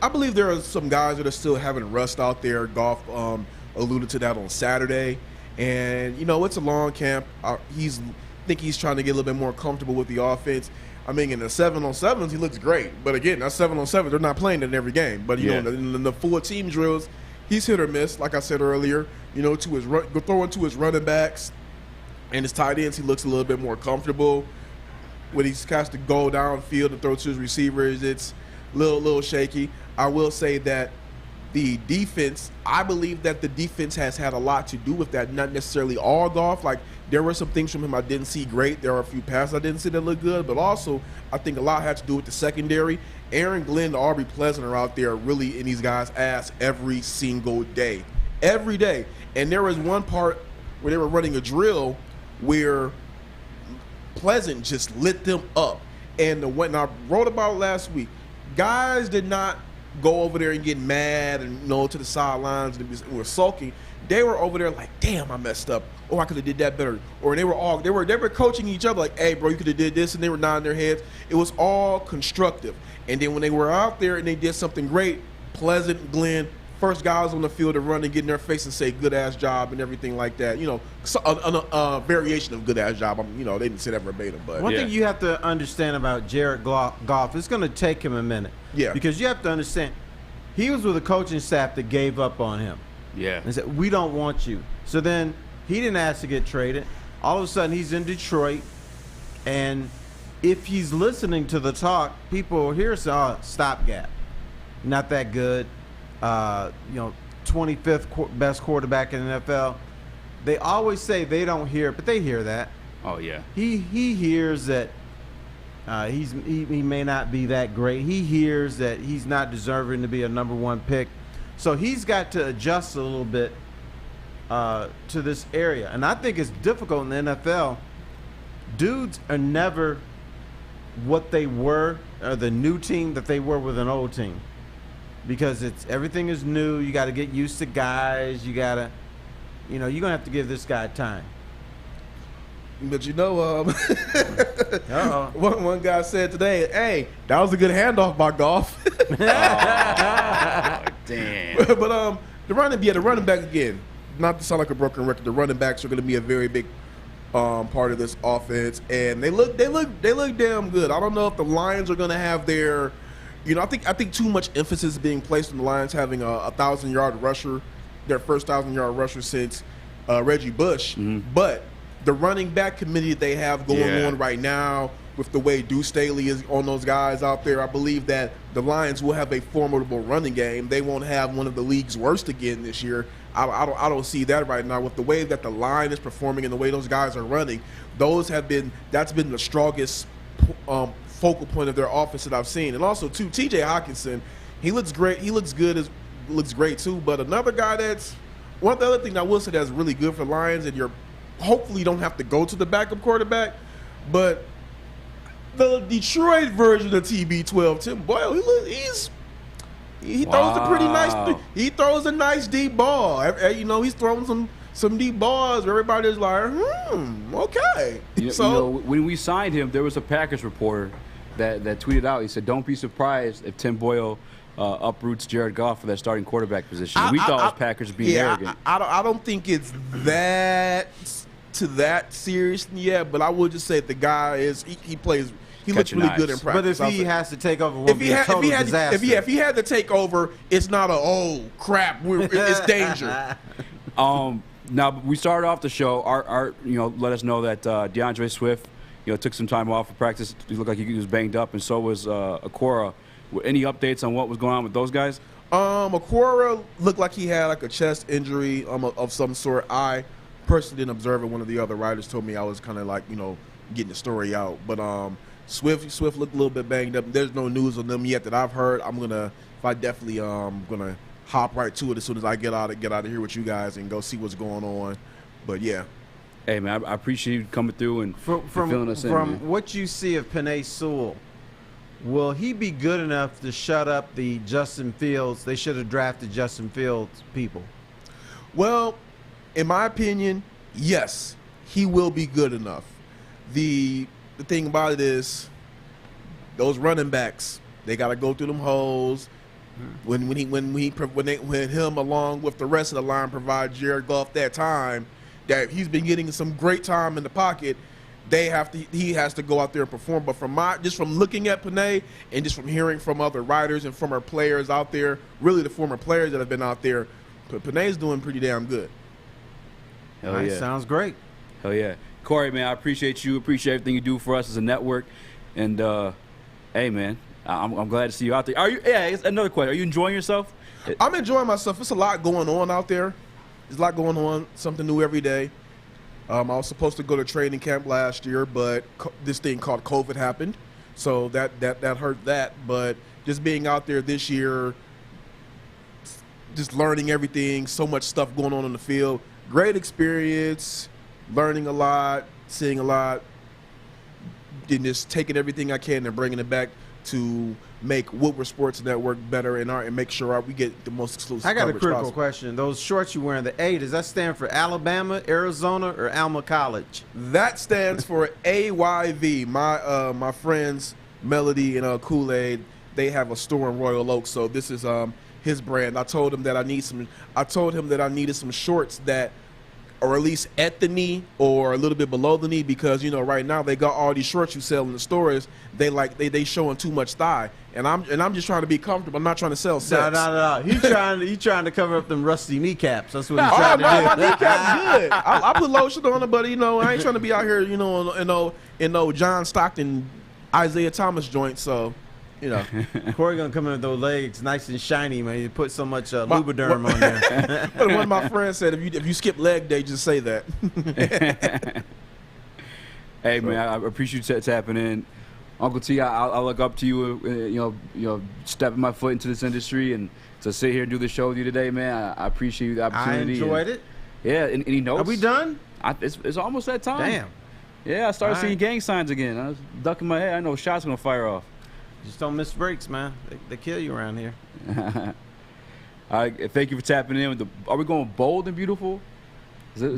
believe there are some guys that are still having rust out there. Goff alluded to that on Saturday, and it's a long camp. I think he's trying to get a little bit more comfortable with the offense. I mean, in the 7-on-7s, he looks great. But again, that's 7-on-7. They're not playing it in every game. But in the full team drills, he's hit or miss, like I said earlier. Throwing to his running backs and his tight ends, he looks a little bit more comfortable. When he's cast to go downfield and throw to his receivers, it's a little shaky. I will say that the defense, I believe that the defense has had a lot to do with that. Not necessarily all Goff. Like, there were some things from him I didn't see great. There are a few passes I didn't see that look good. But also, I think a lot had to do with the secondary. Aaron Glenn, Aubrey Pleasant are out there really in these guys' ass every single day. Every day. And there was one part where they were running a drill where Pleasant just lit them up. And when I wrote about it last week, guys did not go over there and get mad and to the sidelines and were sulking. They were over there like, damn, I messed up. Oh, I could have did that better. Or they were coaching each other like, hey, bro, you could have did this, and they were nodding their heads. It was all constructive. And then when they were out there and they did something great, Pleasant, Glenn, first guys on the field to run and get in their face and say good ass job and everything like that. A variation of good ass job. They didn't say that verbatim, but one thing you have to understand about Jared Goff, it's going to take him a minute. Yeah. Because you have to understand, he was with a coaching staff that gave up on him. Yeah. And said, we don't want you. So then he didn't ask to get traded. All of a sudden he's in Detroit, and if he's listening to the talk, people here say, stopgap, not that good. 25th best quarterback in the NFL. They always say they don't hear it, but they hear that. Oh yeah. He hears that He may not be that great. He hears that he's not deserving to be a number 1 pick, so he's got to adjust a little bit to this area. And I think it's difficult in the NFL. Dudes are never what they were, or the new team that they were with an old team, because everything is new. You got to get used to guys. You got to, you're gonna have to give this guy time. But one guy said today, "Hey, that was a good handoff by Goff." Damn. But the running back again. Not to sound like a broken record, the running backs are going to be a very big part of this offense, and they look damn good. I don't know if the Lions are going to have their, I think too much emphasis is being placed on the Lions having a 1,000-yard rusher, their first 1,000-yard rusher since Reggie Bush, but the running back committee they have going on right now with the way Deuce Staley is on those guys out there, I believe that the Lions will have a formidable running game. They won't have one of the league's worst again this year. I don't see that right now with the way that the line is performing and the way those guys are running. That's been the strongest focal point of their offense that I've seen. And also too, T.J. Hockenson, he looks great. He looks looks great too. But another guy one of the other things I will say that's really good for Lions, and hopefully you don't have to go to the backup quarterback, but the Detroit version of TB12, Tim Boyle, he throws a pretty nice. He throws a nice deep ball. He's throwing some deep balls where everybody's like, okay. When we signed him, there was a Packers reporter that tweeted out. He said, "Don't be surprised if Tim Boyle uproots Jared Goff for that starting quarterback position." We thought it was Packers being arrogant. I don't think it's that serious yet, but I would just say the guy he looks really good in practice. But if he has to take over, it won't be a total disaster. If he had to take over, it's not oh crap, it's danger. Now we started off the show. Let us know that Deandre Swift, took some time off for practice. He looked like he was banged up, and so was Okora. Any updates on what was going on with those guys? Okora looked like he had like a chest injury of some sort. I personally didn't observe it. One of the other writers told me I was kind of like getting the story out, but Swift looked a little bit banged up. There's no news on them yet that I've heard. I'm gonna hop right to it as soon as I get out of here with you guys and go see what's going on. But yeah. Hey man, I appreciate you coming through and filling us in. From what you see of Penei Sewell, will he be good enough to shut up the Justin Fields? They should have drafted Justin Fields people. Well, in my opinion, yes, he will be good enough. The thing about it is, those running backs, they got to go through them holes. When him along with the rest of the line provide Jared Goff that time, that he's been getting some great time in the pocket, he has to go out there and perform. But from looking at Penei and just from hearing from other writers and former players out there, really the former players that have been out there, Penei's doing pretty damn good. Hell yeah. Sounds great. Hell yeah. Corey, man, I appreciate you. Appreciate everything you do for us as a network. And, hey, man, I'm glad to see you out there. It's another question. Are you enjoying yourself? I'm enjoying myself. It's a lot going on out there. There's a lot going on, something new every day. I was supposed to go to training camp last year, but this thing called COVID happened. So that hurt that. But just being out there this year, just learning everything, so much stuff going on in the field. Great experience. Learning a lot, seeing a lot, and just taking everything I can and bringing it back to make Woodward Sports Network better and make sure we get the most exclusive I got a critical possible. question. Those shorts you wearing, the A, does that stand for Alabama, Arizona, or Alma College? That stands for AYV. My friends Melody and Kool-Aid, they have a store in Royal Oak, so this is his brand. I told him that I needed some shorts that or at least at the knee or a little bit below the knee, because right now they got all these shorts you sell in the stores. They showing too much thigh, and I'm just trying to be comfortable. I'm not trying to sell sex. No. He trying to cover up them rusty kneecaps. That's what he's trying to do. My kneecaps good. I put lotion on it, but I ain't trying to be out here, in John Stockton, Isaiah Thomas joint. So. Corey gonna come in with those legs nice and shiny, man. You put so much Lubriderm on there. One of my friends said, if you skip leg day, just say that. Hey, man, I appreciate you tapping in. Uncle T, I look up to you. Stepping my foot into this industry and to sit here and do the show with you today, man. I appreciate the opportunity. I enjoyed it. Yeah, and he knows. Are we done? It's almost that time. Damn. Yeah, I started All seeing right. gang signs again. I was ducking my head. I know shots gonna fire off. Just don't miss breaks, man. They kill you around here. All right, thank you for tapping in. Are we going bold and beautiful?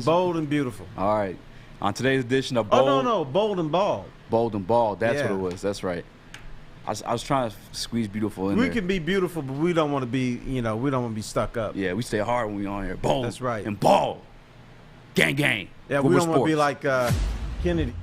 Bold and beautiful. All right. On today's edition of Bold. Oh, no. Bold and bald. Bold and bald. That's Yeah. what it was. That's right. I was trying to squeeze beautiful in We there. can be beautiful, but we don't want to be, we don't want to be stuck up. Yeah, we stay hard when we on here. Bold. That's right. And bald. Gang, gang. Yeah, Woodward we don't want to be Sports. like Kennedy.